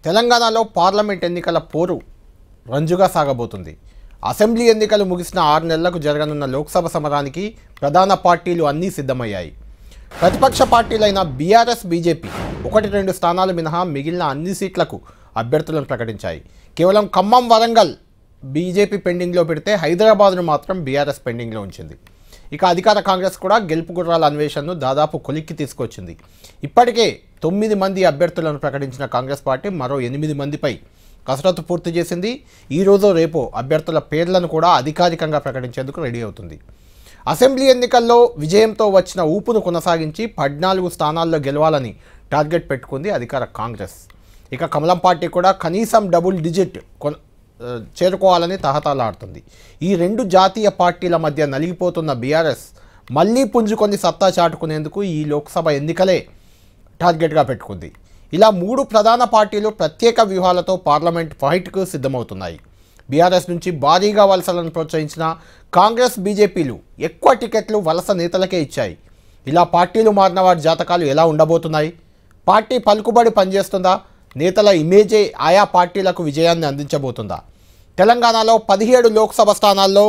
తెలంగాణలో పార్లమెంట్ ఎన్నికల పోరు రంజుగా సాగబోతుంది. అసెంబ్లీ ఎన్నికలు ముగిసిన 6 నెలలకు జరగనున్న లోక్సభ సమరానికి ప్రధాన పార్టీలు అన్నీ సిద్ధమయ్యాయి. ప్రతిపక్ష పార్టీలైన బీఆర్ఎస్, బీజేపీ 1-2 స్థానాలు మినహా మిగిలిన అన్ని సీట్లకు అభ్యర్థులను ప్రకటించాయి. కేవలం ఖమ్మం, వరంగల్ బీజేపీ పెండింగ్లో పెడితే హైదరాబాద్ను మాత్రం బీఆర్ఎస్ పెండింగ్లో ఉంచింది. ఇక అధికార కాంగ్రెస్ కూడా గెలుపు గుర్రాల అన్వేషణను దాదాపు కొలిక్కి తీసుకొచ్చింది. ఇప్పటికే 9 మంది అభ్యర్థులను ప్రకటించిన కాంగ్రెస్ పార్టీ మరో 8 మందిపై కసరత్తు పూర్తి చేసింది. ఈరోజు రేపు అభ్యర్థుల పేర్లను కూడా అధికారికంగా ప్రకటించేందుకు రెడీ అవుతుంది. అసెంబ్లీ ఎన్నికల్లో విజయంతో వచ్చిన ఊపును కొనసాగించి 14 స్థానాల్లో గెలవాలని టార్గెట్ పెట్టుకుంది అధికార కాంగ్రెస్. ఇక కమలం పార్టీ కూడా కనీసం డబుల్ డిజిట్ చేరుకోవాలని తహతలాడుతుంది. ఈ 2 జాతీయ పార్టీల మధ్య నలిగిపోతున్న బీఆర్ఎస్ మళ్లీ పుంజుకొని సత్తా చాటుకునేందుకు ఈ లోక్సభ ఎన్నికలే టార్గెట్గా పెట్టుకుంది. ఇలా 3 ప్రధాన పార్టీలు ప్రత్యేక వ్యూహాలతో పార్లమెంట్ ఫైట్కు సిద్ధమవుతున్నాయి. బీఆర్ఎస్ నుంచి భారీగా వలసలను ప్రోత్సహించిన కాంగ్రెస్, బీజేపీలు ఎక్కువ టికెట్లు వలస నేతలకే ఇచ్చాయి. ఇలా పార్టీలు మారిన వారి జాతకాలు ఎలా ఉండబోతున్నాయి? పార్టీ పలుకుబడి పనిచేస్తుందా? నేతల ఇమేజే ఆయా పార్టీలకు విజయాన్ని అందించబోతుందా? తెలంగాణలో 17 లోక్సభ స్థానాల్లో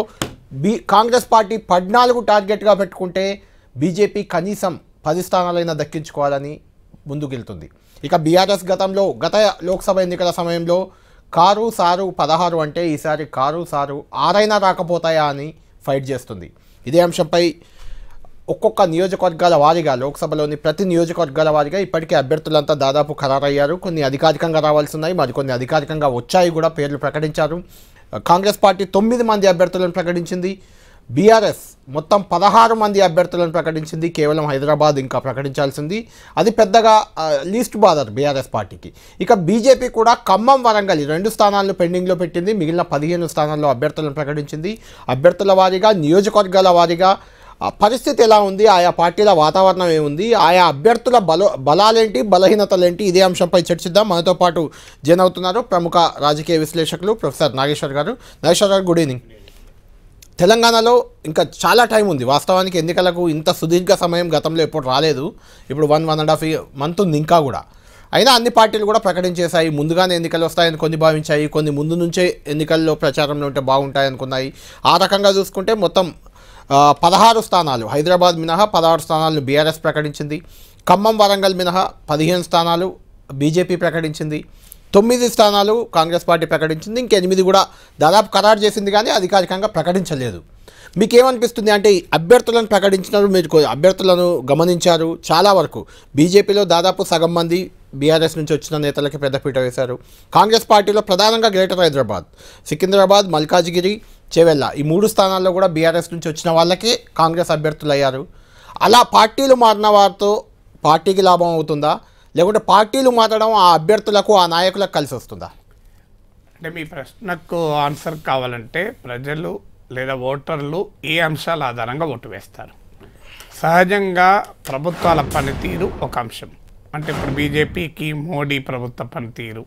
కాంగ్రెస్ పార్టీ 14 టార్గెట్గా పెట్టుకుంటే బీజేపీ కనీసం 10 స్థానాలైనా దక్కించుకోవాలని ముందుకెళ్తుంది. ఇక బీఆర్ఎస్ గత లోక్సభ ఎన్నికల సమయంలో కారు సారు 16 అంటే ఈసారి కారు సారు 6 అయినా రాకపోతాయా అని ఫైట్ చేస్తుంది. ఇదే అంశంపై ఒక్కొక్క నియోజకవర్గాల వారీగా లోక్సభలోని ప్రతి నియోజకవర్గాల వారీగా ఇప్పటికే అభ్యర్థులంతా దాదాపు ఖరారయ్యారు. కొన్ని అధికారికంగా రావాల్సి ఉన్నాయి, మరికొన్ని అధికారికంగా వచ్చాయి కూడా, పేర్లు ప్రకటించారు. కాంగ్రెస్ పార్టీ 9 మంది అభ్యర్థులను ప్రకటించింది. బీఆర్ఎస్ మొత్తం 16 మంది అభ్యర్థులను ప్రకటించింది. కేవలం హైదరాబాద్ ఇంకా ప్రకటించాల్సింది, అది పెద్దగా లీస్ట్ బాదర్ బీఆర్ఎస్ పార్టీకి. ఇక బీజేపీ కూడా ఖమ్మం, వరంగల్ 2 స్థానాలను పెండింగ్లో పెట్టింది. మిగిలిన 15 స్థానాల్లో అభ్యర్థులను ప్రకటించింది. అభ్యర్థుల వారీగా, నియోజకవర్గాల వారీగా పరిస్థితి ఎలా ఉంది, ఆయా పార్టీల వాతావరణం ఏముంది, ఆయా అభ్యర్థుల బలాలేంటి, బలహీనతలేంటి, ఇదే అంశంపై చర్చిద్దాం. మనతో పాటు జాయిన్ అవుతున్నారు ప్రముఖ రాజకీయ విశ్లేషకులు ప్రొఫెసర్ నాగేశ్వర్ గారు. నాగేశ్వర్ గారు, గుడ్ ఈవినింగ్. తెలంగాణలో ఇంకా చాలా టైం ఉంది. వాస్తవానికి ఎన్నికలకు ఇంత సుదీర్ఘ సమయం గతంలో ఎప్పుడు రాలేదు. ఇప్పుడు 1.5 మంత్ ఉంది ఇంకా కూడా. అయినా అన్ని పార్టీలు కూడా ప్రకటించేశాయి. ముందుగానే ఎన్నికలు వస్తాయని కొన్ని భావించాయి, కొన్ని ముందు నుంచే ఎన్నికల్లో ప్రచారంలో ఉంటే బాగుంటాయనుకున్నాయి. ఆ రకంగా చూసుకుంటే మొత్తం 16 స్థానాలు, హైదరాబాద్ మినహా 16 స్థానాలను బీఆర్ఎస్ ప్రకటించింది. ఖమ్మం, వరంగల్ మినహా 15 స్థానాలు బీజేపీ ప్రకటించింది. 9 స్థానాలు కాంగ్రెస్ పార్టీ ప్రకటించింది. ఇంక 8 కూడా దాదాపు ఖరారు చేసింది, కానీ అధికారికంగా ప్రకటించలేదు. మీకేమనిపిస్తుంది? అంటే అభ్యర్థులను ప్రకటించినారు, మీరు అభ్యర్థులను గమనించారు. చాలా వరకు బీజేపీలో దాదాపు సగం మంది బీఆర్ఎస్ నుంచి వచ్చిన నేతలకి పెద్దపీట వేశారు. కాంగ్రెస్ పార్టీలో ప్రధానంగా గ్రేటర్ హైదరాబాద్, సికింద్రాబాద్, మల్కాజ్గిరి, చేవెళ్ళ ఈ 3 స్థానాల్లో కూడా బీఆర్ఎస్ నుంచి వచ్చిన వాళ్ళకే కాంగ్రెస్ అభ్యర్థులు అయ్యారు. అలా పార్టీలు మారిన వారితో పార్టీకి లాభం అవుతుందా, లేకుంటే పార్టీలు మారడం ఆ అభ్యర్థులకు, ఆ నాయకులకు కలిసి వస్తుందా? అంటే మీ ప్రశ్నకు ఆన్సర్ కావాలంటే ప్రజలు లేదా ఓటర్లు ఏ అంశాల ఆధారంగా ఓటు వేస్తారు? సహజంగా ప్రభుత్వాల పనితీరు ఒక అంశం. అంటే ఇప్పుడు బీజేపీకి మోడీ ప్రభుత్వ పనితీరు,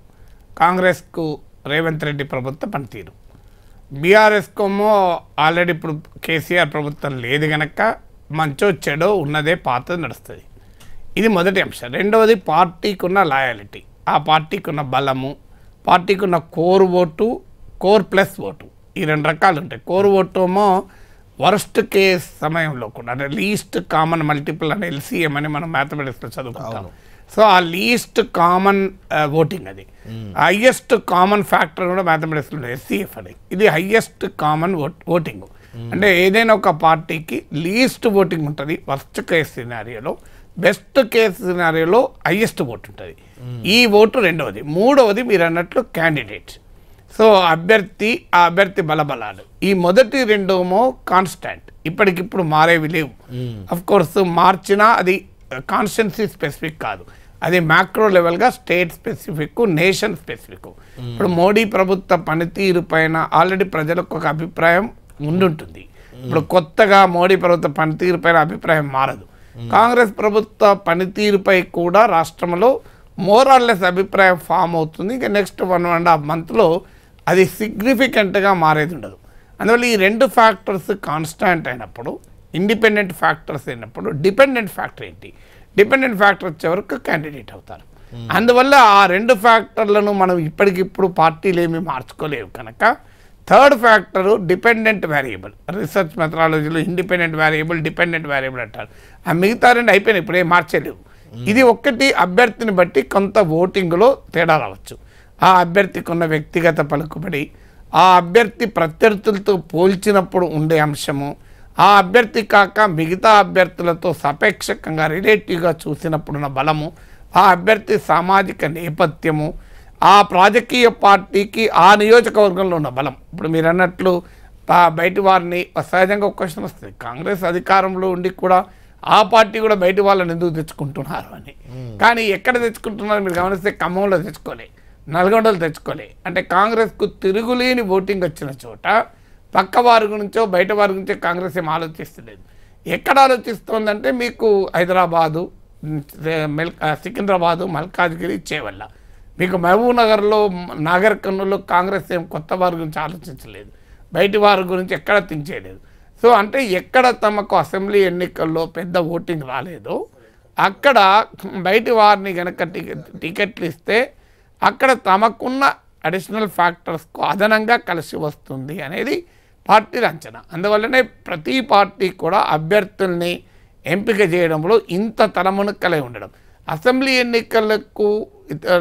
కాంగ్రెస్కు రేవంత్ రెడ్డి ప్రభుత్వ పనితీరు, బీఆర్ఎస్కేమో ఆల్రెడీ ఇప్పుడు కేసీఆర్ ప్రభుత్వం లేదు కనుక మంచో చెడో ఉన్నదే పాతది నడుస్తుంది. ఇది మొదటి అంశం. రెండవది పార్టీకి ఉన్న లాయాలిటీ, ఆ పార్టీకి ఉన్న బలము, పార్టీకి ఉన్న core vote, core plus vote, ఈ 2 రకాలు ఉంటాయి. కోర్ ఓటు ఏమో వరస్ట్ కేస్ సమయంలో కూడా, అంటే లీస్ట్ కామన్ మల్టిపుల్ అని LCM అని మనం మ్యాథమెటిక్స్లో చదువుకుంటాం. సో ఆ లీస్ట్ కామన్ ఓటింగ్, అది హయ్యెస్ట్ కామన్ ఫ్యాక్టర్ కూడా మ్యాథమెటిక్స్లో SCF అని. ఇది హయ్యెస్ట్ కామన్ ఓటింగ్. అంటే ఏదైనా ఒక పార్టీకి లీస్ట్ ఓటింగ్ ఉంటుంది వర్స్ట్ కేస్ సినారియోలో, బెస్ట్ కేస్ సినారియోలో హయ్యెస్ట్ ఓటు ఉంటుంది. ఈ ఓటు రెండవది. మూడవది మీరు అన్నట్లు క్యాండిడేట్. సో అభ్యర్థి, ఆ అభ్యర్థి బలబలాలు, ఈ మొదటి 2 కాన్స్టాంట్, ఇప్పటికిప్పుడు మారేవి లేవు. అఫ్ కోర్స్ మార్చినా అది కాన్స్టిట్యున్సీ స్పెసిఫిక్ కాదు, అది మ్యాక్రో లెవెల్గా స్టేట్ స్పెసిఫిక్, నేషన్ స్పెసిఫిక్. ఇప్పుడు మోడీ ప్రభుత్వ పనితీరు పైన ఆల్రెడీ ప్రజలకు ఒక అభిప్రాయం ఉండుంటుంది. ఇప్పుడు కొత్తగా మోడీ ప్రభుత్వ పనితీరు పైన అభిప్రాయం మారదు. కాంగ్రెస్ ప్రభుత్వ పనితీరుపై కూడా రాష్ట్రంలో మోరాల్లెస్ అభిప్రాయం ఫామ్ అవుతుంది. ఇంకా నెక్స్ట్ 1.5 మంత్లో అది సిగ్నిఫికెంట్గా మారేది ఉండదు. అందువల్ల ఈ 2 ఫ్యాక్టర్స్ కాన్స్టాంట్ అయినప్పుడు, ఇండిపెండెంట్ ఫ్యాక్టర్స్ అయినప్పుడు డిపెండెంట్ ఫ్యాక్టర్ ఏంటి? డిపెండెంట్ ఫ్యాక్టర్ వచ్చే వరకు క్యాండిడేట్ అవుతారు. అందువల్ల ఆ 2 ఫ్యాక్టర్లను మనం ఇప్పటికిప్పుడు పార్టీలు ఏమీ మార్చుకోలేవు కనుక third factor dependent variable. Research మెథడాలజీలో ఇండిపెండెంట్ వేరియబుల్, డిపెండెంట్ వేరియబుల్ అంటారు. ఆ మిగతా 2 అయిపోయినాయి, ఇప్పుడు ఏం మార్చలేవు. ఇది ఒక్కటి అభ్యర్థిని బట్టి కొంత ఓటింగ్లో తేడా రావచ్చు. ఆ అభ్యర్థికి ఉన్న వ్యక్తిగత పలుకుబడి, ఆ అభ్యర్థి ప్రత్యర్థులతో పోల్చినప్పుడు ఉండే అంశము, ఆ అభ్యర్థి కాక మిగతా అభ్యర్థులతో సాపేక్షకంగా రిలేటివ్గా చూసినప్పుడున్న బలము, ఆ అభ్యర్థి సామాజిక నేపథ్యము, ఆ రాజకీయ పార్టీకి ఆ నియోజకవర్గంలో ఉన్న బలం. ఇప్పుడు మీరు అన్నట్లు బయటి వారిని సహజంగా ఒక క్వశ్చన్ వస్తుంది, కాంగ్రెస్ అధికారంలో ఉండి కూడా ఆ పార్టీ కూడా బయట వాళ్ళని ఎందుకు తెచ్చుకుంటున్నారు అని. కానీ ఎక్కడ తెచ్చుకుంటున్నారు మీరు గమనిస్తే ఖమ్మంలో తెచ్చుకోలే, నల్గొండలో తెచ్చుకోలే. అంటే కాంగ్రెస్కు తిరుగులేని ఓటింగ్ వచ్చిన చోట పక్క వారి గురించో బయట వారి గురించో కాంగ్రెస్ ఏం ఆలోచిస్తలేదు. ఎక్కడ ఆలోచిస్తోందంటే మీకు హైదరాబాదు, సికింద్రాబాదు, మల్కాజ్గిరి, చేవల్ల, మీకు మహబూబ్ నగర్లో, నాగర్ కర్నూలులో కాంగ్రెస్ ఏం కొత్త వారి గురించి ఆలోచించలేదు, బయటి వారి గురించి ఎక్కడ తించేయలేదు. సో అంటే ఎక్కడ తమకు అసెంబ్లీ ఎన్నికల్లో పెద్ద ఓటింగ్ రాలేదో అక్కడ బయటి వారిని కనుక టికెట్లు ఇస్తే అక్కడ తమకున్న అడిషనల్ ఫ్యాక్టర్స్కు అదనంగా కలిసి వస్తుంది అనేది పార్టీల అంచనా. అందువల్లనే ప్రతి పార్టీ కూడా అభ్యర్థుల్ని ఎంపిక చేయడంలో ఇంత తలమునకలై ఉండడం. అసెంబ్లీ ఎన్నికలకు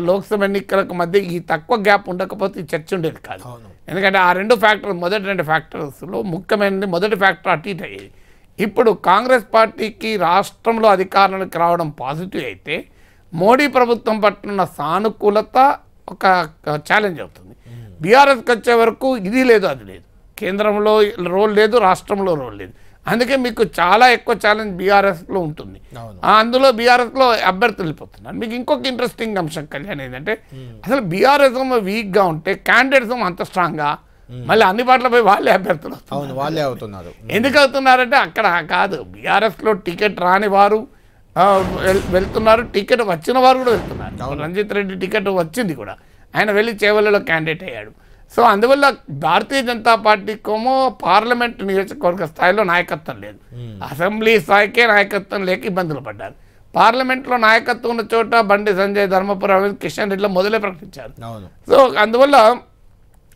లోక్సభ ఎన్నికలకు మధ్య ఈ తక్కువ గ్యాప్ ఉండకపోతే ఈ చర్చ ఉండేది కాదు. ఎందుకంటే ఆ 2 ఫ్యాక్టర్స్, మొదటి 2 ఫ్యాక్టర్స్లో ముఖ్యమైనది మొదటి ఫ్యాక్టర్ అటు ఇటు అయ్యేది. ఇప్పుడు కాంగ్రెస్ పార్టీకి రాష్ట్రంలో అధికారానికి రావడం పాజిటివ్ అయితే మోడీ ప్రభుత్వం పట్ల ఉన్న సానుకూలత ఒక ఛాలెంజ్ అవుతుంది. బీఆర్ఎస్కి వచ్చే వరకు ఇది లేదు అది లేదు, కేంద్రంలో రోల్ లేదు, రాష్ట్రంలో రోల్ లేదు. అందుకే మీకు చాలా ఎక్కువ ఛాలెంజ్ బీఆర్ఎస్లో ఉంటుంది. అందులో బీఆర్ఎస్లో అభ్యర్థులు వెళ్ళిపోతున్నారు. మీకు ఇంకొక ఇంట్రెస్టింగ్ అంశం కళ్యాణ్ ఏంటంటే అసలు బీఆర్ఎస్ వీక్గా ఉంటే క్యాండిడేట్స్ అంత స్ట్రాంగ్గా మళ్ళీ అన్ని పాటలపై వాళ్ళే అభ్యర్థులు వాళ్ళే అవుతున్నారు. ఎందుకు అవుతున్నారంటే అక్కడ కాదు, బీఆర్ఎస్లో టికెట్ రాని వారు వెళ్తున్నారు, టికెట్ వచ్చిన వారు కూడా వెళ్తున్నారు. రంజిత్ రెడ్డి టికెట్ వచ్చింది కూడా, ఆయన వెళ్ళి చేవలలో క్యాండిడేట్ అయ్యాడు. సో అందువల్ల భారతీయ జనతా పార్టీకేమో పార్లమెంట్ నియోజకవర్గ స్థాయిలో నాయకత్వం లేదు, అసెంబ్లీ స్థాయికే నాయకత్వం లేక ఇబ్బందులు పడ్డారు. పార్లమెంట్లో నాయకత్వం ఉన్న చోట బండి సంజయ్, ధర్మపురం, కిషన్ రెడ్డిలో మొదలే ప్రకటించారు. సో అందువల్ల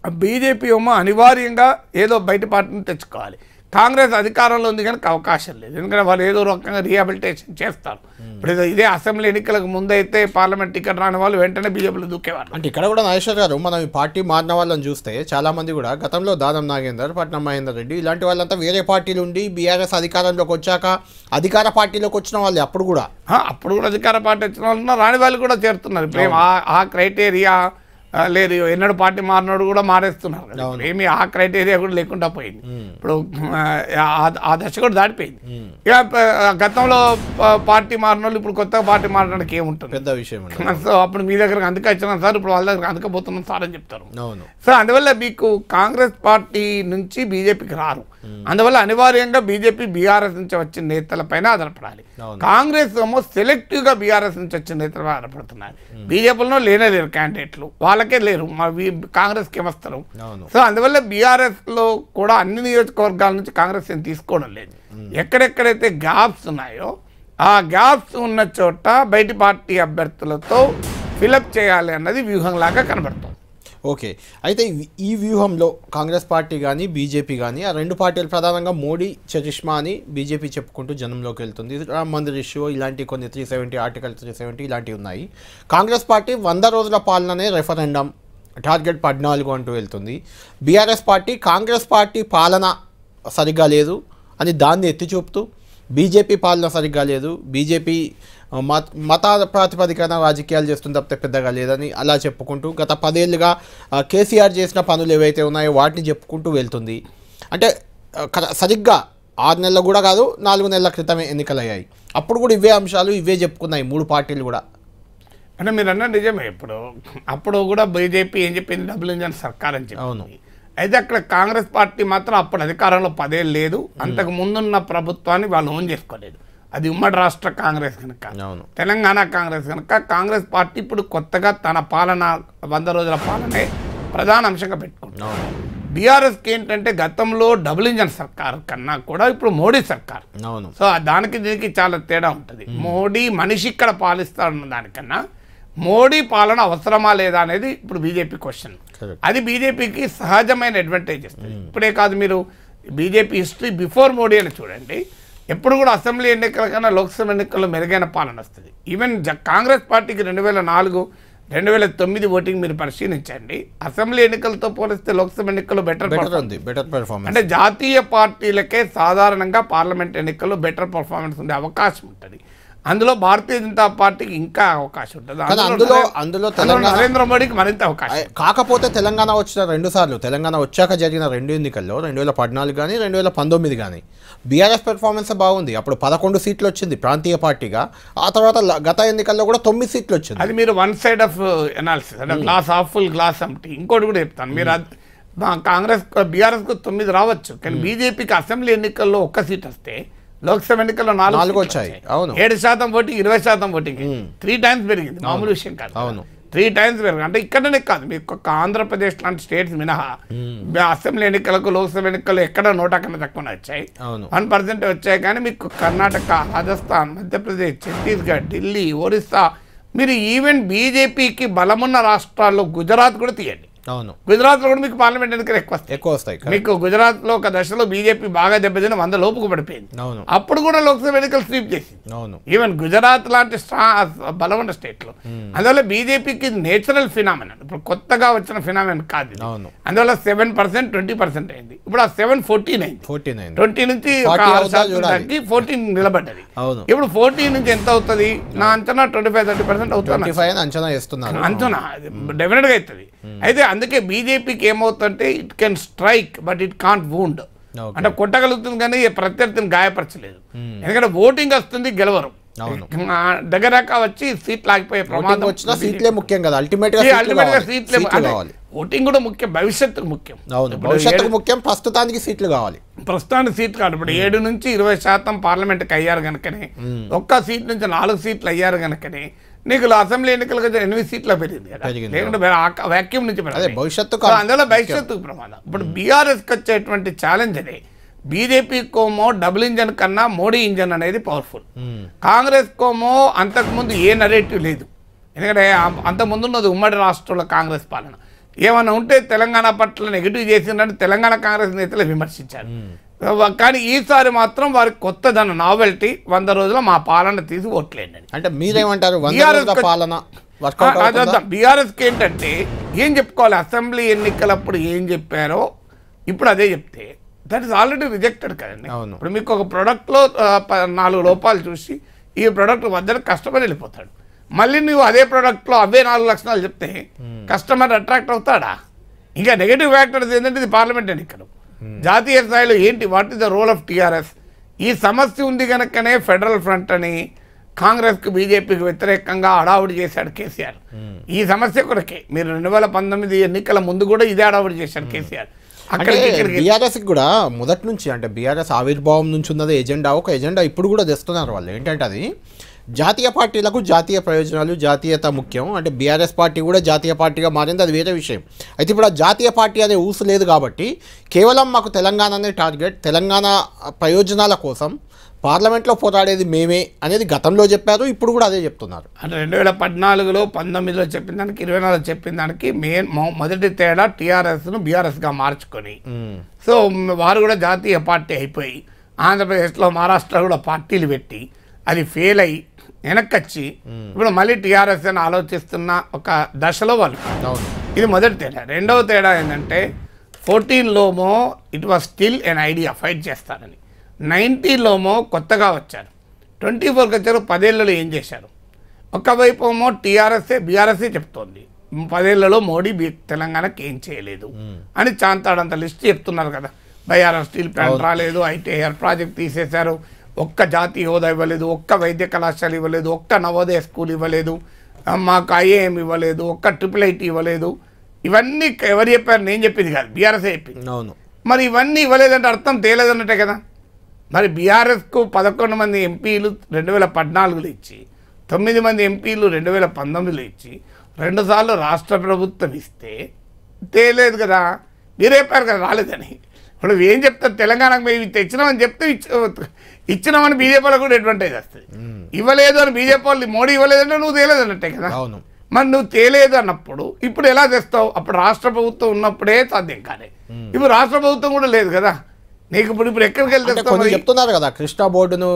బీజేపీ ఏమో అనివార్యంగా ఏదో బయట పార్టీని తెచ్చుకోవాలి. కాంగ్రెస్ అధికారంలో ఉంది కనుక అవకాశం లేదు, ఎందుకంటే వాళ్ళు ఏదో రకంగా రీహాబిలిటేషన్ చేస్తారు. ఇప్పుడు ఇదే అసెంబ్లీ ఎన్నికలకు ముందైతే పార్లమెంట్ టికెట్ రాని వాళ్ళు వెంటనే బీజేపీలో దూకేవారు. అంటే ఇక్కడ కూడా నాగేశ్వర్ గారు, మనం ఈ పార్టీ మారిన వాళ్ళని చూస్తే చాలా మంది కూడా గతంలో దానం నాగేందర్, పట్నం మహేందర్ రెడ్డి ఇలాంటి వాళ్ళంతా వేరే పార్టీలు ఉండి బీఆర్ఎస్ అధికారంలోకి వచ్చాక అధికార పార్టీలోకి వచ్చిన వాళ్ళు అప్పుడు కూడా అధికార పార్టీ వచ్చిన వాళ్ళు రాని వాళ్ళు కూడా చేరుతున్నారు. ఇప్పుడు ఆ క్రైటీరియా లేదు, ఎన్నడూ పార్టీ మారినోడు కూడా మారేస్తున్నారు కదా, ఏమి ఆ క్రైటీరియా కూడా లేకుండా పోయింది. ఇప్పుడు ఆ దశ కూడా దాటిపోయింది. ఇక గతంలో పార్టీ మారిన వాళ్ళు ఇప్పుడు కొత్తగా పార్టీ మారడానికి ఏముంటుంది, పెద్ద విషయం. సో అప్పుడు మీ దగ్గరకు అందుకే వచ్చినాం సార్, ఇప్పుడు వాళ్ళ దగ్గర అందుకపోతున్నాం సార్ అని చెప్తారు. సో అందువల్ల మీకు కాంగ్రెస్ పార్టీ నుంచి బీజేపీకి రారు. అందువల్ల అనివార్యంగా బీజేపీ బీఆర్ఎస్ నుంచి వచ్చిన నేతలపైన ఆధారపడాలి. కాంగ్రెస్ ఏమో సెలెక్టివ్గా బీఆర్ఎస్ నుంచి వచ్చిన నేతలపై ఆధారపడుతున్నారు. బీజేపీలో లేరు క్యాండిడేట్లు, వాళ్ళకే లేరు, కాంగ్రెస్కి ఏమొస్తారు. సో అందువల్ల బీఆర్ఎస్లో కూడా అన్ని నియోజకవర్గాల నుంచి కాంగ్రెస్ ఏం తీసుకోవడం లేదు. ఎక్కడెక్కడైతే గ్యాప్స్ ఉన్నాయో ఆ గ్యాప్స్ ఉన్న చోట బయటి పార్టీ అభ్యర్థులతో ఫిలప్ చేయాలి అన్నది వ్యూహంలాగా కనబడుతుంది. ఓకే, అయితే ఈ వ్యూహంలో కాంగ్రెస్ పార్టీ కానీ బీజేపీ కానీ ఆ 2 పార్టీలు ప్రధానంగా మోడీ చరిష్మా అని బీజేపీ చెప్పుకుంటూ జనంలోకి వెళ్తుంది. రామ్ మందిర్ ఇష్యూ ఇలాంటి కొన్ని 370 ఆర్టికల్ 370 ఇలాంటివి ఉన్నాయి. కాంగ్రెస్ పార్టీ 100 రోజుల పాలననే రెఫరెండం టార్గెట్ 14 అంటూ వెళ్తుంది. బీఆర్ఎస్ పార్టీ కాంగ్రెస్ పార్టీ పాలన సరిగ్గా లేదు అని దాన్ని ఎత్తి చూపుతూ బీజేపీ పాలన సరిగ్గా లేదు, బీజేపీ మత ప్రాతిపదికన రాజకీయాలు చేస్తుంది తప్పితే పెద్దగా లేదని అలా చెప్పుకుంటూ గత 10 ఏళ్ళుగా కేసీఆర్ చేసిన పనులు ఏవైతే ఉన్నాయో వాటిని చెప్పుకుంటూ వెళ్తుంది. అంటే సరిగ్గా 6 నెలలు కూడా కాదు, 4 నెలల క్రితమే ఎన్నికలయ్యాయి, అప్పుడు కూడా ఇవే అంశాలు ఇవే చెప్పుకున్నాయి 3 పార్టీలు కూడా. అంటే మీరు అన్న నిజమే, అప్పుడు కూడా బీజేపీ ఏం చెప్పింది, డబుల్ ఇంజన్ సర్కార్ అని చెప్పి. అయితే అక్కడ కాంగ్రెస్ పార్టీ మాత్రం అప్పుడు అధికారంలో 10 ఏళ్ళు లేదు, అంతకు ముందున్న ప్రభుత్వాన్ని వాళ్ళు ఓన్ చేసుకోలేదు. అది ఉమ్మడి రాష్ట్ర కాంగ్రెస్ కనుక, తెలంగాణ కాంగ్రెస్ కనుక కాంగ్రెస్ పార్టీ ఇప్పుడు కొత్తగా తన పాలన 100 రోజుల పాలనే ప్రధాన అంశంగా పెట్టుకుంటున్నారు. బీఆర్ఎస్కి ఏంటంటే గతంలో డబుల్ ఇంజన్ సర్కార్ కన్నా కూడా ఇప్పుడు మోడీ సర్కార్. సో దానికి దీనికి చాలా తేడా ఉంటుంది. మోడీ మనిషి ఇక్కడ పాలిస్తాడన్న దానికన్నా మోడీ పాలన అవసరమా లేదా అనేది ఇప్పుడు బీజేపీ క్వశ్చన్. అది బీజేపీకి సహజమైన అడ్వాంటేజ్ ఇస్తుంది. ఇప్పుడే కాదు, మీరు బీజేపీ హిస్టరీ బిఫోర్ మోడీ అని చూడండి, ఎప్పుడు కూడా అసెంబ్లీ ఎన్నికల కన్నా లోక్సభ ఎన్నికల్లో మెరుగైన పాలన వస్తుంది. ఈవెన్ కాంగ్రెస్ పార్టీకి 2004, 2009 ఓటింగ్ మీరు పరిశీలించండి. అసెంబ్లీ ఎన్నికలతో పోలిస్తే లోక్సభ ఎన్నికల్లో బెటర్ పెర్ఫార్మెన్స్. అంటే జాతీయ పార్టీలకే సాధారణంగా పార్లమెంట్ ఎన్నికల్లో బెటర్ పర్ఫార్మెన్స్ ఉండే అవకాశం ఉంటుంది. అందులో భారతీయ జనతా పార్టీకి ఇంకా అవకాశం ఉంటుంది. అందులో నరేంద్ర మోడీకి మరింత అవకాశం. కాకపోతే తెలంగాణ వచ్చిన 2 సార్లు, తెలంగాణ వచ్చాక జరిగిన 2 ఎన్నికల్లో 2014 కానీ 2019 కానీ బీఆర్ఎస్ పెర్ఫార్మెన్స్ బాగుంది. అప్పుడు 11 సీట్లు వచ్చింది ప్రాంతీయ పార్టీగా. ఆ తర్వాత గత ఎన్నికల్లో కూడా 9 సీట్లు వచ్చింది. అది మీరు వన్ సైడ్ ఆఫ్ ఎనాలిసిస్, అంటే glass half full glass empty. ఇంకోటి కూడా చెప్తాను, మీరు కాంగ్రెస్ బీఆర్ఎస్కు 9 రావచ్చు, కానీ బీజేపీకి అసెంబ్లీ ఎన్నికల్లో 1 సీట్ వస్తే లోక్సభ ఎన్నికల్లో 4 వచ్చాయి. అవును, 7% ఓటింగ్, 20% ఓటింగ్, 3 టైమ్స్ పెరిగింది. మామూలు విషయం కాదు. అవును, 3 టైమ్స్ పెరిగింది. అంటే ఇక్కడనే కాదు, మీకు ఒక్క ఆంధ్రప్రదేశ్ లాంటి స్టేట్స్ మినహా అసెంబ్లీ ఎన్నికలకు లోక్సభ ఎన్నికల్లో ఎక్కడ 100 కన్నా తక్కువ వచ్చాయి. 1% వచ్చాయి. కానీ మీకు కర్ణాటక, రాజస్థాన్, మధ్యప్రదేశ్, ఛత్తీస్గఢ్, ఢిల్లీ, ఒరిస్సా, మీరు ఈవెన్ బీజేపీకి బలమున్న రాష్ట్రాల్లో గుజరాత్ కూడా తీయండి. అవును, గుజరాత్లో కూడా మీకు పార్లమెంట్ ఎన్నికలు ఎక్కువ వస్తాయి. మీకు గుజరాత్లో ఒక దశలో బీజేపీ బాగా దెబ్బతిని 100 లోపుకు పడిపోయింది. అప్పుడు కూడా లోక్సభ ఎన్నికలు స్వీప్ చేసింది. ఈవెన్ గుజరాత్ లాంటి బలమైన స్టేట్లో. అందువల్ల బీజేపీకి నేచురల్ ఫినామినన్, ఇప్పుడు కొత్తగా వచ్చిన ఫినామినన్ కాదు. అందువల్ల 7%, 20% అయింది. ఇప్పుడు ఆ 7 14 అయింది. 20 నుంచి 14 నిలబడ్డది. ఇప్పుడు 14 నుంచి ఎంత అవుతుంది? నా అంచనా 25-30% అవుతుంది. అంచనా డెఫినెట్ గా అవుతుంది. అయితే అందుకే బీజేపీకి ఏమవుతుందంటే it can strike but it can't wound. అంటే కొట్టగలుగుతుంది కానీ ప్రత్యర్థిని గాయపరచలేదు. ఎందుకంటే ఓటింగ్ వస్తుంది, గెలవరు. దగ్గర వచ్చి సీట్లు ఆగిపోయే ప్రమాదం. సీట్లే ముఖ్యం కదా, అల్టిమేట్ గా సీట్లే. ఓటింగ్ కూడా ముఖ్యం, భవిష్యత్తుకు ముఖ్యం. భవిష్యత్తుకు ముఖ్యం, ప్రస్తుతానికి సీట్లు కావాలి. ప్రస్తుతానికి సీట్లు కాదు. ఇప్పుడు 7 నుంచి 20% పార్లమెంట్కి అయ్యారు కనుకనే, 1 సీట్ నుంచి 4 సీట్లు అయ్యారు కనుకనే నీకు అసెంబ్లీ ఎన్నికలకు 8 సీట్లు పెరిగింది కదా, లేకుంటే వ్యాక్యూమ్ నుంచి భవిష్యత్తుకు. అందువల్ల భవిష్యత్తుకు ప్రమాదం. ఇప్పుడు బీఆర్ఎస్కి వచ్చేటువంటి ఛాలెంజ్ అదే. బీజేపీకోమో డబుల్ ఇంజన్ కన్నా మోడీ ఇంజన్ అనేది పవర్ఫుల్. కాంగ్రెస్ కోమో అంతకుముందు ఏ నరేటివ్ లేదు. ఎందుకంటే అంతకుముందు ఉన్నది ఉమ్మడి రాష్ట్రంలో కాంగ్రెస్ పాలన. ఏమన్నా ఉంటే తెలంగాణ పట్ల నెగిటివ్ చేసిందంటే తెలంగాణ కాంగ్రెస్ నేతలు విమర్శించారు. కానీ ఈసారి మాత్రం వారికి కొత్తదన, నావెల్టీ, 100 రోజుల మా పాలన తీసి ఓట్లేండి. అంటే మీరేమంటారు? బీఆర్ఎస్కి ఏంటంటే ఏం చెప్పుకోవాలి? అసెంబ్లీ ఎన్నికలప్పుడు ఏం చెప్పారో ఇప్పుడు అదే చెప్తే దట్ ఈస్ ఆల్రెడీ రిజెక్టెడ్ కదండి. ఇప్పుడు మీకు ఒక ప్రోడక్ట్లో 4 లోపాలు చూసి ఈ ప్రోడక్ట్ వద్దని కస్టమర్ వెళ్ళిపోతాడు. మళ్ళీ నువ్వు అదే ప్రోడక్ట్లో అవే 4 లక్షణాలు చెప్తే కస్టమర్ అట్రాక్ట్ అవుతాడా? ఇంకా నెగిటివ్ ఫ్యాక్టర్స్ ఏంటంటే ఇది పార్లమెంట్ ఎన్నికలు. జాతీయ స్థాయిలో ఏంటి, what is the role of TRS? ఈ సమస్య ఉంది కనుకనే ఫెడరల్ ఫ్రంట్ అని కాంగ్రెస్కి, బీజేపీకి వ్యతిరేకంగా హడావుడి చేశాడు కేసీఆర్. ఈ సమస్య కొరకే మీరు 2019 ఎన్నికల ముందు కూడా ఇదే హడావుడి చేశాడు కేసీఆర్. బీఆర్ఎస్ కూడా మొదటి నుంచి, అంటే బీఆర్ఎస్ ఆవిర్భావం నుంచి ఉన్నది ఎజెండా, ఒక ఎజెండా ఇప్పుడు కూడా తెస్తున్నారు వాళ్ళు. ఏంటంటే అది జాతీయ పార్టీలకు జాతీయ ప్రయోజనాలు, జాతీయత ముఖ్యం. అంటే బీఆర్ఎస్ పార్టీ కూడా జాతీయ పార్టీగా మారింది, అది వేరే విషయం. అయితే ఇప్పుడు ఆ జాతీయ పార్టీ అనే ఊసు లేదు కాబట్టి కేవలం మాకు తెలంగాణనే టార్గెట్, తెలంగాణ ప్రయోజనాల కోసం పార్లమెంట్లో పోరాడేది మేమే అనేది గతంలో చెప్పారు, ఇప్పుడు కూడా అదే చెప్తున్నారు. అంటే 2014లో 19లో చెప్పిన దానికి 24లో చెప్పిన దానికి మొదటి తేడా టీఆర్ఎస్ను బీఆర్ఎస్గా మార్చుకొని, సో వారు కూడా జాతీయ పార్టీ అయిపోయి ఆంధ్రప్రదేశ్లో, మహారాష్ట్రలో కూడా పార్టీలు పెట్టి అది ఫెయిల్ అయ్యి వెనక్కి ఇప్పుడు మళ్ళీ టీఆర్ఎస్ అని ఆలోచిస్తున్న ఒక దశలో వాళ్ళు. ఇది మొదటి తేడా. రెండవ తేడా ఏంటంటే 14లోమో it was still an idea, fight చేస్తారని. 19లోమో కొత్తగా వచ్చారు, 24కి వచ్చారు. 10 ఏళ్లలో ఏం చేశారు? ఒకవైపు ఏమో టీఆర్ఎస్ఏ బీఆర్ఎస్ఏ చెప్తోంది 10 ఏళ్లలో మోడీ తెలంగాణకి ఏం చేయలేదు అని చాంతాడంత లిస్ట్ చెప్తున్నారు కదా. బయ్యారం స్టీల్ ప్లాంట్ రాలేదు, ఐటీఐఆర్ ప్రాజెక్ట్ తీసేశారు, ఒక్క జాతీయ హోదా ఇవ్వలేదు, ఒక్క వైద్య కళాశాల ఇవ్వలేదు, ఒక్క నవోదయ స్కూల్ ఇవ్వలేదు, మాకు ఐఏఎం ఇవ్వలేదు, ఒక్క IIIT ఇవ్వలేదు. ఇవన్నీ ఎవరు చెప్పారు? నేను చెప్పింది కాదు, బీఆర్ఎస్ఏ చెప్పింది. అవును. మరి ఇవన్నీ ఇవ్వలేదంటే అర్థం తేలేదన్నట్టే కదా. మరి బీఆర్ఎస్కు 11 మంది ఎంపీలు 2014లో ఇచ్చి, 9 మంది ఎంపీలు 2019లో ఇచ్చి, 2 సార్లు రాష్ట్ర ప్రభుత్వం ఇస్తే తేలేదు కదా. మీరే చెప్పారు కదా రాలేదని. ఇప్పుడు ఏం చెప్తారు? తెలంగాణకు మేము తెచ్చినామని చెప్తే ఇచ్చినామని బీజేపీ వాళ్ళకు కూడా అడ్వాంటేజ్ వస్తుంది. ఇవ్వలేదు అని బీజేపీ వాళ్ళు, మోడీ ఇవ్వలేదంటే నువ్వు తేలేదన్నట్టే కదా. మరి నువ్వు తేలేదు అన్నప్పుడు ఇప్పుడు ఎలా తెస్తావు? అప్పుడు రాష్ట్ర ప్రభుత్వం ఉన్నప్పుడే సాధ్యం కాలే. ఇప్పుడు రాష్ట్ర ప్రభుత్వం కూడా లేదు కదా నీకు. ఇప్పుడు ఎక్కడికి వెళ్తే చెప్తున్నారు కదా, కృష్ణా బోర్డును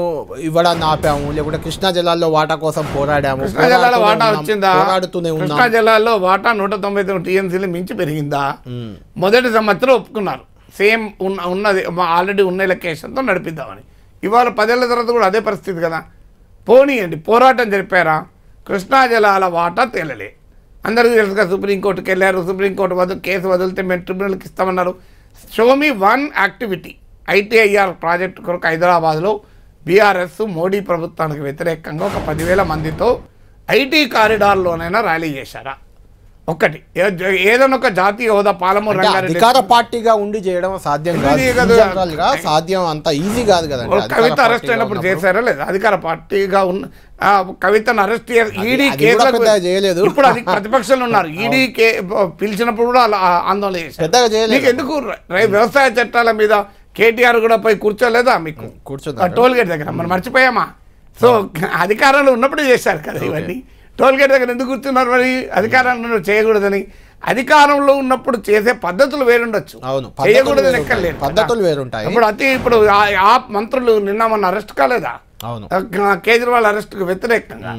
ఇవ్వడాన్ని ఆపాము, లేకుంటే కృష్ణా జిల్లాలో వాటా కోసం పోరాడాము. కృష్ణా జిల్లాలో వాటా వచ్చిందా? కృష్ణా జిల్లాలో వాటా 199 టీఎంసీలు మించి పెరిగిందా? మొదటి సంవత్సరం ఒప్పుకున్నారు, సేమ్ ఉన్నది ఆల్రెడీ ఉన్న లొకేషన్తో నడిపిద్దామని. ఇవాళ 10 ఏళ్ల తర్వాత కూడా అదే పరిస్థితి కదా. పోనీయండి, పోరాటం జరిపారా? కృష్ణా జలాల వాటా తేలలే. అందరికీ తెలుసుగా, సుప్రీంకోర్టుకి వెళ్ళారు. సుప్రీంకోర్టు కేసు వదిలితే మేము ట్రిబ్యునల్కి ఇస్తామన్నారు. Xiaomi one activity. ITIR project కొరకు హైదరాబాద్లో బీఆర్ఎస్ మోడీ ప్రభుత్వానికి వ్యతిరేకంగా ఒక 10,000 మందితో ఐటీ కారిడార్లోనైనా ర్యాలీ చేశారా? ఒకటి ఏదైనా ఒక జాతీయ హోదా పాలమూరు రంగారెడ్డి అధికార పార్టీగా ఉండి చేయడం సాధ్యం కాదు, సాధ్యం అంత ఈజీ కాదు కదా. కవిత అరెస్ట్ అయినప్పుడు చేశారా లేదా? అధికార పార్టీగా ఉన్న కవితను అరెస్ట్ ఈడీ కేసులకు చేయలేదు. ఇప్పుడు అది ప్రతిపక్షంలో ఉన్నారు. ఈడీ పిలిచినప్పుడు కూడా అలా ఆందోళన చేశారు. మీకు ఎందుకు వ్యవసాయ చట్టాల మీద కేటీఆర్ కూడా పోయి కూర్చోలేదా? మీకు టోల్ గేట్ దగ్గర మనం మర్చిపోయామా? సో అధికారంలో ఉన్నప్పుడే చేశారు కదా ఇవన్నీ. టోల్ గేట్ దగ్గర ఎందుకు కూర్చున్నారు? మరి అధికారంలో చేయకూడదని. అధికారంలో ఉన్నప్పుడు చేసే పద్ధతులు వేరుండొచ్చు, చేయకూడదని ఎక్కర్లేదు, పద్ధతులు వేరుంటాయి. ఇప్పుడు ఆ మంత్రులు నిన్న మొన్న అరెస్ట్ కాలేదా? కేజ్రీవాల్ అరెస్ట్కు వ్యతిరేకంగా.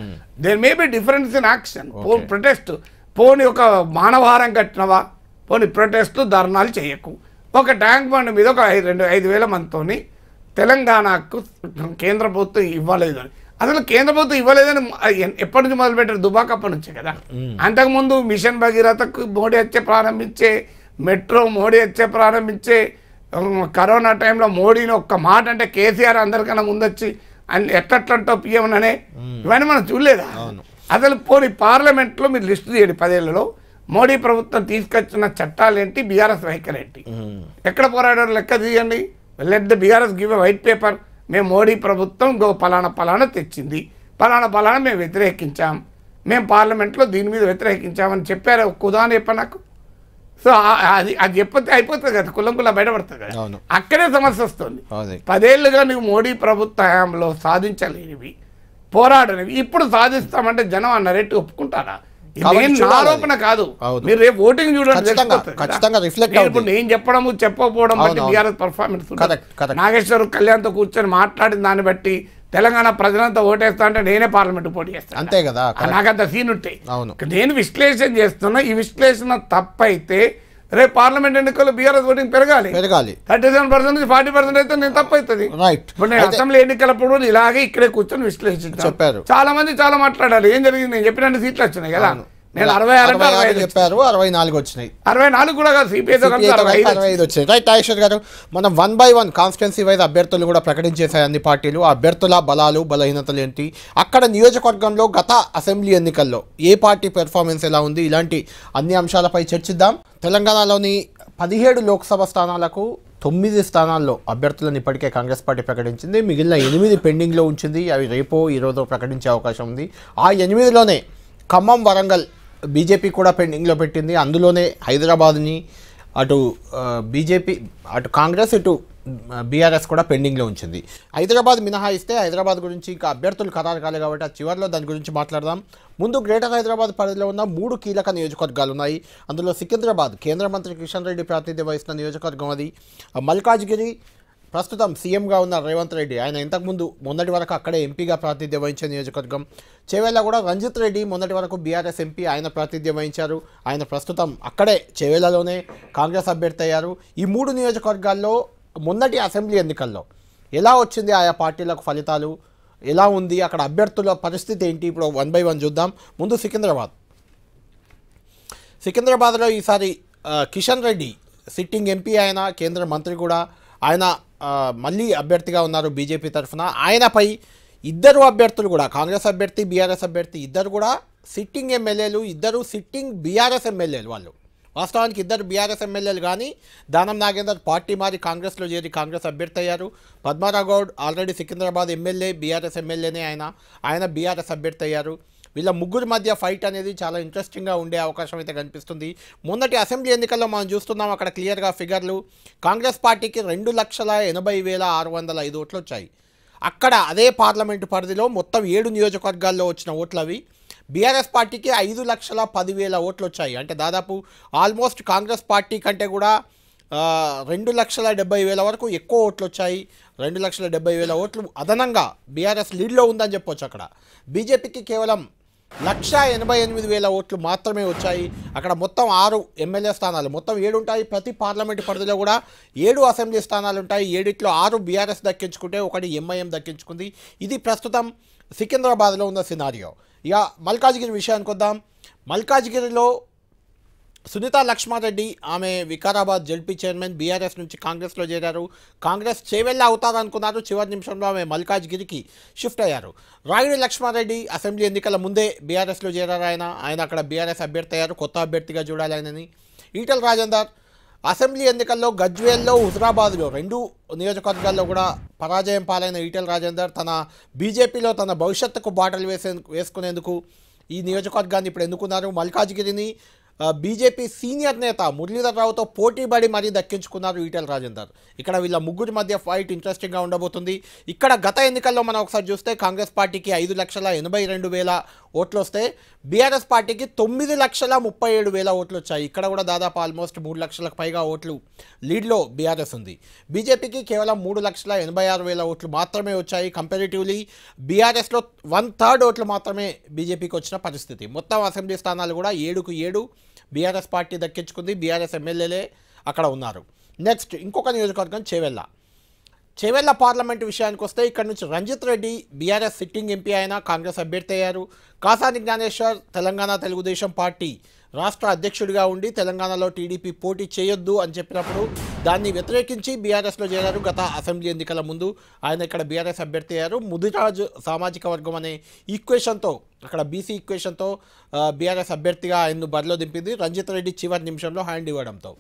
There may be difference in action. Protest పోని ఒక మానవహారం కట్టినవా? పోని ప్రొటెస్ట్లు ధర్నాలు చేయకు. ఒక ట్యాంక్ బండ్ మీద ఒక 5,000 మందితోని తెలంగాణకు కేంద్ర ప్రభుత్వం ఇవ్వలేదు అని. అసలు కేంద్ర ప్రభుత్వం ఇవ్వలేదని ఎప్పటి నుంచి మొదలుపెట్టారు? దుబాకప్పటి నుంచే కదా. అంతకుముందు మిషన్ భగీరథకు మోడీ వచ్చే ప్రారంభించే, మెట్రో మోడీ వచ్చే ప్రారంభించే, కరోనా టైంలో మోడీని ఒక్క మాట అంటే కేసీఆర్ అందరికన్నా ముందొచ్చి ఎట్లంటో పిఎంననే ఇవన్నీ మనం చూడలేదా? అసలు పోనీ పార్లమెంట్లో మీరు లిస్టు చేయండి 10 ఏళ్లలో మోడీ ప్రభుత్వం తీసుకొచ్చిన చట్టాలు ఏంటి, బీఆర్ఎస్ వైఖరి ఏంటి, ఎక్కడ పోరాడారు లెక్క తీయండి. Let the BRS give a white paper. మేము మోడీ ప్రభుత్వం పలానా తెచ్చింది, పలానా మేము వ్యతిరేకించాం, మేము పార్లమెంట్లో దీని మీద వ్యతిరేకించామని చెప్పారు. ఒక ఉదాహరణ చెప్ప నాకు. సో అది చెప్పితే అయిపోతుంది కదా, కులం బయటపడుతుంది కదా. అక్కడే సమస్య వస్తుంది. 10 ఏళ్ళుగా నువ్వు మోడీ ప్రభుత్వ హయాంలో సాధించలేనివి, పోరాడనివి ఇప్పుడు సాధిస్తామంటే జనం ఆ నరేటివ్ ఒప్పుకుంటారా? ఆరోపణ కాదు, మీరు రేపు ఓటింగ్ చూడండి. ఇప్పుడు నేను చెప్పడము చెప్పకపోవడం బట్టి బీఆర్ఎస్ పర్ఫార్మెన్స్. నాగేశ్వర్ కళ్యాణ్తో కూర్చొని మాట్లాడిన దాన్ని బట్టి తెలంగాణ ప్రజలంతా ఓటేస్తా అంటే నేనే పార్లమెంట్ పోటీ చేస్తాను, అంతే కదా. నాకంత సీన్ ఉంటే నేను విశ్లేషణ చేస్తున్నా. ఈ విశ్లేషణ తప్పైతే రేపు పార్లమెంట్ ఎన్నికల్లో బీఆర్ఎస్ ఓటింగ్ పెరగాలి. 37% 40% అయితే నేను తప్పవుతుంది. ఇప్పుడు నేను అసెంబ్లీ ఎన్నికలప్పుడు ఇలాగే ఇక్కడే కూర్చొని విశ్లేషించాను. చాలా మంది చాలా మాట్లాడారు. ఏం జరిగింది? నేను చెప్పిన సీట్లు వచ్చినాయి కదా. నేను 66 చెప్పారు, 64 వచ్చినాయి. 64 కూడా కాదు, సిపిఐతో 65 వచ్చాయి. రైట్ నాగేశ్వర్ గారు, మనం 1 by 1 కాన్స్టిట్యున్సీ వైజ్ అభ్యర్థులు కూడా ప్రకటించేశాయి అన్ని పార్టీలు. అభ్యర్థుల బలాలు బలహీనతలు ఏంటి, అక్కడ నియోజకవర్గంలో గత అసెంబ్లీ ఎన్నికల్లో ఏ పార్టీ పెర్ఫార్మెన్స్ ఎలా ఉంది, ఇలాంటి అన్ని అంశాలపై చర్చిద్దాం. తెలంగాణలోని 17 లోక్సభ స్థానాలకు 9 స్థానాల్లో అభ్యర్థులను ఇప్పటికే కాంగ్రెస్ పార్టీ ప్రకటించింది. మిగిలిన 8 పెండింగ్లో ఉంచింది. అవి రేపో ఈరోజు ప్రకటించే అవకాశం ఉంది. ఆ 8లోనే ఖమ్మం, వరంగల్ బీజేపీ కూడా పెండింగ్లో పెట్టింది. అందులోనే హైదరాబాద్ని అటు బీజేపీ, అటు కాంగ్రెస్, ఇటు బీఆర్ఎస్ కూడా పెండింగ్లో ఉంచింది. హైదరాబాద్ మినహాయిస్తే హైదరాబాద్ గురించి ఇంకా అభ్యర్థులు ఖరారు కాలే కాబట్టి ఆ చివరిలో దాని గురించి మాట్లాడదాం. ముందు గ్రేటర్ హైదరాబాద్ పరిధిలో ఉన్న 3 కీలక నియోజకవర్గాలు ఉన్నాయి. అందులో సికింద్రాబాద్ కేంద్ర మంత్రి కిషన్ రెడ్డి ప్రాతినిధ్యం వహిస్తున్న నియోజకవర్గం అది. మల్కాజ్గిరి ప్రస్తుతం సీఎంగా ఉన్న రేవంత్ రెడ్డి, ఆయన ఇంతకుముందు మొన్నటి వరకు అక్కడే ఎంపీగా ప్రాతినిధ్యం వహించే నియోజకవర్గం. చేవేళ్ళ కూడా రంజిత్ రెడ్డి మొన్నటి వరకు బీఆర్ఎస్ ఎంపీ, ఆయన ప్రాతినిధ్యం వహించారు. ఆయన ప్రస్తుతం అక్కడే చేవేళ్ళలోనే కాంగ్రెస్ అభ్యర్థి అయ్యారు. ఈ 3 నియోజకవర్గాల్లో మొన్నటి అసెంబ్లీ ఎన్నికల్లో ఎలా వచ్చింది, ఆయా పార్టీలకు ఫలితాలు ఎలా ఉంది, అక్కడ అభ్యర్థుల పరిస్థితి ఏంటి, ఇప్పుడు 1 by 1 చూద్దాం. ముందు సికింద్రాబాద్లో ఈసారి కిషన్ రెడ్డి సిట్టింగ్ ఎంపీ, ఆయన కేంద్ర మంత్రి కూడా, ఆయన మళ్ళీ అభ్యర్థిగా ఉన్నారు బీజేపీ తరఫున. ఆయనపై 2 అభ్యర్థులు కూడా, కాంగ్రెస్ అభ్యర్థి, బీఆర్ఎస్ అభ్యర్థి, 2 కూడా సిట్టింగ్ ఎమ్మెల్యేలు, 2 సిట్టింగ్ బీఆర్ఎస్ ఎమ్మెల్యేలు. వాళ్ళు వాస్తవానికి 2 బీఆర్ఎస్ ఎమ్మెల్యేలు, కానీ దానం నాగేందర్ పార్టీ మారి కాంగ్రెస్లో చేరి కాంగ్రెస్ అభ్యర్థి అయ్యారు. పద్మారావు గౌడ్ ఆల్రెడీ సికింద్రాబాద్ ఎమ్మెల్యే, బీఆర్ఎస్ ఎమ్మెల్యేనే ఆయన బీఆర్ఎస్ అభ్యర్థి అయ్యారు. వీళ్ళ ముగ్గురు మధ్య ఫైట్ అనేది చాలా ఇంట్రెస్టింగ్గా ఉండే అవకాశం అయితే కనిపిస్తుంది. మొన్నటి అసెంబ్లీ ఎన్నికల్లో మనం చూస్తున్నాం, అక్కడ క్లియర్గా ఫిగర్లు. కాంగ్రెస్ పార్టీకి 2,80,605 ఓట్లు వచ్చాయి. అక్కడ అదే పార్లమెంటు పరిధిలో మొత్తం 7 నియోజకవర్గాల్లో వచ్చిన ఓట్లు అవి. బీఆర్ఎస్ పార్టీకి 5,10,000 ఓట్లు వచ్చాయి. అంటే దాదాపు ఆల్మోస్ట్ కాంగ్రెస్ పార్టీ కంటే కూడా 2,70,000 వరకు ఎక్కువ ఓట్లు వచ్చాయి. 2,70,000 ఓట్లు అదనంగా బీఆర్ఎస్ లీడ్లో ఉందని చెప్పొచ్చు. అక్కడ బీజేపీకి కేవలం 1,88,000 ఓట్లు మాత్రమే వచ్చాయి. అక్కడ మొత్తం 6 ఎమ్మెల్యే స్థానాలు, మొత్తం 7 ఉంటాయి. ప్రతి పార్లమెంటు పరిధిలో కూడా 7 అసెంబ్లీ స్థానాలు ఉంటాయి. 7లో 6 బీఆర్ఎస్ దక్కించుకుంటే 1 ఎంఐఎం దక్కించుకుంది. ఇది ప్రస్తుతం సికింద్రాబాద్లో ఉన్న సినారియో. ఇక మల్కాజ్గిరి విషయానికి వద్దాం. మల్కాజ్గిరిలో సునీతా లక్ష్మారెడ్డి, ఆమె వికారాబాద్ జడ్పీ చైర్మన్, బీఆర్ఎస్ నుంచి కాంగ్రెస్లో చేరారు. కాంగ్రెస్ చేవెళ్ళ అవుతారనుకున్నారు, చివరి నిమిషంలో ఆమె మల్కాజ్గిరికి షిఫ్ట్ అయ్యారు. రాయుడి లక్ష్మారెడ్డి అసెంబ్లీ ఎన్నికల ముందే బీఆర్ఎస్లో చేరారు. ఆయన అక్కడ బీఆర్ఎస్ అభ్యర్థి అయ్యారు. కొత్త అభ్యర్థిగా చూడాలి ఆయనని. ఈటల రాజేందర్ అసెంబ్లీ ఎన్నికల్లో గజ్వేల్లో, హుజరాబాద్లో 2 నియోజకవర్గాల్లో కూడా పరాజయం పాలైన ఈటల రాజేందర్ తన బీజేపీలో తన భవిష్యత్తుకు బాటలు వేసుకునేందుకు ఈ నియోజకవర్గాన్ని ఇప్పుడు ఎన్నుకున్నారు. మల్కాజ్గిరిని బీజేపీ సీనియర్ నేత మురళీధర్రావుతో పోటీపడి మరీ దక్కించుకున్నారు ఈటల రాజేందర్. ఇక్కడ వీళ్ళ ముగ్గురి మధ్య ఫైట్ ఇంట్రెస్టింగ్గా ఉండబోతుంది. ఇక్కడ గత ఎన్నికల్లో మనం ఒకసారి చూస్తే కాంగ్రెస్ పార్టీకి 5,82,000 ఓట్లు వస్తే బీఆర్ఎస్ పార్టీకి 9,37,000 ఓట్లు వచ్చాయి. ఇక్కడ కూడా దాదాపు ఆల్మోస్ట్ 3 లక్షలకు పైగా ఓట్లు లీడ్లో బీఆర్ఎస్ ఉంది. బీజేపీకి కేవలం 3,86,000 ఓట్లు మాత్రమే వచ్చాయి. కంపారిటివ్లీ బీఆర్ఎస్లో 1/3 ఓట్లు మాత్రమే బీజేపీకి వచ్చిన పరిస్థితి. మొత్తం అసెంబ్లీ స్థానాలు కూడా 7కు 7 బీఆర్ఎస్ పార్టీ దక్కించుకుంది. బీఆర్ఎస్ ఎమ్మెల్యేలే అక్కడ ఉన్నారు. నెక్స్ట్ ఇంకొక నియోజకవర్గం చేవెళ్ళ పార్లమెంటు విషయానికి వస్తే ఇక్కడ నుంచి Ranjith Reddy BRS sitting MP అయినా కాంగ్రెస్ అభ్యర్థి అయ్యారు. కాసాని జ్ఞానేశ్వర్ తెలంగాణ తెలుగుదేశం పార్టీ రాష్ట్ర అధ్యక్షుడిగా ఉండి తెలంగాణలో టీడీపీ పోటీ చేయొద్దు అని చెప్పినప్పుడు దాన్ని వ్యతిరేకించి బీఆర్ఎస్లో చేరారు. గత అసెంబ్లీ ఎన్నికల ముందు ఆయన ఇక్కడ బీఆర్ఎస్ అభ్యర్థి అయ్యారు. ముదిరాజు సామాజిక వర్గం అనే ఈక్వేషన్తో, అక్కడ బీసీ ఈక్వేషన్తో బీఆర్ఎస్ అభ్యర్థిగా ఆయన్ను బరిలో దింపింది. రంజిత్ రెడ్డి చివరి నిమిషంలో హ్యాండ్ ఇవ్వడంతో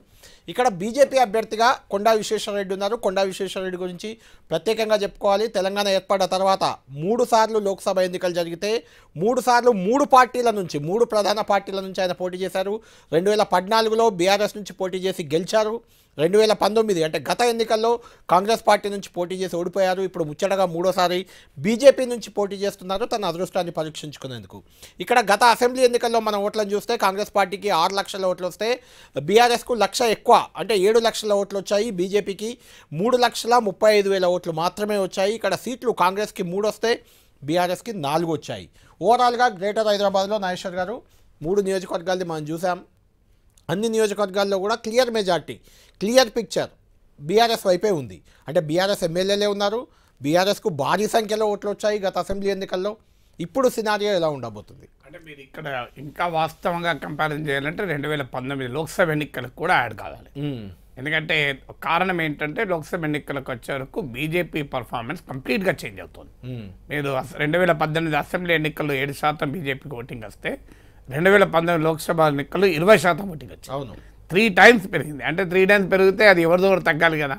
ఇక్కడ బీజేపీ అభ్యర్థిగా కొండా విశ్వేశ్వరరెడ్డి ఉన్నారు. కొండా విశ్వేశ్వరరెడ్డి గురించి ప్రత్యేకంగా చెప్పుకోవాలి. తెలంగాణ ఏర్పడిన తర్వాత 3 సార్లు లోక్సభ ఎన్నికలు జరిగితే 3 సార్లు 3 పార్టీల నుంచి, 3 ప్రధాన పార్టీల నుంచి ఆయన పోటీ చేశారు. 2014లో బీఆర్ఎస్ నుంచి పోటీ చేసి గెలిచారు. 2019 అంటే గత ఎన్నికల్లో కాంగ్రెస్ పార్టీ నుంచి పోటీ చేసి ఓడిపోయారు. ఇప్పుడు ముచ్చటగా 3వసారి బీజేపీ నుంచి పోటీ చేస్తున్నారు తన అదృష్టాన్ని పరీక్షించుకునేందుకు. ఇక్కడ గత అసెంబ్లీ ఎన్నికల్లో మనం ఓట్లను చూస్తే కాంగ్రెస్ పార్టీకి 6 లక్షల ఓట్లు వస్తే బీఆర్ఎస్కు 1,00,000 ఎక్కువ, అంటే 7 లక్షల ఓట్లు వచ్చాయి. బీజేపీకి 3,35,000 ఓట్లు మాత్రమే వచ్చాయి. ఇక్కడ సీట్లు కాంగ్రెస్కి 3 వస్తే బీఆర్ఎస్కి 4 వచ్చాయి. ఓవరాల్గా గ్రేటర్ హైదరాబాద్లో నాగేశ్వర్ గారు 3 నియోజకవర్గాల్ని మనం చూసాం. అన్ని నియోజకవర్గాల్లో కూడా clear majority, clear picture BRS వైపే ఉంది. అంటే బీఆర్ఎస్ ఎమ్మెల్యేలే ఉన్నారు. బీఆర్ఎస్కు భారీ సంఖ్యలో ఓట్లు వచ్చాయి గత అసెంబ్లీ ఎన్నికల్లో. ఇప్పుడు సినారియో ఎలా ఉండబోతుంది అంటే మీరు ఇక్కడ ఇంకా వాస్తవంగా కంపారిజన్ చేయాలంటే 2019 లోక్సభ ఎన్నికలకు కూడా యాడ్ కావాలి. ఎందుకంటే కారణం ఏంటంటే లోక్సభ ఎన్నికలకు వచ్చే వరకు బీజేపీ పర్ఫార్మెన్స్ కంప్లీట్గా చేంజ్ అవుతుంది. మీరు 2018 అసెంబ్లీ ఎన్నికల్లో 7% బీజేపీకి ఓటింగ్ వస్తే 2019 లోక్సభ ఎన్నికల్లో 20% ఓటింగ్ వచ్చింది. అవును, 3 టైమ్స్ పెరిగింది. అంటే 3 టైమ్స్ పెరిగితే అది ఎవరిదో ఒకటి తగ్గాలి కదా.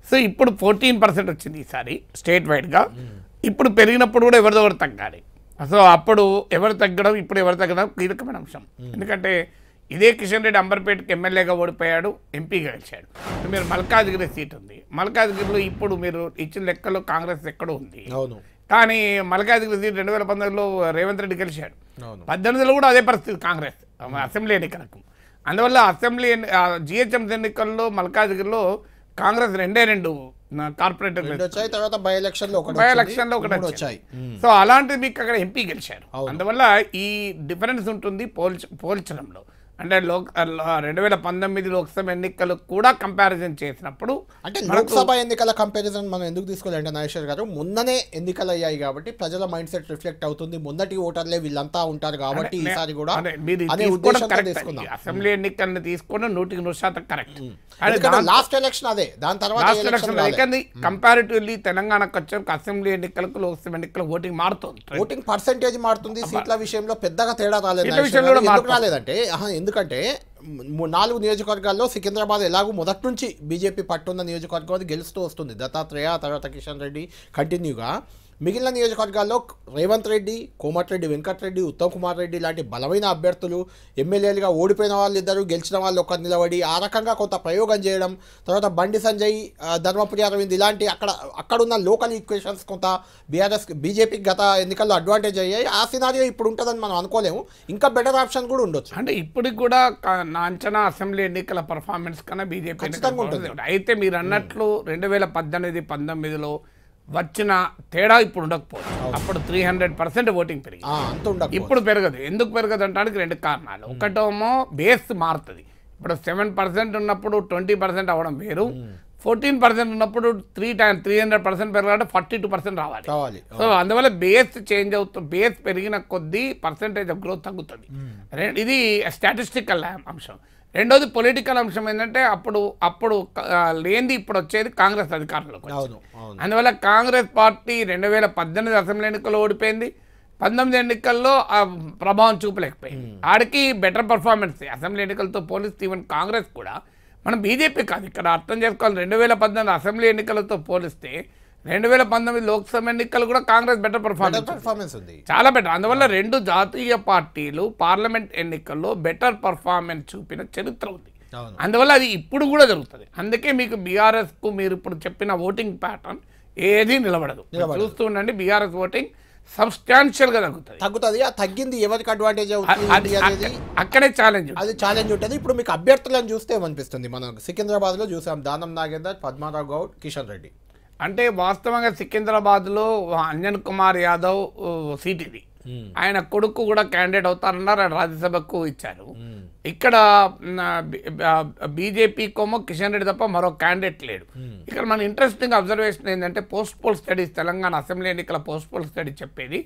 సో ఇప్పుడు 14% వచ్చింది ఈసారి స్టేట్ వైడ్గా. ఇప్పుడు పెరిగినప్పుడు కూడా ఎవరిదో ఒకటి తగ్గాలి. సో అప్పుడు ఎవరు తగ్గడం, ఇప్పుడు ఎవరు తగ్గడం కీలకమైన అంశం. ఎందుకంటే ఇదే కిషన్ రెడ్డి అంబర్పేటకి ఎమ్మెల్యేగా ఓడిపోయాడు, ఎంపీగా గెలిచాడు. మీరు మల్కాజ్గిరి సీట్ ఉంది. మల్కాజ్గిరిలో ఇప్పుడు మీరు ఇచ్చిన లెక్కలో కాంగ్రెస్ ఎక్కడో ఉంది. కానీ మల్కాజ్గిరి సీట్ 2019లో రేవంత్ రెడ్డి గెలిచాడు. 18లో కూడా అదే పరిస్థితి కాంగ్రెస్ అసెంబ్లీ ఎన్నికలకు. అందువల్ల అసెంబ్లీ జిహెచ్ఎంసీ ఎన్నికల్లో మల్కాజ్గిరిలో కాంగ్రెస్ 2 కార్పొరేటర్ వచ్చాయి. తర్వాత బై ఎలక్షన్లో ఒకటి వచ్చాయి. సో అలాంటిది మీకు అక్కడ ఎంపీ గెలిచారు. అందువల్ల ఈ డిఫరెన్స్ ఉంటుంది పోల్చడంలో. అంటే 2019 లోక్సభ ఎన్నికలు కూడా కంపారిజన్ చేసినప్పుడు, అంటే లోక్సభ ఎన్నికల కంపారిజన్ మనం ఎందుకు తీసుకోవాలంటే నాగేశ్వర్ గారు, మొన్ననే ఎన్నికలు అయ్యాయి కాబట్టి ప్రజల మైండ్ సెట్ రిఫ్లెక్ట్ అవుతుంది. మొన్నటి ఓటర్లే వీళ్ళంతా ఉంటారు కాబట్టి ఈసారి కూడా అసెంబ్లీ ఎన్నికలను తీసుకుని 100% కరెక్ట్. లాస్ట్ ఎలక్షన్ అదే, దాని తర్వాత కంపారిటివ్లీ తెలంగాణకు వచ్చే అసెంబ్లీ ఎన్నికలకు లోక్సభ ఎన్నికలకు ఓటింగ్ మారుతుంది, ఓటింగ్ పర్సెంటేజ్ మారుతుంది. సీట్ల విషయంలో పెద్దగా తేడా రాలేదంటే ఎందుకంటే 4 నియోజకవర్గాల్లో సికింద్రాబాద్ ఎలాగూ మొదటి నుంచి బీజేపీ పట్టున్న నియోజకవర్గం అది గెలుస్తూ వస్తుంది. దత్తాత్రేయ తర్వాత కిషన్ రెడ్డి కంటిన్యూగా మిగిలిన నియోజకవర్గాల్లో రేవంత్ రెడ్డి, కోమటిరెడ్డి వెంకటరెడ్డి, ఉత్తమ్ కుమార్ రెడ్డి లాంటి బలమైన అభ్యర్థులు, ఎమ్మెల్యేలుగా ఓడిపోయిన వాళ్ళు ఇద్దరు, గెలిచిన వాళ్ళు ఒకరు నిలబడి ఆ రకంగా కొంత ప్రయోగం చేయడం, తర్వాత బండి సంజయ్, ధర్మపురి అరవింద్ ఇలాంటి అక్కడున్న లోకల్ ఈక్వేషన్స్ కొంత బీజేపీకి గత ఎన్నికల్లో అడ్వాంటేజ్ అయ్యాయి. ఆ సినారియో ఇప్పుడు ఉంటుందని మనం అనుకోలేము. ఇంకా బెటర్ ఆప్షన్ కూడా ఉండొచ్చు. అంటే ఇప్పటికి కూడా నా అంచనా అసెంబ్లీ ఎన్నికల పర్ఫార్మెన్స్ కన్నా బీజేపీ అయితే మీరు అన్నట్లు 2018-19లో వచ్చిన తేడా ఇప్పుడు ఉండకపోవచ్చు. అప్పుడు 300% ఓటింగ్ పెరిగింది. ఇప్పుడు పెరగదు. ఎందుకు పెరగదు అంటానికి 2 కారణాలు. ఒకటేమో బేస్ మారుతుంది. ఇప్పుడు 7% ఉన్నప్పుడు 20% అవ్వడం వేరు, 14% ఉన్నప్పుడు 300% పెరగాలంటే 42% రావాలి. సో అందువల్ల బేస్ చేంజ్ అవుతుంది. బేస్ పెరిగిన కొద్దీ పర్సెంటేజ్ ఆఫ్ గ్రోత్ తగ్గుతుంది. ఇది స్టాటిస్టికల్ అంశం. రెండోది పొలిటికల్ అంశం ఏంటంటే అప్పుడు లేనిది ఇప్పుడు వచ్చేది కాంగ్రెస్ అధికారంలోకి వచ్చింది. అందువల్ల కాంగ్రెస్ పార్టీ 2018 అసెంబ్లీ ఎన్నికల్లో ఓడిపోయింది, 19 ఎన్నికల్లో ఆ ప్రభావం చూపలేకపోయింది. ఆడికి బెటర్ పర్ఫార్మెన్స్ అసెంబ్లీ ఎన్నికలతో పోలిస్తే ఈవెన్ కాంగ్రెస్ కూడా, మనం బీజేపీ కాదు ఇక్కడ అర్థం చేసుకోవాలి. 2018 అసెంబ్లీ ఎన్నికలతో పోలిస్తే 2019 లోక్సభ ఎన్నికలు కూడా కాంగ్రెస్ బెటర్ పర్ఫార్మెన్స్ ఉంది, చాలా బెటర్. అందువల్ల 2 జాతీయ పార్టీలు పార్లమెంట్ ఎన్నికల్లో బెటర్ పర్ఫార్మెన్స్ చూపిన చరిత్ర ఉంది. అందువల్ల అది ఇప్పుడు కూడా జరుగుతుంది. అందుకే మీకు బీఆర్ఎస్కు మీరు ఇప్పుడు చెప్పిన ఓటింగ్ ప్యాటర్న్ ఏది నిలబడదు. చూస్తూ ఉండండి, బీఆర్ఎస్ ఓటింగ్ సబ్స్టాన్షియల్గా తగ్గుతుంది. ఆ తగ్గింది ఎవరికి అడ్వాంటేజ్ అవుతుంది అనేది అక్కడే ఛాలెంజ్ ఉంటుంది. ఇప్పుడు మీకు అభ్యర్థులను చూస్తే ఏమనిపిస్తుంది? మనం సికింద్రాబాద్లో చూసాం, దానం నాగేందర్, పద్మారావు గౌడ్, కిషన్ రెడ్డి. అంటే వాస్తవంగా సికింద్రాబాద్లో అంజన్ కుమార్ యాదవ్ సీట్ ఇది, ఆయన కొడుకు కూడా క్యాండిడేట్ అవుతారన్నారు, ఆయన రాజ్యసభకు ఇచ్చారు. ఇక్కడ బీజేపీకోమో కిషన్ రెడ్డి తప్ప మరో క్యాండిడేట్ లేడు. ఇక్కడ మన ఇంట్రెస్టింగ్ అబ్జర్వేషన్ ఏంటంటే post poll studies, Telangana assembly ఎన్నికల పోస్ట్ పోల్ స్టడీ చెప్పేది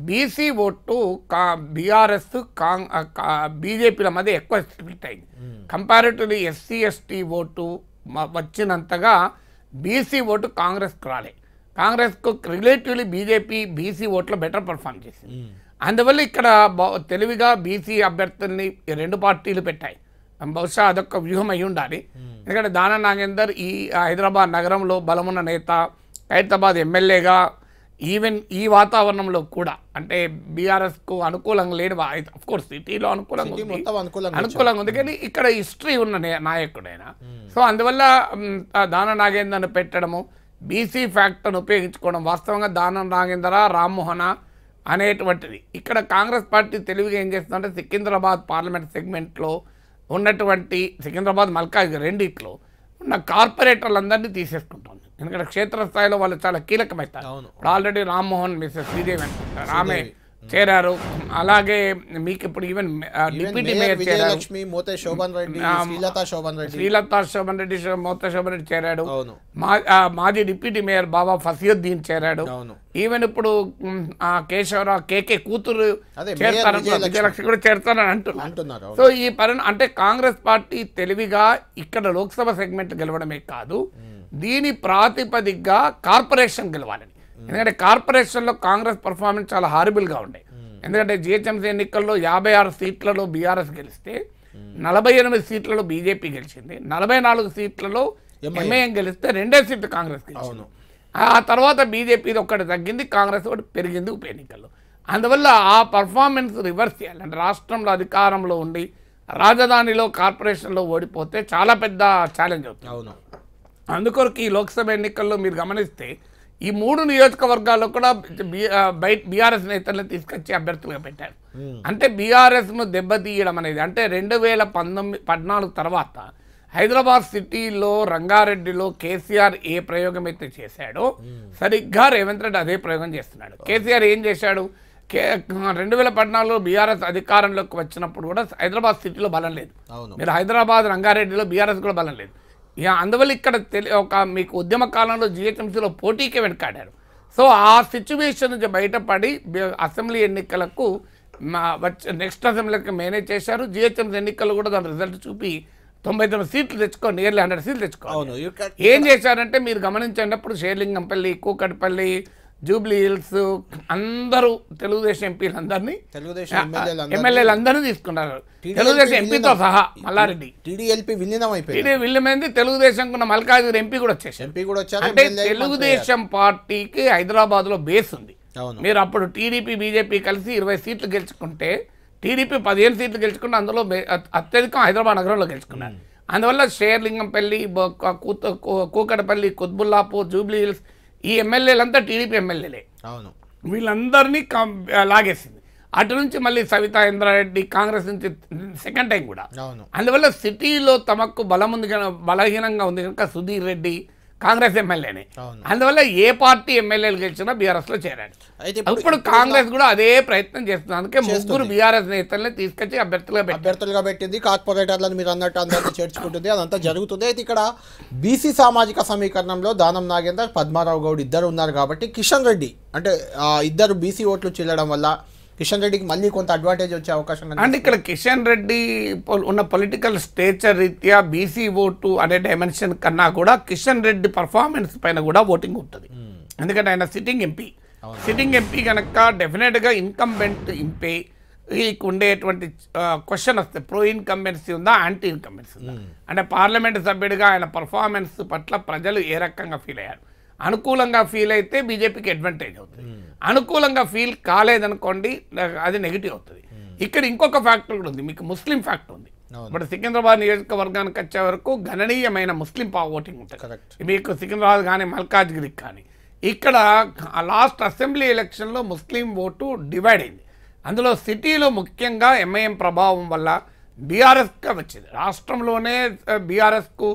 బీసీ ఓటు బీఆర్ఎస్ బీజేపీల మధ్య ఎక్కువ స్ప్లిట్ అయింది. కంపారిటివ్లీ ఎస్సీ ఎస్టీ ఓటు వచ్చినంతగా బీసీ ఓటు కాంగ్రెస్కి రాలే. కాంగ్రెస్కు రిలేటివ్లీ బీసీ ఓట్లో బెటర్ పర్ఫామ్ చేసింది. అందువల్ల ఇక్కడ తెలివిగా బీసీ అభ్యర్థుల్ని 2 పార్టీలు పెట్టాయి. బహుశా అదొక వ్యూహం అయి ఉండాలి. ఎందుకంటే దానం నాగేందర్ ఈ హైదరాబాద్ నగరంలో బలమున్న నేత, ఖైరతాబాద్ ఎమ్మెల్యేగా, ఈవెన్ ఈ వాతావరణంలో కూడా అంటే బీఆర్ఎస్కు అనుకూలంగా లేని, అఫ్కోర్స్ సిటీలో అనుకూలంగా ఉంది కానీ ఇక్కడ హిస్టరీ ఉన్న నాయకుడైనా. సో అందువల్ల దానం నాగేందర్ను పెట్టడము, బీసీ ఫ్యాక్టర్ను ఉపయోగించుకోవడం, వాస్తవంగా దానం నాగేందర, రామ్మోహన అనేటువంటిది ఇక్కడ కాంగ్రెస్ పార్టీ తెలివిగా ఏం చేస్తుందంటే సికింద్రాబాద్ పార్లమెంట్ సెగ్మెంట్లో ఉన్నటువంటి సికింద్రాబాద్ మల్కాజ్ రెండిట్లో ఉన్న కార్పొరేటర్లందరినీ తీసేసుకుంటుంది. ఎందుకంటే క్షేత్రస్థాయిలో వాళ్ళు చాలా కీలకమవుతారు. ఇప్పుడు ఆల్రెడీ రామ్మోహన్, మిస్సెస్ శ్రీదేవి ఆమె చేరారు. అలాగే మీకు ఇప్పుడు ఈవెన్ డిప్యూటీ మేయర్ చేరారు, శ్రీలతా శోభన్ రెడ్డి, మోతే శోభన్ రెడ్డి చేరాడు. మాజీ డిప్యూటీ మేయర్ బాబా ఫసియుద్దీన్ చేరాడు. ఈవెన్ ఇప్పుడు కేశవరావు కేకే కూతురు విజయలక్ష్మి కూడా చేరుతారని అంటున్నారు. సో ఈ అంటే కాంగ్రెస్ పార్టీ తెలివిగా ఇక్కడ లోక్సభ సెగ్మెంట్ గెలవడమే కాదు, దీని ప్రాతిపదికగా కార్పొరేషన్ గెలవాలని. ఎందుకంటే కార్పొరేషన్లో కాంగ్రెస్ పర్ఫార్మెన్స్ చాలా హారిబుల్గా ఉండే. ఎందుకంటే జిహెచ్ఎంసీ ఎన్నికల్లో 56 సీట్లలో బీఆర్ఎస్ గెలిస్తే 48 సీట్లలో బీజేపీ గెలిచింది, 44 సీట్లలో ఎంఐఎం గెలిస్తే 2 సీట్లు కాంగ్రెస్ గెలిచింది. ఆ తర్వాత బీజేపీది ఒక్కటి తగ్గింది, కాంగ్రెస్ ఒకటి పెరిగింది ఉప ఎన్నికల్లో. అందువల్ల ఆ పర్ఫార్మెన్స్ రివర్స్ చేయాలి. అంటే రాష్ట్రంలో అధికారంలో ఉండి రాజధానిలో కార్పొరేషన్లో ఓడిపోతే చాలా పెద్ద ఛాలెంజ్ అవుతుంది. అందుకొరకు ఈ లోక్సభ ఎన్నికల్లో మీరు గమనిస్తే ఈ 3 నియోజకవర్గాల్లో కూడా బీఆర్ఎస్ నేతలను తీసుకొచ్చి అభ్యర్థులుగా పెట్టారు. అంటే బీఆర్ఎస్ను దెబ్బతీయడం అనేది, అంటే 2014 తర్వాత హైదరాబాద్ సిటీలో రంగారెడ్డిలో కేసీఆర్ ఏ ప్రయోగం అయితే చేశాడో సరిగ్గా రేవంత్ రెడ్డి అదే ప్రయోగం చేస్తున్నాడు. కేసీఆర్ ఏం చేశాడు? 2014లో బీఆర్ఎస్ అధికారంలోకి వచ్చినప్పుడు కూడా హైదరాబాద్ సిటీలో బలం లేదు. మీరు హైదరాబాద్ రంగారెడ్డిలో బీఆర్ఎస్ కూడా బలం లేదు. అందువల్ల ఇక్కడ మీకు ఉద్యమ కాలంలో జిహెచ్ఎంసీలో పోటీకే వెనకాడారు. సో ఆ సిచ్యువేషన్ నుంచి బయటపడి అసెంబ్లీ ఎన్నికలకు నెక్స్ట్ అసెంబ్లీకి మేనేజ్ చేశారు. జిహెచ్ఎంసీ ఎన్నికలు కూడా దాని రిజల్ట్ చూపి 99 సీట్లు తెచ్చుకో, నియర్లీ 100 సీట్లు తెచ్చుకో. ఏం చేశారంటే మీరు గమనించినప్పుడు షేర్లింగంపల్లి, కూకట్పల్లి, జూబ్లీ హిల్స్ అందరూ తెలుగుదేశం ఎంపీలందరినీ తెలుగుదేశం ఎమ్మెల్యేలందరినీ తీసుకున్నారు, తెలుగుదేశం ఎంపీతో సహా. మల్లారెడ్డి టీడీఎల్పీ విలీనం అయిపోయింది, విల్లుమైంది. తెలుగుదేశం ఉన్న మల్కాజ్గిరి ఎంపీ కూడా వచ్చేసారు. అంటే తెలుగుదేశం పార్టీకి హైదరాబాద్ లో బేస్ ఉంది. మీరు అప్పుడు టీడీపీ బీజేపీ కలిసి 20 సీట్లు గెలుచుకుంటే, టీడీపీ 15 సీట్లు గెలుచుకుంటే అందులో అత్యధికం హైదరాబాద్ నగరంలో గెలుచుకున్నారు. అందువల్ల షేర్లింగంపల్లి, కూకటపల్లి, కుత్బుల్లాపూర్, జూబ్లీ హిల్స్ ఈ ఎమ్మెల్యేలంతా టీడీపీ ఎమ్మెల్యేలే. వీళ్ళందరినీ లాగేసింది. అటు నుంచి మళ్ళీ సవితా ఇంద్రారెడ్డి కాంగ్రెస్ నుంచి సెకండ్ టైం కూడా. అందువల్ల సిటీలో తమకు బలహీనంగా ఉంది కనుక సుధీర్ రెడ్డి కాంగ్రెస్ ఎమ్మెల్యేనే. అందువల్ల ఏ పార్టీ ఎమ్మెల్యేలు గెలిచినా బీఆర్ఎస్ లో చేరాడు. ఇప్పుడు కాంగ్రెస్ కూడా అదే ప్రయత్నం చేస్తుంది. అందుకే ముగ్గురు బీఆర్ఎస్ నేతల్ని తీసుకొచ్చి అభ్యర్థులుగా పెట్టింది. కార్పొరేటర్లను మీరు అన్నట్టు అందరినీ చేర్చుకుంటుంది, అదంతా జరుగుతుంది. అయితే ఇక్కడ బీసీ సామాజిక సమీకరణంలో దానం నాగేందర్, పద్మారావు గౌడ్ ఇద్దరు ఉన్నారు కాబట్టి కిషన్ రెడ్డి అంటే ఇద్దరు బీసీ ఓట్లు చెల్లడం వల్ల కిషన్ రెడ్డికి మళ్ళీ కొంత అడ్వాంటేజ్ వచ్చే అవకాశం అంటే ఇక్కడ కిషన్ రెడ్డి ఉన్న పొలిటికల్ స్టేచర్ రీత్యా బీసీ ఓటు అనే డైమెన్షన్ కన్నా కూడా కిషన్ రెడ్డి పర్ఫార్మెన్స్ పైన కూడా ఓటింగ్ ఉంటుంది. ఎందుకంటే ఆయన సిట్టింగ్ ఎంపీ కనుక డెఫినెట్గా ఇన్కంబెంట్ ఎంపీ ఉండేటువంటి క్వశ్చన్ వస్తే ప్రో ఇన్కంబెన్సీ ఉందా యాంటీ ఇన్కంబెన్సీ ఉందా అంటే పార్లమెంట్ సభ్యుడిగా ఆయన పర్ఫార్మెన్స్ పట్ల ప్రజలు ఏ రకంగా ఫీల్ అయ్యారు. అనుకూలంగా ఫీల్ అయితే బీజేపీకి అడ్వాంటేజ్ అవుతుంది, అనుకూలంగా ఫీల్ కాలేదనుకోండి అది నెగిటివ్ అవుతుంది. ఇక్కడ ఇంకొక ఫ్యాక్టర్ కూడా ఉంది, మీకు ముస్లిం ఫ్యాక్టర్ ఉంది. ఇప్పుడు సికింద్రాబాద్ నియోజకవర్గానికి వచ్చే వరకు గణనీయమైన ముస్లిం ఓటింగ్ ఉంటుంది. మీకు సికింద్రాబాద్ కానీ మల్కాజ్గిరికి కానీ. ఇక్కడ లాస్ట్ అసెంబ్లీ ఎలక్షన్లో ముస్లిం ఓటు డివైడ్ అయింది. అందులో సిటీలో ముఖ్యంగా ఎంఐఎం ప్రభావం వల్ల బీఆర్ఎస్గా వచ్చింది. రాష్ట్రంలోనే బీఆర్ఎస్కు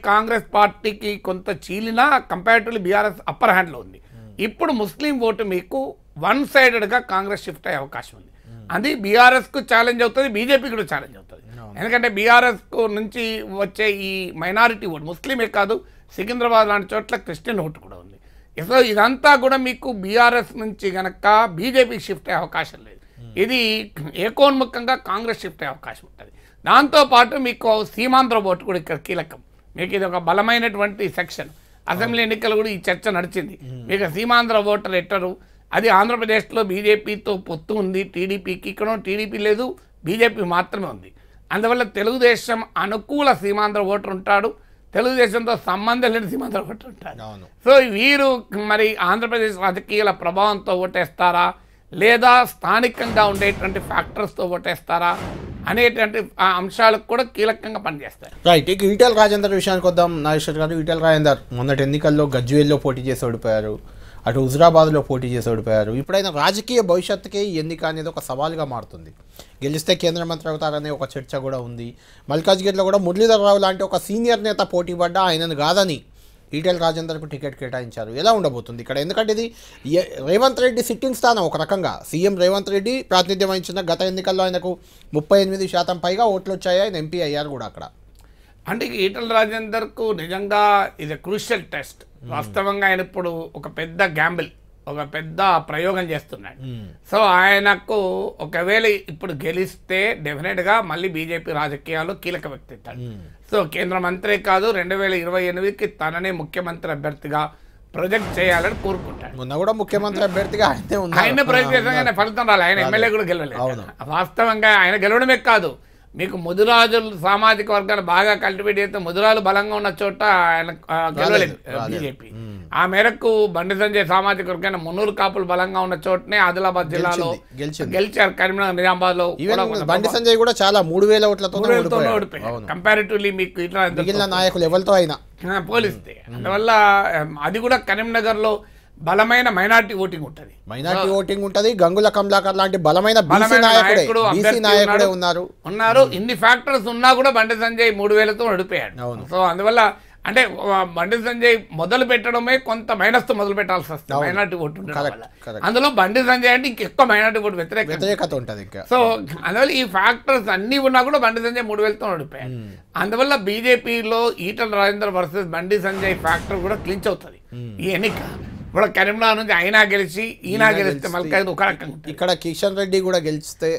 కాంగ్రెస్ పార్టీకి కొంత చీలినా కంపారిటివ్లీ బీఆర్ఎస్ అప్పర్ హ్యాండ్లో ఉంది. ఇప్పుడు ముస్లిం ఓటు మీకు వన్ సైడెడ్గా కాంగ్రెస్ షిఫ్ట్ అయ్యే అవకాశం ఉంది. అది బీఆర్ఎస్కు ఛాలెంజ్ అవుతుంది, బీజేపీకి కూడా ఛాలెంజ్ అవుతుంది. ఎందుకంటే బీఆర్ఎస్కు నుంచి వచ్చే ఈ మైనారిటీ ఓటు ముస్లిమే కాదు, సికింద్రాబాద్ లాంటి చోట్ల క్రిస్టియన్ ఓటు కూడా ఉంది. సో ఇదంతా కూడా మీకు బీఆర్ఎస్ నుంచి కనుక బీజేపీకి షిఫ్ట్ అయ్యే అవకాశం లేదు. ఇది ఏకోన్ముఖంగా కాంగ్రెస్ షిఫ్ట్ అయ్యే అవకాశం ఉంటుంది. దాంతోపాటు మీకు సీమాంధ్ర ఓటు కూడా ఇక్కడ కీలకం. మీకు ఇది ఒక బలమైనటువంటి సెక్షన్. అసెంబ్లీ ఎన్నికలు కూడా ఈ చర్చ నడిచింది. మీకు సీమాంధ్ర ఓటర్ ఎట్టరు, అది ఆంధ్రప్రదేశ్లో బీజేపీతో పొత్తు ఉంది, టీడీపీకి ఇక్కడ టీడీపీ లేదు, బీజేపీ మాత్రమే ఉంది. అందువల్ల తెలుగుదేశం అనుకూల సీమాంధ్ర ఓటర్ ఉంటాడు, తెలుగుదేశంతో సంబంధం లేని సీమాంధ్ర ఓటర్ ఉంటాడు. సో వీరు మరి ఆంధ్రప్రదేశ్ రాజకీయాల ప్రభావంతో ఓటేస్తారా లేదా స్థానికంగా ఉండేటువంటి ఫ్యాక్టర్స్తో ఓటేస్తారా అనేటువంటి అంశాలకు కూడా కీలకంగా పనిచేస్తాయి. రైట్. ఇక ఈటెల రాజేందర్ విషయానికి వద్దాం. నాగేశ్వర్ గారు, ఈటెల రాజేందర్ మొన్నటి ఎన్నికల్లో గజ్వేల్లో పోటీ చేసి ఓడిపోయారు, అటు హుజురాబాద్లో పోటీ చేసి ఓడిపోయారు. ఇప్పుడైనా రాజకీయ భవిష్యత్తుకే ఈ ఎన్నిక అనేది ఒక సవాల్గా మారుతుంది. గెలిస్తే కేంద్ర మంత్రి అవుతారనే ఒక చర్చ కూడా ఉంది. మల్కాజ్గిరిలో కూడా మురళీధర్ రావు లాంటి ఒక సీనియర్ నేత పోటీ పడ్డా ఆయనను కాదని ఈటెల రాజేందర్కు టికెట్ కేటాయించారు. ఎలా ఉండబోతుంది ఇక్కడ? ఎందుకంటే ఇది రేవంత్ రెడ్డి సిట్టింగ్ స్థానం. ఒక రకంగా సీఎం రేవంత్ రెడ్డి ప్రాతినిధ్యం వహించిన గత ఎన్నికల్లో ఆయనకు 38% పైగా ఓట్లు వచ్చాయి, ఆయన ఎంపీ అయ్యారు కూడా అక్కడ. అంటే ఈటెల రాజేందర్కు నిజంగా ఇది క్రూషియల్ టెస్ట్. వాస్తవంగా ఆయన ఇప్పుడు ఒక పెద్ద గ్యాంబుల్, ఒక పెద్ద ప్రయోగం చేస్తున్నాడు. సో ఆయనకు ఒకవేళ ఇప్పుడు గెలిస్తే డెఫినెట్గా మళ్ళీ బీజేపీ రాజకీయాల్లో కీలక వ్యక్తి అవుతాడు. సో కేంద్ర మంత్రి కాదు, 2028కి తననే ముఖ్యమంత్రి అభ్యర్థిగా ప్రొజెక్ట్ చేయాలని కోరుకుంటాడు. మొన్న కూడా ముఖ్యమంత్రి అభ్యర్థిగా ఆయన ప్రొజెక్ట్ చేసిన ఫలితం రాలి, ఆయన ఎమ్మెల్యే కూడా గెలవలేదు. వాస్తవంగా ఆయన గెలవడమే కాదు, మీకు ముదిరాజులు సామాజిక వర్గాలు బాగా కల్టివేట్ చేస్తే ముదిరాలు బలంగా ఉన్న చోట ఆయన గెలవలేదు బీజేపీ. ఆ మేరకు బండి సంజయ్ సామాజిక వర్గాన్ని మున్నూరు కాపులు బలంగా ఉన్న చోటనే ఆదిలాబాద్ జిల్లాలో గెలిచారు. కరీంనగర్, నిజామాబాద్ లో బండి సంజయ్ కూడా చాలా 3000 ఓట్లతో ఓడిపోయారు కంపారిటివ్లీ మీకు ఇట్లా నాయకులు ఎవరితో అయినా పోలిస్తే. అందువల్ల అది కూడా కరీంనగర్ లో బలమైన మైనార్టీ ఓటింగ్ ఉంటుంది. గంగుల కమలాకర్ లాంటి బలమైన నాయకుడే ఉన్నారు. ఇన్ని ఫ్యాక్టర్స్ ఉన్నా కూడా బండి సంజయ్ 3000తో ఓడిపోయాడు. సో అందువల్ల అంటే బండి సంజయ్ మొదలు పెట్టడమే కొంత మైనస్ తో మొదలు పెట్టాల్సి వస్తుంది మైనార్టీ ఓటు ఉండడం వల్ల. అందులో బండి సంజయ్ అంటే ఇంకెక్కువ మైనార్టీ ఓటు వ్యతిరేకత ఉంటుంది. సో అందువల్ల ఈ ఫ్యాక్టర్స్ అన్ని ఉన్నా కూడా బండి సంజయ్ 3000తో ఓడిపోయాడు. అందువల్ల బీజేపీలో ఈటెల రాజేందర్ వర్సెస్ బండి సంజయ్ ఫ్యాక్టర్ కూడా క్లించ్ అవుతుంది ఈ ఎన్నిక. ఇప్పుడు కరీంనగర్ నుంచి అయినా గెలిచి ఈయన గెలిస్తే మళ్ళీ ఒక రకంగా, ఇక్కడ కిషన్ రెడ్డి కూడా గెలిస్తే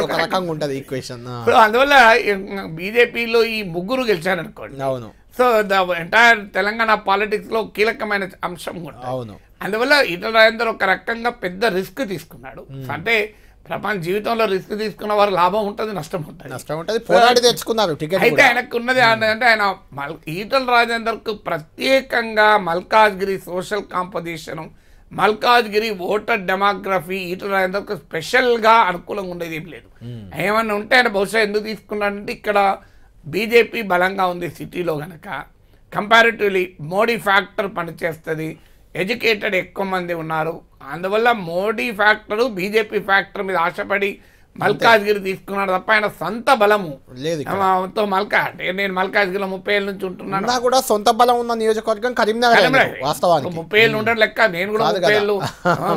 ఒక రకంగా ఉంటుంది ఈక్వేషన్. సో అందువల్ల బీజేపీలో ఈ ముగ్గురు గెలిచారనుకోండి. అవును. So the entire Telangana politics లో కీలకమైన అంశం కూడా. అవును. అందువల్ల ఈటల రాజేందర్ ఒక రకంగా పెద్ద రిస్క్ తీసుకున్నాడు. అంటే ప్రపంచ జీవితంలో రిస్క్ తీసుకున్న వారు లాభం ఉంటుంది, నష్టం ఉంటుంది. పోరాడి తెచ్చుకున్నారు టికెట్. అయితే ఆయనకు ఉన్నది అంటే ఆయన ఈటల రాజేందర్కు ప్రత్యేకంగా Malkajgiri social composition, Malkajgiri voter demography Etela రాజేందర్కు స్పెషల్గా అనుకూలంగా ఉండేది ఏం లేదు. ఏమన్నా ఉంటే ఆయన బహుశా ఎందుకు తీసుకున్నాడంటే ఇక్కడ బీజేపీ బలంగా ఉంది సిటీలో కనుక, కంపారిటివ్లీ మోడీ ఫ్యాక్టర్ పనిచేస్తుంది, ఎడ్యుకేటెడ్ ఎక్కువ మంది ఉన్నారు. అందువల్ల మోడీ ఫ్యాక్టరు బీజేపీ ఫ్యాక్టర్ మీద ఆశపడి మల్కాజ్గిరి తీసుకున్నాడు తప్ప ఆయన సొంత బలము లేదు. నేను మల్కాజ్గిరిలో 30 ఏళ్ళ నుంచి ఉంటున్నాను, కూడా సొంత బలం ఉన్న నియోజకవర్గం కరీంనగర్. వాస్తవానికి 30 ఏళ్ళు ఉండడం లెక్క, నేను కూడా 30 ఏళ్ళు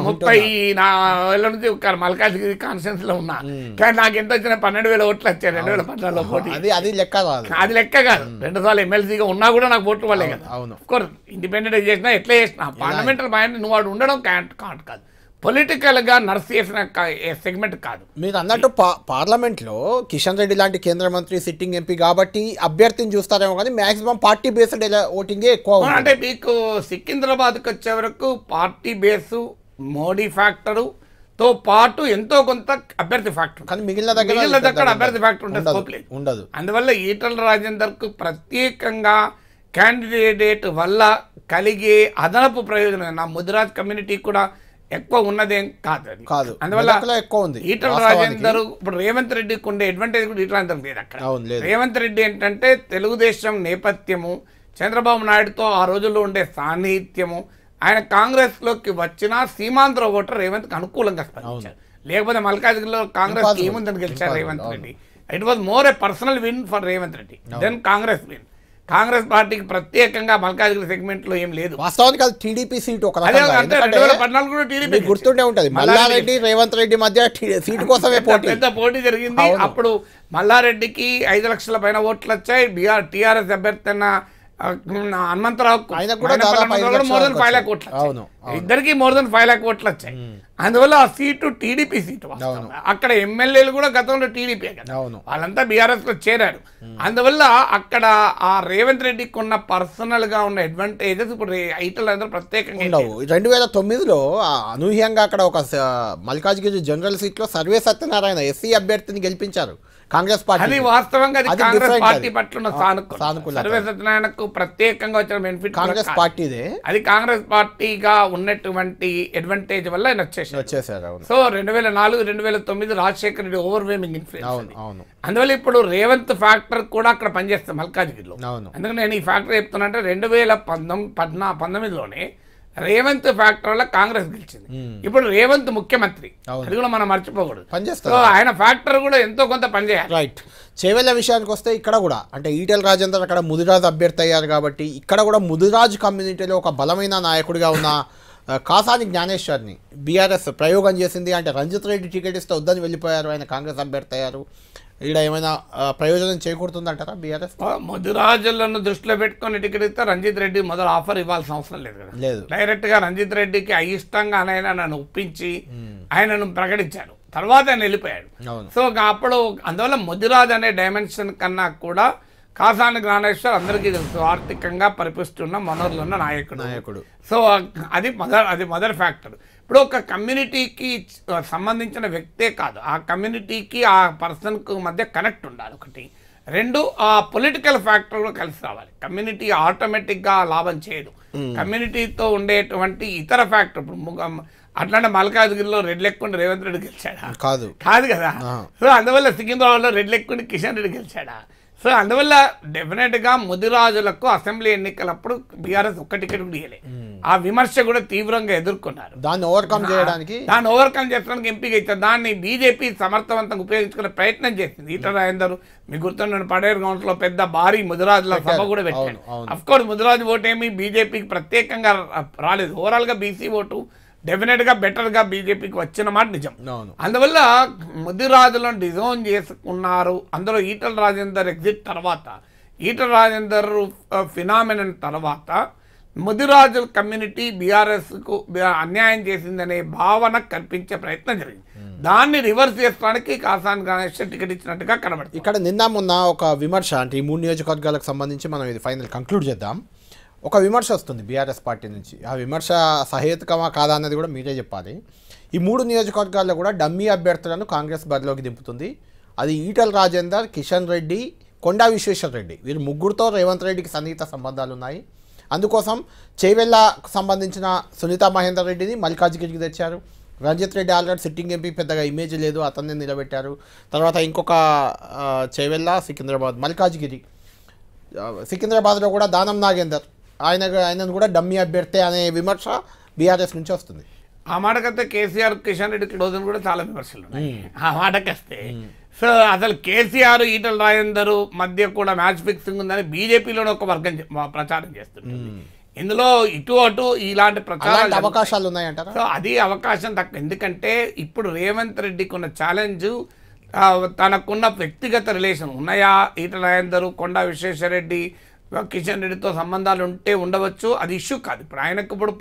30 నుంచి మల్కాజ్గిరి కాన్స్టిట్యూన్స్ లో ఉన్నా. కానీ నాకు ఎంత వచ్చిన 12,000 ఓట్లు వచ్చాయి 2014లో పోటీ. అది లెక్క కాదు, అది లెక్క కాదు. 2 సార్లు ఎమ్మెల్సీగా ఉన్నా కూడా నాకు ఓట్లు వల్లే కదా. కోర్స్ ఇండిపెండెంట్ చేసినా ఎట్లా చేసినా పార్లమెంటరీ మైండ్ నువ్వు వాడు ఉండడం కాదు, పొలిటికల్గా నర్స్ చేసిన సెగ్మెంట్ కాదు. మీరు అన్నట్టు పార్లమెంట్లో కిషన్ రెడ్డి లాంటి కేంద్ర మంత్రి సిట్టింగ్ ఎంపీ కాబట్టి అభ్యర్థిని చూస్తారేమో కానీ మాక్సిమం పార్టీ బేస్డ్ ఓటింగే ఎక్కువ. అంటే మీకు సికింద్రాబాద్కి వచ్చే వరకు పార్టీ బేసు మోడీ ఫ్యాక్టరు తో పాటు ఎంతో కొంత అభ్యర్థి ఫ్యాక్టర్, కానీ మిగిలిన దగ్గర అభ్యర్థి ఫ్యాక్టర్ ఉండదు. అందువల్ల ఈటల రాజేందర్కు ప్రత్యేకంగా క్యాండిడేట్ వల్ల కలిగే అదనపు ప్రయోజనం నా ముదిరాజ్ కమ్యూనిటీ కూడా ఎక్కువ ఉన్నదేం కాదు. అందువల్ల ఎక్కువ ఉంది. ఈటల రాజేందర్ ఇప్పుడు రేవంత్ రెడ్డికి ఉండే అడ్వాంటేజ్ కూడా ఈటల రాజేందర్ లేదు అక్కడ. రేవంత్ రెడ్డి ఏంటంటే తెలుగుదేశం నేపథ్యము, చంద్రబాబు నాయుడుతో ఆ రోజుల్లో ఉండే సాన్నిహిత్యము, ఆయన కాంగ్రెస్ లోకి వచ్చిన సీమాంధ్ర ఓటర్ రేవంత్ కి అనుకూలంగా స్పందించారు. లేకపోతే మల్కాజ్గిరిలో కాంగ్రెస్ ఏముందని గెలిచారు Revanth Reddy. It was more a personal win for Revanth Reddy than Congress win. Congress పార్టీకి ప్రత్యేకంగా మల్కాజ్గిరి సెగ్మెంట్ లో ఏం లేదు. వాస్తవానికి అది టీడీపీ సీట్. 2014 కూడా టీడీపీ గుర్తుండే ఉంటది, మల్లారెడ్డి రేవంత్ రెడ్డి మధ్య సీటు కోసమే పెద్ద పోటీ జరిగింది. అప్పుడు మల్లారెడ్డికి 5 లక్షల పైన ఓట్లు వచ్చాయి. టీఆర్ఎస్ అభ్యర్థి అన్న హనుమంతరావు మోర్ దెన్ 5 లాక్ ఓట్లు, ఇద్దరికి మోర్ దెన్ 5 లాక్ ఓట్లు వచ్చాయి. అందువల్ల ఆ సీటు టీడీపీ సీటు. అక్కడ ఎమ్మెల్యేలు కూడా గతంలో టీడీపీ కదా, వాళ్ళంతా బీఆర్ఎస్ లో చేరారు. అందువల్ల అక్కడ ఆ రేవంత్ రెడ్డికి ఉన్న పర్సనల్ గా ఉన్న అడ్వాంటేజెస్ ఇప్పుడు ఈటల ప్రత్యేకంగా ఉండవు. 2009లో అనూహ్యంగా అక్కడ ఒక మల్కాజ్గిరి జనరల్ సీట్ లో సర్వే సత్యనారాయణ ఎస్సీ అభ్యర్థిని గెలిపించారు కాంగ్రెస్ పార్టీ. అది వాస్తవంగా కాంగ్రెస్ పార్టీ పట్ల సానుకూల సర్వే సత్యనారాయణకు ప్రత్యేకంగా వచ్చిన బెనిఫిట్ కాంగ్రెస్ పార్టీదే. అది కాంగ్రెస్ పార్టీగా ఉన్నటువంటి అడ్వాంటేజ్ వల్ల ఆయన వచ్చేసారు. So 2004, 2009 Rajasekhara Reddy overwhelming influence. అందువల్ల ఇప్పుడు రేవంత్ ఫ్యాక్టర్ కూడా అక్కడ పనిచేస్తాం మల్కాజ్గిరిలో. అందుకని నేను ఈ ఫ్యాక్టర్ చెప్తున్నా అంటే 2019లోనే రేవంత్ ఫ్యాక్టర్ వల్ల కాంగ్రెస్ గెలిచింది. ఇప్పుడు రేవంత్ ముఖ్యమంత్రి, అది కూడా మనం మర్చిపోకూడదు. సో ఆయన ఫ్యాక్టర్ కూడా ఎంతో కొంత పనిచేయాలి. రైట్. చేవెళ్ళ విషయానికి వస్తే ఇక్కడ కూడా అంటే ఈటెల రాజేందర్ అక్కడ ముదిరాజ్ అభ్యర్థి అయ్యారు కాబట్టి ఇక్కడ కూడా ముదిరాజ్ కమ్యూనిటీలో ఒక బలమైన నాయకుడిగా ఉన్న కాసాని జ్ఞానేశ్వర్ని బీఆర్ఎస్ ప్రయోగం చేసింది. అంటే రంజిత్ రెడ్డి టికెట్ ఇస్తే వద్దని వెళ్ళిపోయారు, ఆయన కాంగ్రెస్ అభ్యర్థి అయ్యారు. ఇక్కడ ఏమైనా ప్రయోజనం చేకూరుతుందంటారా బీఆర్ఎస్? ముదిరాజులను దృష్టిలో పెట్టుకుని టికెట్ ఇస్తే రంజిత్ రెడ్డి మొదలు ఆఫర్ ఇవ్వాల్సిన అవసరం లేదు కదా. లేదు, డైరెక్ట్ గా రంజిత్ రెడ్డికి అయిష్టంగా నన్ను ఒప్పించి ఆయనను ప్రకటించారు, తర్వాత ఆయన వెళ్ళిపోయాడు. సో అప్పుడు అందువల్ల ముదిరాజ్ అనే డైమెన్షన్ కన్నా కూడా కాసాని జ్ఞానేశ్వర్ అందరికీ తెలుసు, ఆర్థికంగా పరిపుష్టిన్న మనోరులున్న నాయకుడు. సో అది మదర్ ఫ్యాక్టర్. ఇప్పుడు ఒక కమ్యూనిటీకి సంబంధించిన వ్యక్తే కాదు, ఆ కమ్యూనిటీకి ఆ పర్సన్కు మధ్య కనెక్ట్ ఉండాలి ఒకటి. 2 ఆ పొలిటికల్ ఫ్యాక్టర్ కూడా కలిసి రావాలి. కమ్యూనిటీ ఆటోమేటిక్గా లాభం చేయదు. కమ్యూనిటీతో ఉండేటువంటి ఇతర ఫ్యాక్టర్ ఇప్పుడు అట్లాంటి మల్కాజ్గిరిలో రెడ్ లెక్కుండి రేవంత్ రెడ్డి గెలిచాడా? కాదు కదా. సో అందువల్ల సికింద్రాబాద్లో రెడ్ లెక్కుండి కిషన్ రెడ్డి గెలిచాడా? సో అందువల్ల డెఫినెట్గా ముదిరాజులకు అసెంబ్లీ ఎన్నికలప్పుడు బీఆర్ఎస్ ఒక్క టికెట్ కూడా ఇవ్వలే. ఆ విమర్శ కూడా తీవ్రంగా ఎదుర్కొన్నారు. దాన్ని ఓవర్కమ్ చేయడానికి ఎంపిక ఇచ్చారు. దాన్ని బీజేపీ సమర్థవంతంగా ఉపయోగించుకునే ప్రయత్నం చేసింది. ఈటల రాజేందర్ మీకు గుర్తున్న పడేరు గౌన్స్ లో పెద్ద భారీ ముదిరాజుల సభ కూడా పెట్టాడు. అఫ్ కోర్స్ ముదిరాజు ఓటు ఏమి బీజేపీకి ప్రత్యేకంగా రాలేదు. ఓవరాల్ గా బీసీ ఓటు డెఫినెట్ గా బెటర్ గా బీజేపీకి వచ్చిన మాట నిజం. అందువల్ల ముదిరాజులను డిజోన్ చేసుకున్నారు. అందులో ఈటల రాజేందర్ ఎగ్జిట్ తర్వాత, ఈటల రాజేందర్ ఫినామినన్ తర్వాత ముదిరాజుల కమ్యూనిటీ బీఆర్ఎస్కు అన్యాయం చేసిందనే భావన కల్పించే ప్రయత్నం జరిగింది. దాన్ని రివర్స్ చేసుకోవడానికి కాసాని గణేష్ టికెట్ ఇచ్చినట్టుగా కనబడుతుంది. ఇక్కడ నిన్న మొన్న ఒక విమర్శ అంటే ఈ 3 నియోజకవర్గాలకు సంబంధించి మనం ఇది ఫైనల్ కంక్లూడ్ చేద్దాం. ఒక విమర్శ వస్తుంది బీఆర్ఎస్ పార్టీ నుంచి. ఆ విమర్శ సహేతుకమా కాదా అన్నది కూడా మీరే చెప్పాలి. ఈ 3 నియోజకవర్గాల్లో కూడా డమ్మీ అభ్యర్థులను కాంగ్రెస్ బరిలోకి దింపుతుంది. అది ఈటల రాజేందర్, కిషన్ రెడ్డి, కొండా విశ్వేశ్వర రెడ్డి. వీరు ముగ్గురుతో రేవంత్ రెడ్డికి సన్నిహిత సంబంధాలు ఉన్నాయి. అందుకోసం చేవెళ్ళకు సంబంధించిన సునీతా మహేందర్ రెడ్డిని మల్కాజ్గిరికి తెచ్చారు. Ranjith Reddy already sitting MP, పెద్దగా ఇమేజ్ లేదు, అతన్ని నిలబెట్టారు. తర్వాత ఇంకొక చేవెళ్ళ, సికింద్రాబాద్, మల్కాజ్గిరి, సికింద్రాబాద్లో కూడా దానం నాగేందర్, ఆయనను కూడా డమ్మీ అభ్యర్థి అనే విమర్శ బీఆర్ఎస్ నుంచి వస్తుంది. ఆ మాటకస్తే కేసీఆర్ కిషన్ రెడ్డి క్లోజ్ అని కూడా చాలా విమర్శలు ఉన్నాయి. ఆ మాటకస్తే సో అసలు కేసీఆర్ ఈటల రాజేందర్ మధ్య కూడా మ్యాచ్ ఫిక్సింగ్ ఉందని బీజేపీలోనే ఒక వర్గం ప్రచారం చేస్తుంటుంది. ఇందులో ఇటు అటు ఇలాంటి ప్రచారాలు అవకాశాలు ఉన్నాయంటారా? సో అది అవకాశం తక్కువ. ఎందుకంటే ఇప్పుడు రేవంత్ రెడ్డికి ఉన్న ఛాలెంజ్ తనకున్న వ్యక్తిగత రిలేషన్ ఉన్నాయా, ఈటల రాజేందర్, కొండా విశ్వేశ్వరరెడ్డి, కిషన్ రెడ్డితో సంబంధాలు ఉంటే ఉండవచ్చు, అది ఇష్యూ కాదు. ఇప్పుడు ఆయనకు ఇప్పుడు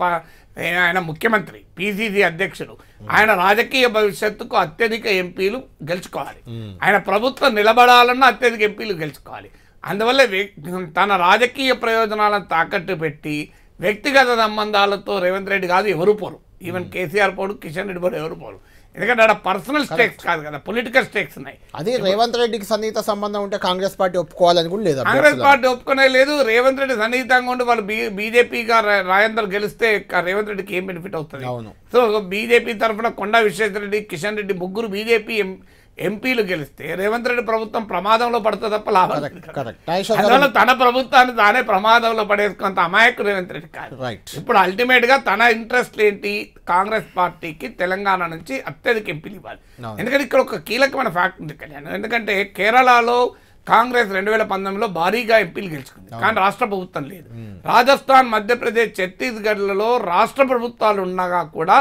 ఆయన ముఖ్యమంత్రి, పిసిసి అధ్యక్షుడు, ఆయన రాజకీయ భవిష్యత్తుకు అత్యధిక ఎంపీలు గెలుచుకోవాలి. ఆయన ప్రభుత్వం నిలబడాలన్నా అత్యధిక ఎంపీలు గెలుచుకోవాలి. అందువల్ల తన రాజకీయ ప్రయోజనాలను తాకట్టు పెట్టి వ్యక్తిగత సంబంధాలతో రేవంత్ రెడ్డి కాదు ఎవరు పోరు. ఈవెన్ కేసీఆర్ పోడు, కిషన్ రెడ్డి పోడు, ఎవరు పోరు. ఎందుకంటే అక్కడ పర్సనల్ స్టేక్స్ కాదు కదా, పొలిటికల్ స్టేక్స్ ఉన్నాయి. అది రేవంత్ రెడ్డికి సన్నిహిత సంబంధం ఉంటే కాంగ్రెస్ పార్టీ ఒప్పుకోవాలని కూడా లేదు. కాంగ్రెస్ పార్టీ ఒప్పుకునే లేదు. రేవంత్ రెడ్డి సన్నిహితంగా ఉండి వాళ్ళు బీజేపీగా రాజేందర్ గెలిస్తే రేవంత్ రెడ్డికి ఏం బెనిఫిట్ అవుతుంది? సో బీజేపీ తరఫున కొండా విశ్వేశ్వరరెడ్డి, కిషన్ రెడ్డి ముగ్గురు బీజేపీ ఎంపీలు గెలిస్తే రేవంత్ రెడ్డి ప్రభుత్వం ప్రమాదంలో పడుతుంది తప్ప లాభం. అందువల్ల తన ప్రభుత్వాన్ని తానే ప్రమాదంలో పడేసుకున్నంత అమాయకు రేవంత్ రెడ్డి కాదు. ఇప్పుడు అల్టిమేట్ గా తన ఇంట్రెస్ట్ ఏంటి, కాంగ్రెస్ పార్టీకి తెలంగాణ నుంచి అత్యధిక ఎంపీలు ఇవ్వాలి. ఎందుకంటే ఇక్కడ ఒక కీలకమైన ఫ్యాక్ట్ ఉంది కళ్యాణ్. ఎందుకంటే కేరళలో కాంగ్రెస్ 2019లో భారీగా ఎంపీలు గెలుచుకుంది, కానీ రాష్ట్ర ప్రభుత్వం లేదు. రాజస్థాన్, మధ్యప్రదేశ్, ఛత్తీస్గఢ్లలో రాష్ట్ర ప్రభుత్వాలు ఉండగా కూడా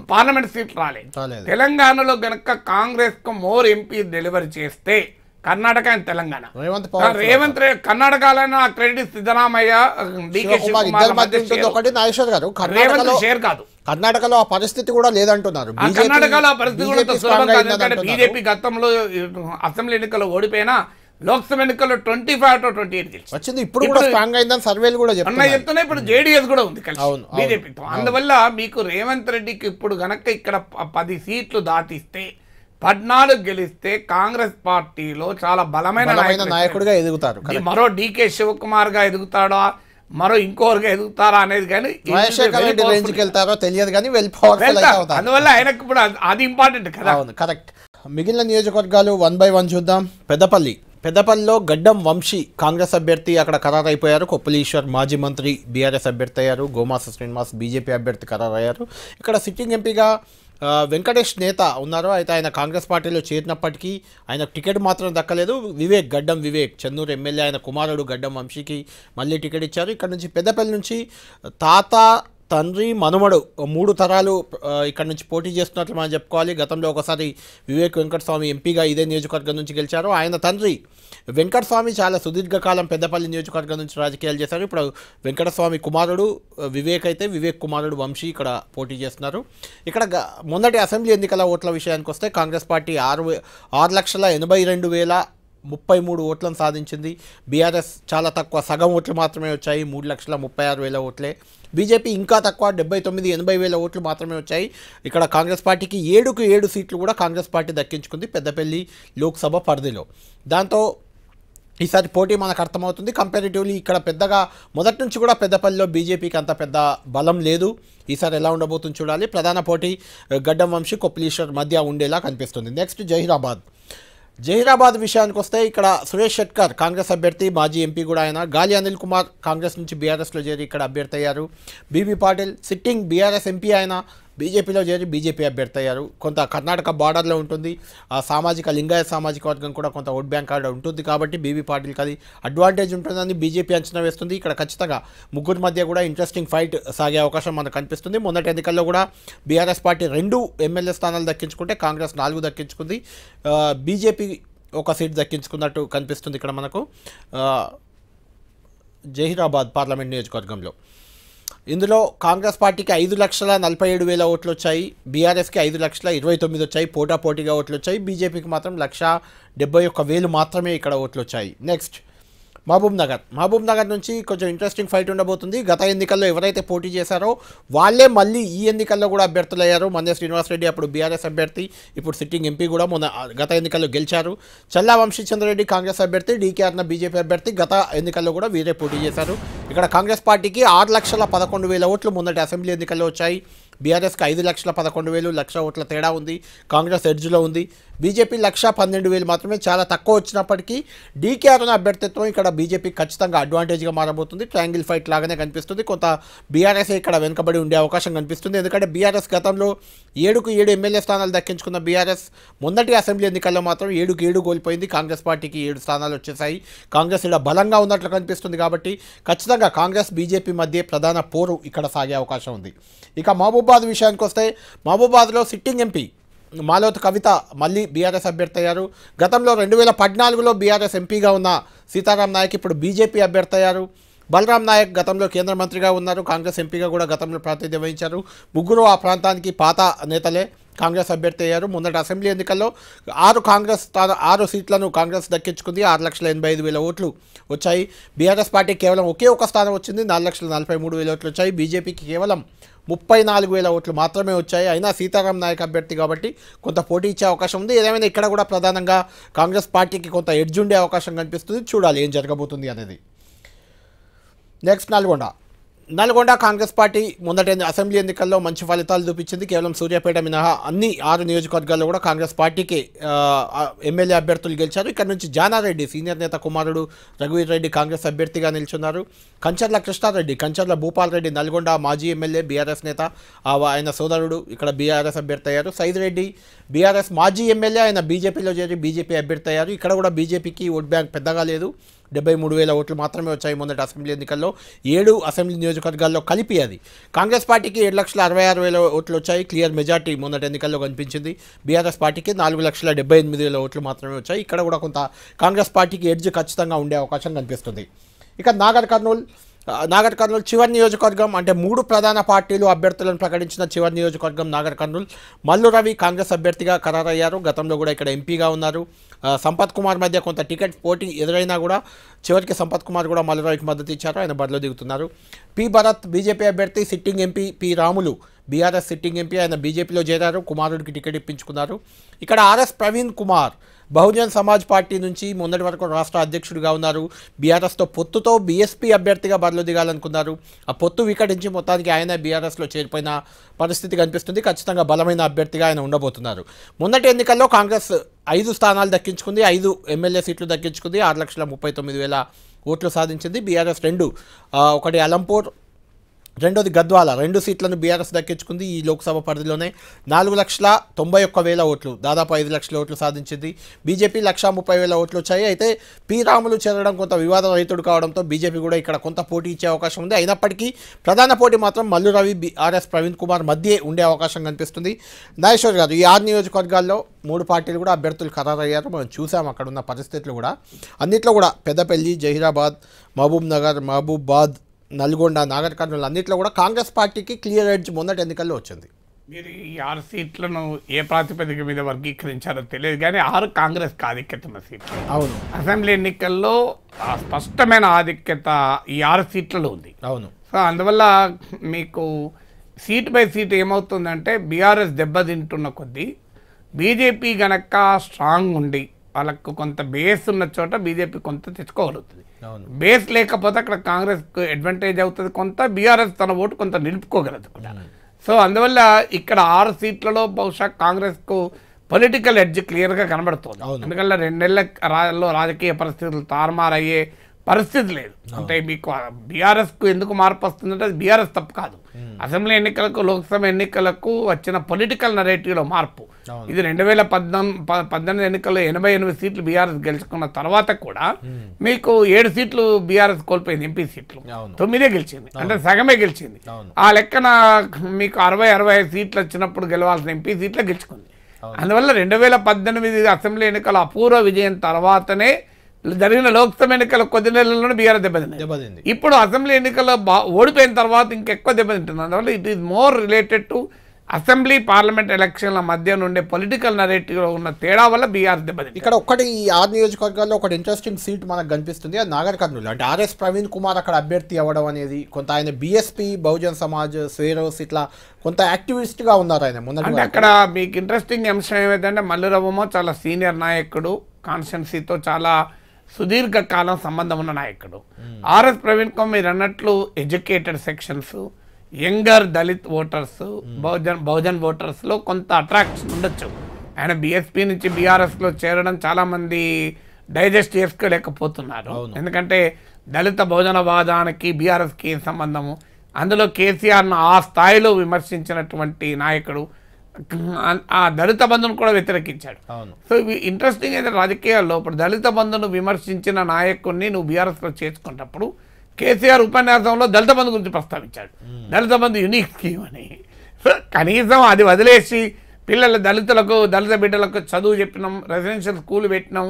పార్లమెంట్ సీట్లు రాలేదు. తెలంగాణలో గనక కాంగ్రెస్ కు మోర్ ఎంపీ డెలివరీ చేస్తే కర్ణాటక అండ్ తెలంగాణ, రేవంత్ రెడ్డి కర్ణాటకలో క్రెడిట్ సిద్ధరామయ్య, డికే నాగేశ్వర్ గారు షేర్ కాదు. కర్ణాటకలో ఆ పరిస్థితి కూడా లేదంటున్నారు. కర్ణాటకలో ఆ పరిస్థితి కూడా సులభం కాదు. ఎందుకంటే బీజేపీ గతంలో అసెంబ్లీ ఎన్నికల్లో ఓడిపోయినా లోక్సభ ఎన్నికల్లో 25 to 28 గెలిచింది. వచ్చింది. ఇప్పుడు కూడా స్ట్రాంగ్ అయిందని సర్వేలు కూడా చెప్తున్నాయి. ఇప్పుడు జేడీఎస్ కూడా ఉంది బీజేపీతో. అందువల్ల మీకు రేవంత్ రెడ్డికి ఇప్పుడు గనక ఇక్కడ 10 సీట్లు దాటిస్తే 14 గెలిస్తే కాంగ్రెస్ పార్టీలో చాలా బలమైన నాయకుడిగా ఎదుగుతారు. మరో డికే శివకుమార్ గా ఎదుగుతాడా, మరో ఇంకోరుగా ఎదుగుతారా అనేది కానీ వెళ్తారో తెలియదు కానీ వెళ్ళిపోవాలి. అందువల్ల ఆయనకు ఇప్పుడు అది ఇంపార్టెంట్ కదా. కరెక్ట్. మిగిలిన నియోజకవర్గాలు 1 by 1 చూద్దాం. పెద్దపల్లిలో గడ్డం వంశీ కాంగ్రెస్ అభ్యర్థి అక్కడ ఖరారయిపోయారు. కొప్పుల ఈశ్వర్ మాజీ మంత్రి బీఆర్ఎస్ అభ్యర్థి అయ్యారు. గోమాస శ్రీనివాస్ బీజేపీ అభ్యర్థి ఖరారయ్యారు. ఇక్కడ సిట్టింగ్ ఎంపీగా వెంకటేష్ నేత ఉన్నారు. అయితే ఆయన కాంగ్రెస్ పార్టీలో చేరినప్పటికీ ఆయన టికెట్ మాత్రం దక్కలేదు. గడ్డం వివేక్ చెన్నూరు ఎమ్మెల్యే, ఆయన కుమారుడు గడ్డం వంశీకి మళ్ళీ టికెట్ ఇచ్చారు. ఇక్కడ నుంచి పెద్దపల్లి నుంచి తాత, తండ్రి, మనుమడు 3 తరాలు ఇక్కడ నుంచి పోటీ చేస్తున్నట్లు మనం చెప్పుకోవాలి. గతంలో ఒకసారి వివేక్ వెంకటస్వామి ఎంపీగా ఇదే నియోజకవర్గం నుంచి గెలిచారు. ఆయన తండ్రి వెంకటస్వామి చాలా సుదీర్ఘకాలం పెద్దపల్లి నియోజకవర్గం నుంచి రాజకీయాలు చేశారు. ఇప్పుడు వెంకటస్వామి కుమారుడు వివేక్ అయితే వివేక్ కుమారుడు వంశీ ఇక్కడ పోటీ చేస్తున్నారు. ఇక్కడ మొన్నటి అసెంబ్లీ ఎన్నికల ఓట్ల విషయానికి వస్తే కాంగ్రెస్ పార్టీ 6,82,033 ఓట్లను సాధించింది. బీఆర్ఎస్ చాలా తక్కువ, సగం ఓట్లు మాత్రమే వచ్చాయి, 3,36,000 ఓట్లే. బీజేపీ ఇంకా తక్కువ, 79,80,000 ఓట్లు మాత్రమే వచ్చాయి. ఇక్కడ కాంగ్రెస్ పార్టీకి 7కు 7 సీట్లు కూడా కాంగ్రెస్ పార్టీ దక్కించుకుంది పెద్దపల్లి లోక్సభ పరిధిలో. దాంతో ఈసారి పోటీ మనకు అర్థమవుతుంది. కంపారిటివ్లీ ఇక్కడ పెద్దగా మొదటి నుంచి కూడా పెద్దపల్లిలో బీజేపీకి అంత పెద్ద బలం లేదు. ఈసారి ఎలా ఉండబోతుంది చూడాలి. ప్రధాన పోటీ గడ్డం వంశీ, కొప్పులీశ్వర్ మధ్య ఉండేలా కనిపిస్తుంది. నెక్స్ట్ జహీరాబాద్ విషయానికి వస్తే ఇక్కడ సురేష్ షెట్కర్ కాంగ్రెస్ అభ్యర్థి, మాజీ ఎంపీ కూడా ఆయన. గాలి అనిల్ కుమార్ కాంగ్రెస్ నుంచి బీఆర్ఎస్లో చేరి ఇక్కడ అభ్యర్థి అయ్యారు. BB Patil sitting BRS MP, ఆయన బీజేపీలో చేరి బీజేపీ అభ్యర్థి అయ్యారు. కొంత కర్ణాటక బార్డర్లో ఉంటుంది. ఆ లింగాయత్ సామాజిక వర్గం కూడా కొంత ఓట్ బ్యాంక్ కార్డు ఉంటుంది కాబట్టి బీబీ పాటిల్కి అది అడ్వాంటేజ్ ఉంటుందని బీజేపీ అంచనా వేస్తుంది. ఇక్కడ ఖచ్చితంగా ముగ్గురు మధ్య కూడా ఇంట్రెస్టింగ్ ఫైట్ సాగే అవకాశం మనకు కనిపిస్తుంది. మొన్నటి ఎన్నికల్లో కూడా బీఆర్ఎస్ పార్టీ 2 ఎమ్మెల్యే స్థానాలు దక్కించుకుంటే కాంగ్రెస్ 4 దక్కించుకుంది. బీజేపీ 1 సీట్ దక్కించుకున్నట్టు కనిపిస్తుంది ఇక్కడ మనకు జహీరాబాద్ పార్లమెంట్ నియోజకవర్గంలో. ఇందులో కాంగ్రెస్ పార్టీకి 5,47,000 ఓట్లు వచ్చాయి. బీఆర్ఎస్కి 5,29,000 వచ్చాయి. పోటాపోటీగా ఓట్లు వచ్చాయి. బీజేపీకి మాత్రం 1,71,000 మాత్రమే ఇక్కడ ఓట్లు వచ్చాయి. నెక్స్ట్ మహబూబ్ నగర్ నుంచి కొంచెం ఇంట్రెస్టింగ్ ఫైట్ ఉండబోతుంది. గత ఎన్నికల్లో ఎవరైతే పోటీ చేశారో వాళ్ళే మళ్ళీ ఈ ఎన్నికల్లో కూడా అభ్యర్థులయ్యారు. మన్నే శ్రీనివాసరెడ్డి అప్పుడు బీఆర్ఎస్ అభ్యర్థి, ఇప్పుడు సిట్టింగ్ ఎంపీ కూడా గత ఎన్నికల్లో గెలిచారు. చల్లా వంశీచంద్రరెడ్డి కాంగ్రెస్ అభ్యర్థి, డీకే అర్ణ బీజేపీ అభ్యర్థి. గత ఎన్నికల్లో కూడా వీరే పోటీ చేశారు. ఇక్కడ కాంగ్రెస్ పార్టీకి 6,11,000 ఓట్లు మొన్నటి అసెంబ్లీ ఎన్నికల్లో వచ్చాయి. బీఆర్ఎస్కి 5,11,000 లక్ష ఓట్ల తేడా ఉంది. కాంగ్రెస్ ఎడ్జ్లో ఉంది. బీజేపీ 1,12,000 మాత్రమే, చాలా తక్కువ వచ్చినప్పటికీ డీకే అరుణ అభ్యర్థిత్వం ఇక్కడ బీజేపీ ఖచ్చితంగా అడ్వాంటేజ్గా మారబోతుంది. ట్రయాంగిల్ ఫైట్ లాగానే కనిపిస్తుంది. కొంత బీఆర్ఎస్ ఇక్కడ వెనుకబడి ఉండే అవకాశం కనిపిస్తుంది. ఎందుకంటే బీఆర్ఎస్ గతంలో 7కు 7 ఎమ్మెల్యే స్థానాలు దక్కించుకున్న బీఆర్ఎస్ మొన్నటి అసెంబ్లీ ఎన్నికల్లో మాత్రం 7కు 7 కోల్పోయింది. కాంగ్రెస్ పార్టీకి 7 స్థానాలు వచ్చేసాయి. కాంగ్రెస్ ఇక్కడ బలంగా ఉన్నట్లు కనిపిస్తుంది. కాబట్టి ఖచ్చితంగా కాంగ్రెస్ బీజేపీ మధ్య ప్రధాన పోరు ఇక్కడ సాగే అవకాశం ఉంది. ఇక మహబూబాద్ విషయానికి వస్తే, మహబూబాద్లో సిట్టింగ్ ఎంపీ మాలోత్ కవిత మళ్ళీ బీఆర్ఎస్ అభ్యర్థి అయ్యారు. గతంలో 2014లో బీఆర్ఎస్ ఎంపీగా ఉన్న సీతారాం నాయక్ ఇప్పుడు బీజేపీ అభ్యర్థి అయ్యారు. బలరాం నాయక్ గతంలో కేంద్ర మంత్రిగా ఉన్నారు. కాంగ్రెస్ ఎంపీగా కూడా గతంలో ప్రాతినిధ్యం వహించారు. ముగ్గురు ఆ ప్రాంతానికి పాత నేతలే కాంగ్రెస్ అభ్యర్థి అయ్యారు. మొన్నటి అసెంబ్లీ ఎన్నికల్లో 6 సీట్లను కాంగ్రెస్ దక్కించుకుంది. 6,85,000 ఓట్లు వచ్చాయి. బీఆర్ఎస్ పార్టీ కేవలం ఒకే ఒక స్థానం వచ్చింది. 4,43,000 ఓట్లు వచ్చాయి. బీజేపీకి కేవలం 34,000 ఓట్లు మాత్రమే వచ్చాయి. అయినా సీతారాం నాయక్ అభ్యర్థి కాబట్టి కొంత పోటీ ఇచ్చే అవకాశం ఉంది. ఏదేమైనా ఇక్కడ కూడా ప్రధానంగా కాంగ్రెస్ పార్టీకి కొంత ఎడ్జ్ ఉండే అవకాశం కనిపిస్తుంది. చూడాలి ఏం జరగబోతుంది అనేది. నెక్స్ట్ నల్గొండ కాంగ్రెస్ పార్టీ మొదటి అసెంబ్లీ ఎన్నికల్లో మంచి ఫలితాలు చూపించింది. కేవలం సూర్యాపేట మినహా అన్ని 6 నియోజకవర్గాల్లో కూడా కాంగ్రెస్ పార్టీకి ఎమ్మెల్యే అభ్యర్థులు గెలిచారు. ఇక్కడ నుంచి జానారెడ్డి సీనియర్ నేత కుమారుడు రఘువీర్ రెడ్డి కాంగ్రెస్ అభ్యర్థిగా నిల్చున్నారు. కంచర్ల కృష్ణారెడ్డి, కంచర్ల భూపాల్ రెడ్డి నల్గొండ మాజీ ఎమ్మెల్యే బీఆర్ఎస్ నేత, ఆయన సోదరుడు ఇక్కడ బీఆర్ఎస్ అభ్యర్థి అయ్యారు. సైదిరెడ్డి బీఆర్ఎస్ మాజీ ఎమ్మెల్యే, ఆయన బీజేపీలో చేరి బీజేపీ అభ్యర్థి అయ్యారు. ఇక్కడ కూడా బీజేపీకి ఓట్ బ్యాంక్ పెద్దగా లేదు. 73,000 ఓట్లు మాత్రమే వచ్చాయి మొదటి అసెంబ్లీ ఎన్నికల్లో. 7 అసెంబ్లీ నియోజకవర్గాల్లో కలిపి అది. కాంగ్రెస్ పార్టీకి 7,66,000 ఓట్లు వచ్చాయి. క్లియర్ మెజార్టీ మొదటి ఎన్నికల్లో కనిపించింది. బీఆర్ఎస్ పార్టీకి 4,78,000 ఓట్లు మాత్రమే వచ్చాయి. ఇక్కడ కూడా కొంత కాంగ్రెస్ పార్టీకి ఎడ్జ్ ఖచ్చితంగా ఉండే అవకాశం కనిపిస్తుంది. ఇక నాగర్ కర్నూలు చివరి నియోజకవర్గం, అంటే 3 ప్రధాన పార్టీలు అభ్యర్థులను ప్రకటించిన చివరి నియోజకవర్గం నాగర్ కర్నూలు. మల్లు రవి కాంగ్రెస్ అభ్యర్థిగా ఖరారయ్యారు. గతంలో కూడా ఇక్కడ ఎంపీగా ఉన్నారు. సంపత్ కుమార్ మధ్య కొంత టికెట్ పోటీ ఎదురైనా కూడా చివరికి సంపత్ కుమార్ కూడా మల్లు రవికి మద్దతు ఇచ్చారు. ఆయన బరిలో దిగుతున్నారు. పి భరత్ బీజేపీ అభ్యర్థి, sitting MP P Ramulu BRS sitting MP, ఆయన బీజేపీలో చేరారు. కుమారుడికి టికెట్ ఇప్పించుకున్నారు. ఇక్కడ ఆర్ఎస్ ప్రవీణ్ కుమార్ బహుజన్ సమాజ్ పార్టీ నుంచి మొన్నటి వరకు రాష్ట్ర అధ్యక్షుడిగా ఉన్నారు. బీఆర్ఎస్తో పొత్తుతో బీఎస్పీ అభ్యర్థిగా బరిలో దిగాలనుకున్నారు. ఆ పొత్తు వికటించి మొత్తానికి ఆయన బీఆర్ఎస్లో చేరిపోయిన పరిస్థితి కనిపిస్తుంది. ఖచ్చితంగా బలమైన అభ్యర్థిగా ఆయన ఉండబోతున్నారు. మొన్నటి ఎన్నికల్లో కాంగ్రెస్ 5 స్థానాలు దక్కించుకుంది. 5 ఎమ్మెల్యే సీట్లు దక్కించుకుంది. 6,39,000 ఓట్లు సాధించింది. బీఆర్ఎస్ 2, ఒకటి అలంపూర్, రెండోది గద్వాల, 2 సీట్లను బీఆర్ఎస్ దక్కించుకుంది. ఈ లోక్సభ పరిధిలోనే 4,91,000 ఓట్లు, దాదాపు 5 లక్షల ఓట్లు సాధించింది. బీజేపీ 1,30,000 ఓట్లు వచ్చాయి. అయితే పి రాములు చేరడం కొంత వివాదరహితుడు కావడంతో బీజేపీ కూడా ఇక్కడ కొంత పోటీ ఇచ్చే అవకాశం ఉంది. అయినప్పటికీ ప్రధాన పోటీ మాత్రం మల్లు రవి, ఆర్ఎస్ ప్రవీణ్ కుమార్ మధ్య ఉండే అవకాశం కనిపిస్తుంది. నాగేశ్వర్ గారు, ఈ 6 నియోజకవర్గాల్లో 3 పార్టీలు కూడా అభ్యర్థులు ఖరారయ్యారు. మనం చూసాం అక్కడ ఉన్న పరిస్థితులు కూడా. అన్నిట్లో కూడా పెద్దపల్లి, జహీరాబాద్, మహబూబాద్, నల్గొండ, నాగర్ కర్నూలు అన్నింటిలో కూడా కాంగ్రెస్ పార్టీకి క్లియర్ ఎడ్జ్ మొన్నటి ఎన్నికల్లో వచ్చింది. మీరు ఈ 6 సీట్లను ఏ ప్రాతిపదిక మీద వర్గీకరించారో తెలియదు కానీ 6 కాంగ్రెస్కి ఆధిక్యత ఉన్న సీట్లు. అవును, అసెంబ్లీ ఎన్నికల్లో స్పష్టమైన ఆధిక్యత ఈ 6 సీట్లలో ఉంది. అవును. సో అందువల్ల మీకు సీట్ బై సీట్ ఏమవుతుందంటే బీఆర్ఎస్ దెబ్బతింటున్న కొద్దీ బీజేపీ గనక స్ట్రాంగ్ ఉండి వాళ్ళకు కొంత బేస్ ఉన్న చోట బీజేపీ కొంత తెచ్చుకోగలుగుతుంది. బేస్ లేకపోతే అక్కడ కాంగ్రెస్కు అడ్వాంటేజ్ అవుతుంది, కొంత బీఆర్ఎస్ తన ఓటు కొంత నిలుపుకోగలదు కూడా. సో అందువల్ల ఇక్కడ 6 సీట్లలో బహుశా కాంగ్రెస్కు పొలిటికల్ ఎడ్జ్ క్లియర్గా కనబడుతుంది. ఎందుకంటే 2 నెలల్లో రాజకీయ పరిస్థితులు తారుమారయ్యే పరిస్థితి లేదు. అంటే మీకు బీఆర్ఎస్కు ఎందుకు మార్పు వస్తుందంటే అది బీఆర్ఎస్ తప్పు కాదు. అసెంబ్లీ ఎన్నికలకు, లోక్సభ ఎన్నికలకు వచ్చిన పొలిటికల్ నరేటివ్లో మార్పు. ఇది 2018 ఎన్నికల్లో 88 సీట్లు బీఆర్ఎస్ గెలుచుకున్న తర్వాత కూడా మీకు 7 సీట్లు బీఆర్ఎస్ కోల్పోయింది. ఎంపీ సీట్లు 9 గెలిచింది, అంటే సగమే గెలిచింది. ఆ లెక్కన మీకు 60-65 సీట్లు వచ్చినప్పుడు గెలవాల్సిన ఎంపీ సీట్లు గెలుచుకుంది. అందువల్ల 2018 అసెంబ్లీ ఎన్నికల అపూర్వ విజయం తర్వాతనే జరిగిన లోక్సభ ఎన్నికల కొద్ది నెలల్లోనే బీఆర్ఎస్ దెబ్బతింది. ఇప్పుడు అసెంబ్లీ ఎన్నికల్లో ఓడిపోయిన తర్వాత ఇంకెక్కువ దెబ్బతింటుంది. అందువల్ల it is more related to assembly parliament ఎలక్షన్ల మధ్య నుండే పొలిటికల్ నరేటివ్ ఉన్న తేడా వల్ల బీఆర్ దెబ్బతింది. ఇక్కడ ఒక్కటి ఈ 6 నియోజకవర్గాల్లో ఒకటి ఇంట్రెస్టింగ్ సీట్ మనకు కనిపిస్తుంది, అది నాగర్ కర్నూలు. అంటే ఆర్ఎస్ ప్రవీణ్ కుమార్ అక్కడ అభ్యర్థి అవ్వడం అనేది కొంత ఆయన బీఎస్పీ బహుజన్ సమాజ్ స్వేరోస్ ఇట్లా కొంత యాక్టివిస్ట్గా ఉన్నారు ఆయన అంటే మొన్నటి. అక్కడ మీకు ఇంట్రెస్టింగ్ అంశం ఏమైందంటే మల్లురవ్వమో చాలా సీనియర్ నాయకుడు, కాన్స్టిట్యున్సీతో చాలా సుదీర్ఘకాలం సంబంధం ఉన్న నాయకుడు. ఆర్ఎస్ ప్రవీణ్ కుమార్ మీరు అన్నట్లు educated sections, younger Dalit voters, Bahujan ఓటర్స్లో కొంత అట్రాక్షన్ ఉండొచ్చు. ఆయన బీఎస్పీ నుంచి బీఆర్ఎస్లో చేరడం చాలామంది డైజెస్ట్ చేసుకోలేకపోతున్నారు. ఎందుకంటే దళిత బహుజనవాదానికి బీఆర్ఎస్కి ఏం సంబంధము, అందులో కేసీఆర్ను ఆ స్థాయిలో విమర్శించినటువంటి నాయకుడు ఆ దళిత బంధును కూడా వ్యతిరేకించాడు. సో ఇవి ఇంట్రెస్టింగ్ అయితే రాజకీయాల్లో ఇప్పుడు దళిత బంధును విమర్శించిన నాయకుడిని నువ్వు బీఆర్ఎస్లో చేర్చుకున్నప్పుడు కేసీఆర్ ఉపన్యాసంలో దళిత బంధు గురించి ప్రస్తావించాడు. దళిత బంధు యూనిక్ స్కీమ్ అని. కనీసం అది వదిలేసి పిల్లల దళిత బిడ్డలకు చదువు చెప్పినాం, రెసిడెన్షియల్ స్కూల్ పెట్టినాం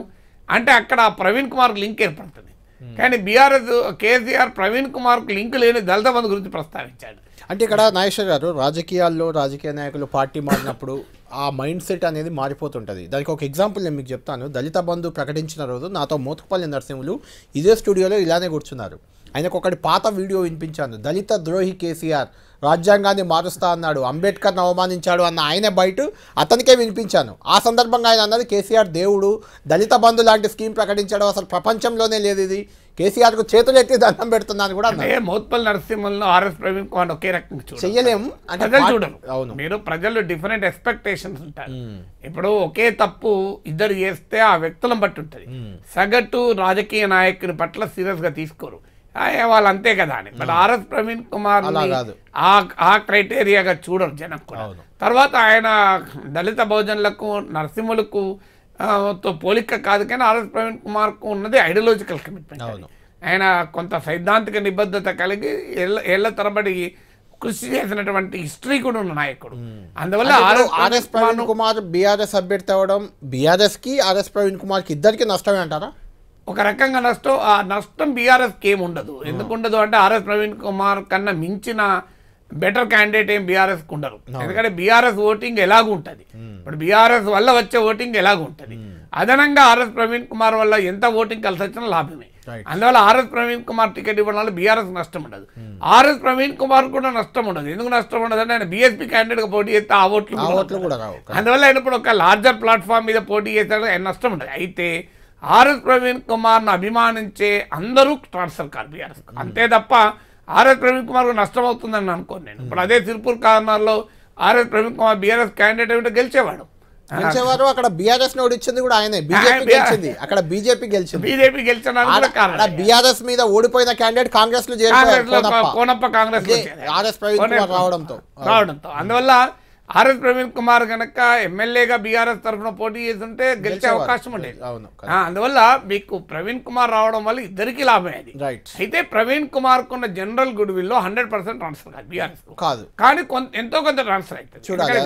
అంటే అక్కడ ప్రవీణ్ కుమార్కు లింక్ ఏర్పడుతుంది. కానీ బీఆర్ఎస్ కేసీఆర్ ప్రవీణ్ కుమార్కు లింక్ లేని దళిత బంధు గురించి ప్రస్తావించాడు. అంటే ఇక్కడ నాగేశ్వర్ గారు, రాజకీయాల్లో రాజకీయ నాయకులు పార్టీ మారినప్పుడు ఆ మైండ్ సెట్ అనేది మారిపోతుంటుంది. దానికి ఒక ఎగ్జాంపుల్ నేను మీకు చెప్తాను. దళిత బంధు ప్రకటించిన రోజు నాతో మోతుకుపల్లి నరసింహులు ఇదే స్టూడియోలో ఇలానే కూర్చున్నారు. ఆయనకు ఒకటి పాత వీడియో వినిపించాను. దళిత ద్రోహి కేసీఆర్ రాజ్యాంగాన్ని మారుస్తా అన్నాడు, అంబేద్కర్ను అవమానించాడు అన్న ఆయన బయట అతనికే వినిపించాను. ఆ సందర్భంగా ఆయన అన్నది కేసీఆర్ దేవుడు, దళిత బంధు లాంటి స్కీమ్ ప్రకటించడం అసలు ప్రపంచంలోనే లేదు, ఇది కేసీఆర్కు చేతులు ఎత్తి దండం పెడుతున్నాను కూడా అన్నారు. మోత్పల్లి నరసింహంలో ఆర్ఎస్ ప్రవీణ్ కుమార్ ఒకే రకంగా చెయ్యలేము అంటే చూడరు. అవును, మీరు ప్రజలు డిఫరెంట్ ఎక్స్పెక్టేషన్స్ ఉంటారు. ఇప్పుడు ఒకే తప్పు ఇద్దరు చేస్తే ఆ వ్యక్తులను బట్టి ఉంటుంది. సగటు రాజకీయ నాయకుని పట్ల సీరియస్ గా తీసుకోరు, వాళ్ళు అంతే కదా అని. బట్ ఆర్ఎస్ ప్రవీణ్ కుమార్ ఆ క్రైటీరియాగా చూడరు జనం కూడా. తర్వాత ఆయన దళిత బహుజనులకు నరసింహులకు తో పోలిక కాదు, కానీ ఆర్ఎస్ ప్రవీణ్ కుమార్కు ఉన్నది ఐడియాలజికల్ కమిట్మెంట్. ఆయన కొంత సైద్ధాంతిక నిబద్ధత కలిగి ఏళ్ల తరబడి కృషి చేసినటువంటి హిస్టరీ కూడా ఉన్న నాయకుడు. అందువల్ల ఆర్ఎస్ ప్రవీణ్ కుమార్ బీఆర్ఎస్ అభ్యర్థి అవ్వడం బీఆర్ఎస్కి ఆర్ఎస్ ప్రవీణ్ కుమార్కి ఇద్దరికి నష్టమే అంటారా? ఒక రకంగా నష్టం. ఆ నష్టం బీఆర్ఎస్కి ఏమి ఉండదు. ఎందుకు ఉండదు అంటే ఆర్ఎస్ ప్రవీణ్ కుమార్ కన్నా మించిన బెటర్ క్యాండిడేట్ ఏం బీఆర్ఎస్కి ఉండరు. ఎందుకంటే బీఆర్ఎస్ ఓటింగ్ ఎలాగూ ఉంటుంది. ఇప్పుడు బీఆర్ఎస్ వల్ల వచ్చే ఓటింగ్ ఎలాగూ ఉంటుంది. అదనంగా ఆర్ఎస్ ప్రవీణ్ కుమార్ వల్ల ఎంత ఓటింగ్ కలిసి వచ్చినా లాభమే. అందువల్ల ఆర్ఎస్ ప్రవీణ్ కుమార్ టికెట్ ఇవ్వడం వల్ల బీఆర్ఎస్ నష్టం ఉండదు, ఆర్ఎస్ ప్రవీణ్ కుమార్ కూడా నష్టం ఉండదు. ఎందుకు నష్టం ఉండదు అంటే ఆయన బీఎస్పీ క్యాండిడేట్ గా పోటీ చేస్తే ఆ ఓట్లు కూడా రావు. అందువల్ల ఆయన ఇప్పుడు ఒక లార్జర్ ప్లాట్ఫామ్ మీద పోటీ చేస్తాడు, ఆయన నష్టం ఉండదు. అయితే ఆర్ఎస్ ప్రవీణ్ కుమార్ను అభిమానించే అందరూ ట్రాన్స్ఫర్ కాదు బీఆర్ఎస్, అంతే తప్ప ఆర్ఎస్ ప్రవీణ్ కుమార్ నష్టం అవుతుందని అనుకోను నేను. ఇప్పుడు అదే సిర్పూర్ కార్నర్లో RS Praveen Kumar BRS candidate ఏమిటో గెలిచేవాడు. అక్కడ బీఆర్ఎస్ ఓడించింది కూడా ఆయనే, బీజేపీ గెలిచింది. అక్కడ బీజేపీ గెలిచిన బీఆర్ఎస్ మీద ఓడిపోయిన క్యాండిడేట్ కాంగ్రెస్ లో కోనప్ప కాంగ్రెస్ రావడంతో. అందువల్ల ఆర్ఎస్ ప్రవీణ్ కుమార్ కనుక ఎమ్మెల్యేగా బీఆర్ఎస్ తరఫున పోటీ చేస్తుంటే గెలిచే అవకాశం ఉండేది. అందువల్ల మీకు ప్రవీణ్ కుమార్ రావడం వల్ల ఇద్దరికి లాభమే అది. అయితే ప్రవీణ్ కుమార్ కున్న జనరల్ గుడ్ విల్ లో 100% ట్రాన్స్ఫర్ కాదు బీఆర్ఎస్ కాదు, కానీ ఎంతో కొంత ట్రాన్స్ఫర్ అవుతుంది.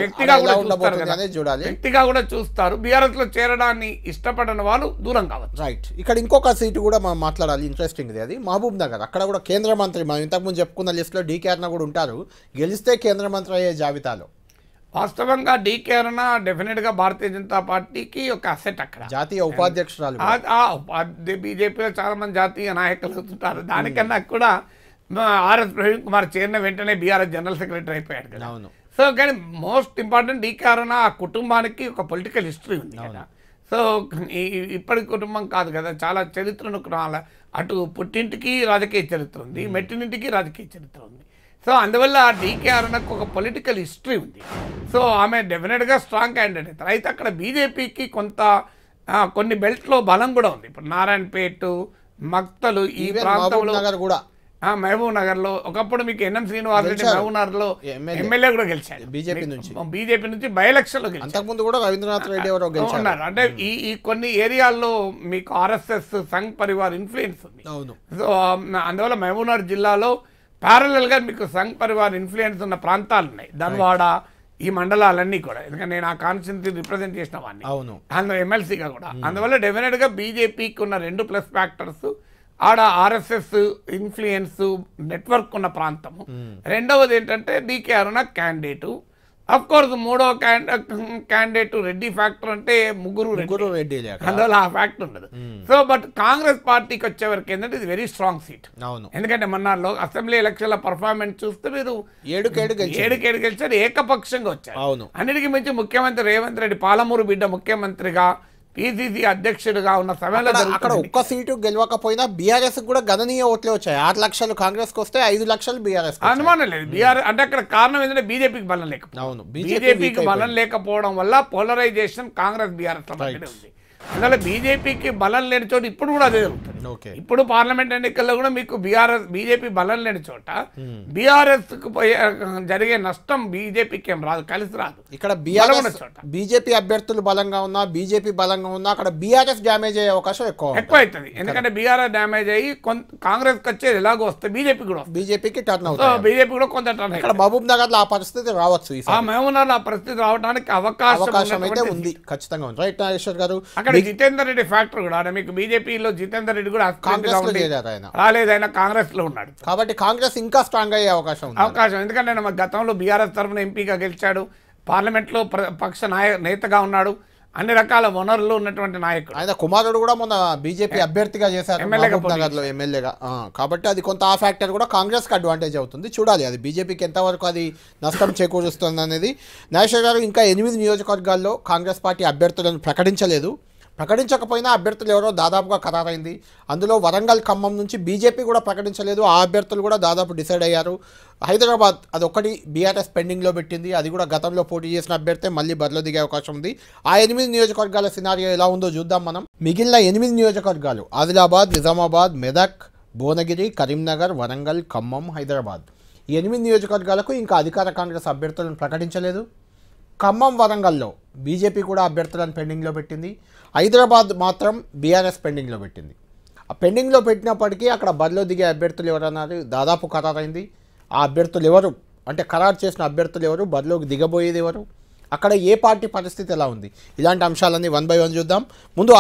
వ్యక్తిగా కూడా చూస్తారు. బీఆర్ఎస్ లో చేరడాన్ని ఇష్టపడని వాళ్ళు దూరం కావచ్చు. రైట్. ఇక్కడ ఇంకొక సీటు కూడా మనం మాట్లాడాలి, ఇంట్రెస్టింగ్ అది మహబూబ్ నగర్. అక్కడ కూడా కేంద్ర మంత్రి, మనం ఇంతకుముందు చెప్పుకున్న లిస్ట్ లో డీకే అరుణ కూడా ఉంటారు, గెలిస్తే కేంద్ర మంత్రి అయ్యే జాబితాలో. వాస్తవంగా డీకే అరుణ డెఫినెట్ గా భారతీయ జనతా పార్టీకి ఒక అసెట్. అక్కడ జాతీయ ఉపాధ్యక్షురాలు, బీజేపీలో చాలా మంది జాతీయ నాయకులు ఉంటారు. దానికన్నా కూడా ఆర్ఎస్ ప్రవీణ్ కుమార్ చేరిన వెంటనే బీఆర్ఎస్ జనరల్ సెక్రటరీ అయిపోయాడు కదా. సో కానీ మోస్ట్ ఇంపార్టెంట్ డీకే అరుణ ఆ కుటుంబానికి ఒక పొలిటికల్ హిస్టరీ ఉంది కదా. సో ఇప్పటి కుటుంబం కాదు కదా, చాలా చరిత్రను అటు పుట్టింటికి రాజకీయ చరిత్ర ఉంది, మెట్టినింటికి రాజకీయ చరిత్ర ఉంది. సో అందువల్ల డీకే అరుణకు ఒక పొలిటికల్ హిస్టరీ ఉంది. సో ఆమె డెఫినెట్గా స్ట్రాంగ్ క్యాండిడేట్ అవుతారు. అయితే అక్కడ బీజేపీకి కొన్ని బెల్ట్లో బలం కూడా ఉంది. ఇప్పుడు నారాయణపేట, మక్తలు ఈ ప్రాంతంలో కూడా, మహబూబ్ నగర్లో ఒకప్పుడు మీకు ఎన్ఎం శ్రీనివాస్ రెడ్డి మహబూబ్ నగర్లో ఎమ్మెల్యే కూడా గెలిచారు బీజేపీ నుంచి బై ఎలక్షన్లో ఉన్నారు. అంటే ఈ కొన్ని ఏరియాల్లో మీకు ఆర్ఎస్ఎస్ సంఘ్ పరివార్ ఇన్ఫ్లుయెన్స్ ఉంది. సో అందువల్ల మహబూబ్ నగర్ జిల్లాలో ప్యారలల్ గా మీకు సంఘ్ పరివార్ ఇన్ఫ్లుయెన్స్ ఉన్న ప్రాంతాలు ఉన్నాయి, ధన్వాడ, ఈ మండలాలన్నీ కూడా. ఎందుకంటే నేను ఆ కాన్స్టిట్యూన్సీ రిప్రజెంట్ చేసిన వాడిని, అందులో ఎమ్మెల్సీగా కూడా. అందువల్ల డెఫినెట్ గా బీజేపీకి ఉన్న 2 ప్లస్ ఫ్యాక్టర్స్, ఆడ ఆర్ఎస్ఎస్ ఇన్ఫ్లుయెన్స్ నెట్వర్క్ ఉన్న ప్రాంతము. రెండవది ఏంటంటే DK Aruna candidate, of course మూడో క్యాండిడేట్ రెడ్డి ఫ్యాక్టర్ అంటే ముగ్గురు రెడ్డి అందువల్ల ఆ ఫ్యాక్టర్ ఉండదు. సో బట్ కాంగ్రెస్ పార్టీకి వచ్చేవరకు ఏంటంటే ఇది వెరీ స్ట్రాంగ్ సీట్. అవును, ఎందుకంటే మొన్న అసెంబ్లీ ఎలక్షన్ల పర్ఫార్మెన్స్ చూస్తే మీరు 7 గెలిచారు, ఏకపక్షంగా వచ్చారు. అవును, అన్నిటికీ మించి ముఖ్యమంత్రి రేవంత్ రెడ్డి పాలమూరు బిడ్డ ముఖ్యమంత్రిగా పిసిసి అధ్యక్షుడిగా ఉన్న సమయంలో అక్కడ ఒక్క సీటు గెలవకపోయినా బీఆర్ఎస్ కూడా గణనీయ ఓట్లే వచ్చాయి. 6 లక్షలు కాంగ్రెస్ కి వస్తే 5 లక్షలు బీఆర్ఎస్. అనుమానం లేదు. బీఆర్ఎస్ అంటే అక్కడ కారణం ఏంటంటే బీజేపీకి బలం లేకపోవడం. అవును, బీజేపీకి బలం లేకపోవడం వల్ల పోలరైజేషన్ కాంగ్రెస్ బీఆర్ఎస్ లో ఉంది. అందువల్ల బీజేపీకి బలం లేని చోట ఇప్పుడు కూడా అదే జరుగుతుంది. ఇప్పుడు పార్లమెంట్ ఎన్నికల్లో కూడా మీకు బీజేపీ బలం లేని చోట బీఆర్ఎస్ కు జరిగే నష్టం బీజేపీకి ఏం రాదు, కలిసి రాదు. ఇక్కడ బీజేపీ అభ్యర్థులు బలంగా ఉన్నా, బీజేపీ బలంగా ఉన్నా అక్కడ బీఆర్ఎస్ డ్యామేజ్ అయ్యే అవకాశం ఎక్కువ అవుతుంది. ఎందుకంటే బీఆర్ఎస్ డ్యామేజ్ అయ్యి కాంగ్రెస్ కి వచ్చేది ఎలాగో వస్తే బీజేపీ కూడా బీజేపీకి టర్న్ అవుతుంది. బీజేపీ కూడా కొంత టర్న్. ఇక్కడ మహబూబ్ నగర్ లో ఆ పరిస్థితి రావచ్చు. మహబూబ్ నగర్ ఆ పరిస్థితి రావడానికి అవకాశం అయితే ఉంది, ఖచ్చితంగా ఉంది. రైట్ నాగేశ్వర్ గారు, అక్కడ జితేందర్ రెడ్డి ఫ్యాక్టర్ కూడా మీకు బీజేపీలో జితేందర్ రెడ్డి కూడా రాలేదు, ఆయన కాంగ్రెస్ లో ఉన్నాడు. కాబట్టి కాంగ్రెస్ ఇంకా స్ట్రాంగ్ అయ్యే అవకాశం. ఎందుకంటే ఆయన గతంలో బీఆర్ఎస్ తరఫున ఎంపీగా గెలిచాడు, పార్లమెంట్ లో పక్ష నేతగా ఉన్నాడు, అన్ని రకాల వనరులు ఉన్నటువంటి నాయకుడు. ఆయన కుమారుడు కూడా మొన్న బీజేపీ అభ్యర్థిగా చేశారు నగర్ లో ఎమ్మెల్యేగా. కాబట్టి అది కొంత ఆ ఫ్యాక్టర్ కూడా కాంగ్రెస్ కి అడ్వాంటేజ్ అవుతుంది. చూడాలి అది బీజేపీకి ఎంతవరకు అది నష్టం చేకూరుస్తుంది అనేది. నాగేశ్వర్ గారు, ఇంకా 8 నియోజకవర్గాల్లో కాంగ్రెస్ పార్టీ అభ్యర్థులను ప్రకటించలేదు. ప్రకటించకపోయినా అభ్యర్థులు ఎవరో దాదాపుగా ఖరారైంది. అందులో వరంగల్, ఖమ్మం నుంచి బీజేపీ కూడా ప్రకటించలేదు. ఆ అభ్యర్థులు కూడా దాదాపు డిసైడ్ అయ్యారు. హైదరాబాద్ అదొక్కటి బీఆర్ఎస్ పెండింగ్లో పెట్టింది. అది కూడా గతంలో పోటీ చేసిన అభ్యర్థి మళ్ళీ బరిలో దిగే అవకాశం ఉంది. ఆ 8 నియోజకవర్గాల సినారియో ఎలా ఉందో చూద్దాం మనం. మిగిలిన 8 నియోజకవర్గాలు ఆదిలాబాద్, నిజామాబాద్, మెదక్, భువనగిరి, కరీంనగర్, వరంగల్, ఖమ్మం, హైదరాబాద్. ఈ 8 నియోజకవర్గాలకు ఇంకా అధికార కాంగ్రెస్ అభ్యర్థులను ప్రకటించలేదు. ఖమ్మం, వరంగల్లో బీజేపీ కూడా అభ్యర్థులను పెండింగ్లో పెట్టింది. హైదరాబాద్ మాత్రం బీఆర్ఎస్ పెండింగ్లో పెట్టింది. ఆ పెండింగ్లో పెట్టినప్పటికీ అక్కడ బరిలో దిగే అభ్యర్థులు ఎవరన్నారు దాదాపు ఖరారైంది. ఆ అభ్యర్థులు ఎవరు అంటే ఖరారు చేసిన అభ్యర్థులు ఎవరు, బరిలోకి దిగబోయేది ఎవరు, అక్కడ ఏ పార్టీ పరిస్థితి ఎలా ఉంది, ఇలాంటి అంశాలన్నీ 1 by 1 చూద్దాం. ముందు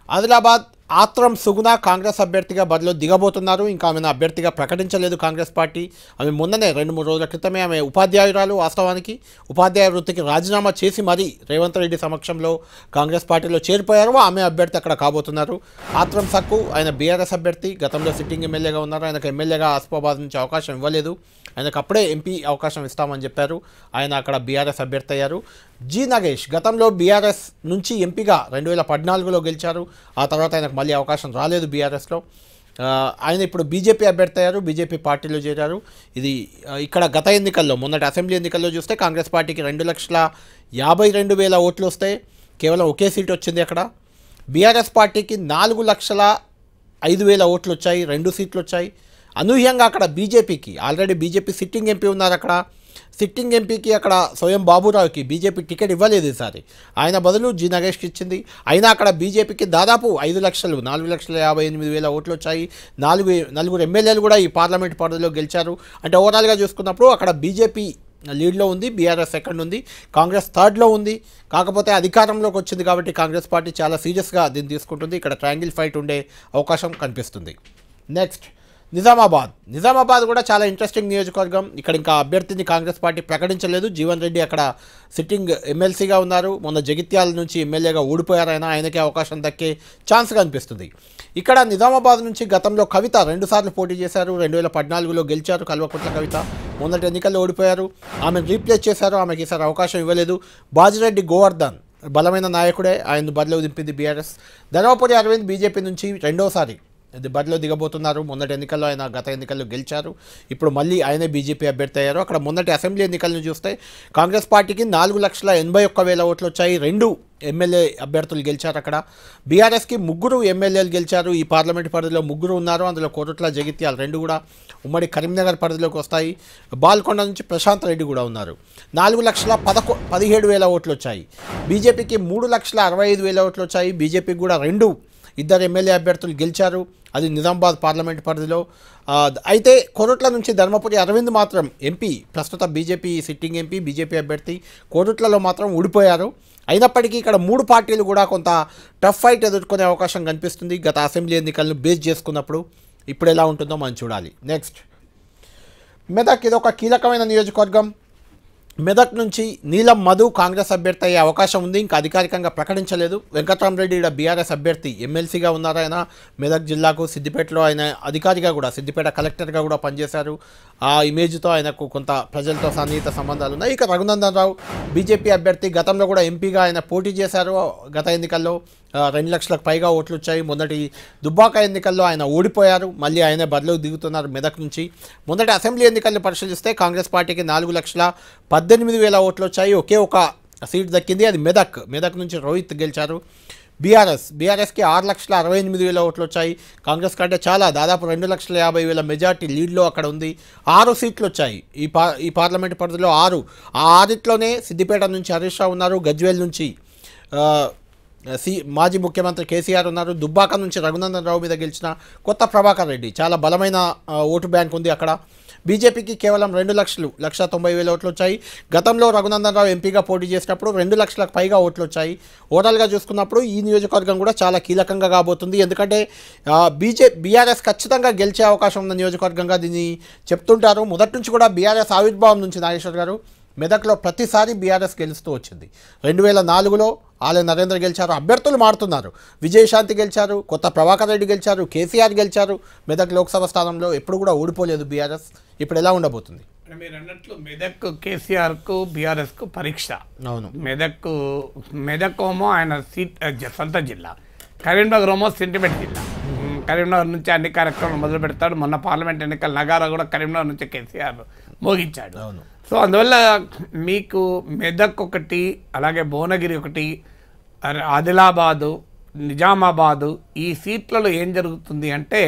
ఆదిలాబాద్ ఆత్రం సుగుణ కాంగ్రెస్ అభ్యర్థిగా బరిలో దిగబోతున్నారు. ఇంకా ఆమెను అభ్యర్థిగా ప్రకటించలేదు కాంగ్రెస్ పార్టీ. ఆమె మొన్ననే 2-3 రోజుల క్రితమే ఆమె ఉపాధ్యాయురాలు, వాస్తవానికి ఉపాధ్యాయ వృత్తికి రాజీనామా చేసి మరీ రేవంత్ రెడ్డి సమక్షంలో కాంగ్రెస్ పార్టీలో చేరిపోయారు. ఆమె అభ్యర్థి అక్కడ కాబోతున్నారు. ఆత్రం సక్కు ఆయన బీఆర్ఎస్ అభ్యర్థి, గతంలో సిట్టింగ్ ఎమ్మెల్యేగా ఉన్నారు. ఆయనకు ఎమ్మెల్యేగా ఆసిఫాబాద్ నుంచి అవకాశం ఇవ్వలేదు, ఆయనకు అప్పుడే ఎంపీ అవకాశం ఇస్తామని చెప్పారు. ఆయన అక్కడ బీఆర్ఎస్ అభ్యర్థి అయ్యారు. జి నగేష్ గతంలో బీఆర్ఎస్ నుంచి ఎంపీగా 2014లో గెలిచారు. ఆ తర్వాత ఆయనకు మళ్ళీ అవకాశం రాలేదు బీఆర్ఎస్లో. ఆయన ఇప్పుడు బీజేపీ అభ్యర్థి అయ్యారు, బీజేపీ పార్టీలో చేరారు. ఇది ఇక్కడ గత ఎన్నికల్లో, మొన్నటి అసెంబ్లీ ఎన్నికల్లో చూస్తే కాంగ్రెస్ పార్టీకి 2,52,000 ఓట్లు వస్తే కేవలం ఒకే సీటు వచ్చింది అక్కడ. బీఆర్ఎస్ పార్టీకి 4,05,000 ఓట్లు వచ్చాయి, 2 సీట్లు వచ్చాయి. అనూహ్యంగా అక్కడ బీజేపీకి ఆల్రెడీ బీజేపీ సిట్టింగ్ ఎంపీ ఉన్నారు. అక్కడ సిట్టింగ్ ఎంపీకి అక్కడ స్వయం బాబురావుకి బీజేపీ టికెట్ ఇవ్వలేదు ఈసారి. ఆయన బదులు జి నగేష్కి ఇచ్చింది. అయినా అక్కడ బీజేపీకి దాదాపు 5 లక్షలు 4,58,000 ఓట్లు వచ్చాయి. 4 ఎమ్మెల్యేలు కూడా ఈ పార్లమెంట్ పరిధిలో గెలిచారు. అంటే ఓవరాల్గా చూసుకున్నప్పుడు అక్కడ బీజేపీ లీడ్లో ఉంది, బీఆర్ఎస్ సెకండ్ ఉంది, కాంగ్రెస్ థర్డ్లో ఉంది. కాకపోతే అధికారంలోకి వచ్చింది కాబట్టి కాంగ్రెస్ పార్టీ చాలా సీరియస్గా దీన్ని తీసుకుంటుంది. ఇక్కడ ట్రయాంగిల్ ఫైట్ ఉండే అవకాశం కనిపిస్తుంది. నెక్స్ట్ నిజామాబాద్ కూడా చాలా ఇంట్రెస్టింగ్ నియోజకవర్గం. ఇక్కడ ఇంకా అభ్యర్థిని కాంగ్రెస్ పార్టీ ప్రకటించలేదు. జీవన్ రెడ్డి అక్కడ సిట్టింగ్ ఎమ్మెల్సీగా ఉన్నారు. మొన్న జగిత్యాల నుంచి ఎమ్మెల్యేగా ఓడిపోయారు. ఆయనకే అవకాశం దక్కే ఛాన్స్ కనిపిస్తుంది. ఇక్కడ నిజామాబాద్ నుంచి గతంలో కవిత 2 సార్లు పోటీ చేశారు. 2014లో గెలిచారు కల్వకుంట్ల కవిత. మొన్నటి ఎన్నికల్లో ఓడిపోయారు. ఆమెను రీప్లేస్ చేశారు. ఆమెకి ఈసారి అవకాశం ఇవ్వలేదు. బాజిరెడ్డి గోవర్ధన్ బలమైన నాయకుడే, ఆయన బరిలో దింపింది బీఆర్ఎస్. ధర్మపురి అరవింద్ బీజేపీ నుంచి 2వసారి బరిలో దిగబోతున్నారు. మొన్నటి ఎన్నికల్లో ఆయన గత ఎన్నికల్లో గెలిచారు. ఇప్పుడు మళ్ళీ ఆయనే బీజేపీ అభ్యర్థి అయ్యారు. అక్కడ మొన్నటి అసెంబ్లీ ఎన్నికలను చూస్తే కాంగ్రెస్ పార్టీకి 4,81,000 ఓట్లు వచ్చాయి. 2 ఎమ్మెల్యే అభ్యర్థులు గెలిచారు. అక్కడ బీఆర్ఎస్కి 3 ఎమ్మెల్యేలు గెలిచారు. ఈ పార్లమెంట్ పరిధిలో 3 ఉన్నారు. అందులో కోరుట్ల, జగిత్యాల 2 కూడా ఉమ్మడి కరీంనగర్ పరిధిలోకి వస్తాయి. బాల్కొండ నుంచి ప్రశాంత్ రెడ్డి కూడా ఉన్నారు. 4,17,000 ఓట్లు వచ్చాయి. బీజేపీకి 3,65,000 ఓట్లు వచ్చాయి. బీజేపీకి కూడా 2 ఎమ్మెల్యే అభ్యర్థులు గెలిచారు. అది నిజామాబాద్ పార్లమెంట్ పరిధిలో. అయితే కోరుట్ల నుంచి ధర్మపురి అరవింద్ మాత్రం ఎంపీ, ప్రస్తుత బీజేపీ సిట్టింగ్ ఎంపీ, బీజేపీ అభ్యర్థి కోరుట్లలో మాత్రం ఊడిపోయారు. అయినప్పటికీ ఇక్కడ 3 పార్టీలు కూడా కొంత టఫ్ ఫైట్ ఎదుర్కొనే అవకాశం కనిపిస్తుంది. గత అసెంబ్లీ ఎన్నికలను బేస్ చేసుకున్నప్పుడు ఇప్పుడు ఎలా ఉంటుందో మనం చూడాలి. నెక్స్ట్ మెదక్ ఇది ఒక కీలకమైన నియోజకవర్గం. మెదక్ నుంచి నీలం మధు కాంగ్రెస్ అభ్యర్థి అయ్యే అవకాశం ఉంది. ఇంకా అధికారికంగా ప్రకటించలేదు. వెంకట్రామరెడ్డి ఇక్కడ బీఆర్ఎస్ అభ్యర్థి ఎమ్మెల్సీగా ఉన్నారు. ఆయన మెదక్ జిల్లాకు సిద్దిపేటలో ఆయన అధికారిగా కూడా సిద్దిపేట కలెక్టర్గా కూడా పనిచేశారు. ఆ ఇమేజ్తో ఆయనకు కొంత ప్రజలతో సన్నిహిత సంబంధాలు ఉన్నాయి. ఇక రఘునందన్ రావు బీజేపీ అభ్యర్థి, గతంలో కూడా ఎంపీగా ఆయన పోటీ చేశారు. గత ఎన్నికల్లో 2 లక్షలకు పైగా ఓట్లు వచ్చాయి. మొదటి దుబ్బాక ఎన్నికల్లో ఆయన ఓడిపోయారు. మళ్ళీ ఆయన బరిలోకి దిగుతున్నారు మెదక్ నుంచి. మొదటి అసెంబ్లీ ఎన్నికలను పరిశీలిస్తే కాంగ్రెస్ పార్టీకి 4,18,000 ఓట్లు వచ్చాయి. ఒకే ఒక సీట్ దక్కింది, అది మెదక్ నుంచి రోహిత్ గెలిచారు. బీఆర్ఎస్కి 6,68,000 ఓట్లు వచ్చాయి. కాంగ్రెస్ కంటే చాలా, దాదాపు 2,50,000 మెజార్టీ లీడ్లో అక్కడ ఉంది. 6 సీట్లు వచ్చాయి ఈ పార్లమెంటు పరిధిలో 6. ఆ 6లోనే సిద్దిపేట నుంచి హరీష్ రావు ఉన్నారు, గజ్వేల్ నుంచి మాజీ ముఖ్యమంత్రి కేసీఆర్ ఉన్నారు, దుబ్బాక నుంచి రఘునందన్ రావు మీద గెలిచిన కొత్త ప్రభాకర్ రెడ్డి. చాలా బలమైన ఓటు బ్యాంక్ ఉంది అక్కడ. బీజేపీకి కేవలం 2,90,000 ఓట్లు వచ్చాయి. గతంలో రఘునందన్ రావు ఎంపీగా పోటీ చేసినప్పుడు 2 లక్షలకు పైగా ఓట్లు వచ్చాయి. ఓవరాల్గా చూసుకున్నప్పుడు ఈ నియోజకవర్గం కూడా చాలా కీలకంగా కాబోతుంది. ఎందుకంటే బీఆర్ఎస్ ఖచ్చితంగా గెలిచే అవకాశం ఉన్న నియోజకవర్గంగా దీన్ని చెప్తుంటారు. మొదటి నుంచి కూడా బీఆర్ఎస్ ఆవిర్భావం నుంచి నాగేశ్వర్ గారు మెదక్లో ప్రతిసారి బీఆర్ఎస్ గెలుస్తూ వచ్చింది. 2004లో ఆలయ నరేంద్ర గెలిచారు. అభ్యర్థులు మారుతున్నారు. విజయశాంతి గెలిచారు, కొత్త ప్రభాకర్ రెడ్డి గెలిచారు, కేసీఆర్ గెలిచారు. మెదక్ లోక్సభ స్థానంలో ఎప్పుడు కూడా ఓడిపోలేదు బీఆర్ఎస్. ఇప్పుడు ఎలా ఉండబోతుంది? మీరు అన్నట్లు మెదక్ కేసీఆర్కు బీఆర్ఎస్కు పరీక్ష. అవును, మెదక్ ఏమో ఆయన సొంత జిల్లా, కరీంనగర్ ఏమో సెంటిమెంట్ జిల్లా. కరీంనగర్ నుంచి అన్ని కార్యక్రమాలు మొదలు పెడతాడు. మొన్న పార్లమెంట్ ఎన్నికల నగారా కూడా కరీంనగర్ నుంచి కేసీఆర్ మోగించాడు. సో అందువల్ల మీకు మెదక్ ఒకటి, అలాగే భువనగిరి ఒకటి, ఆదిలాబాదు, నిజామాబాదు, ఈ సీట్లలో ఏం జరుగుతుంది అంటే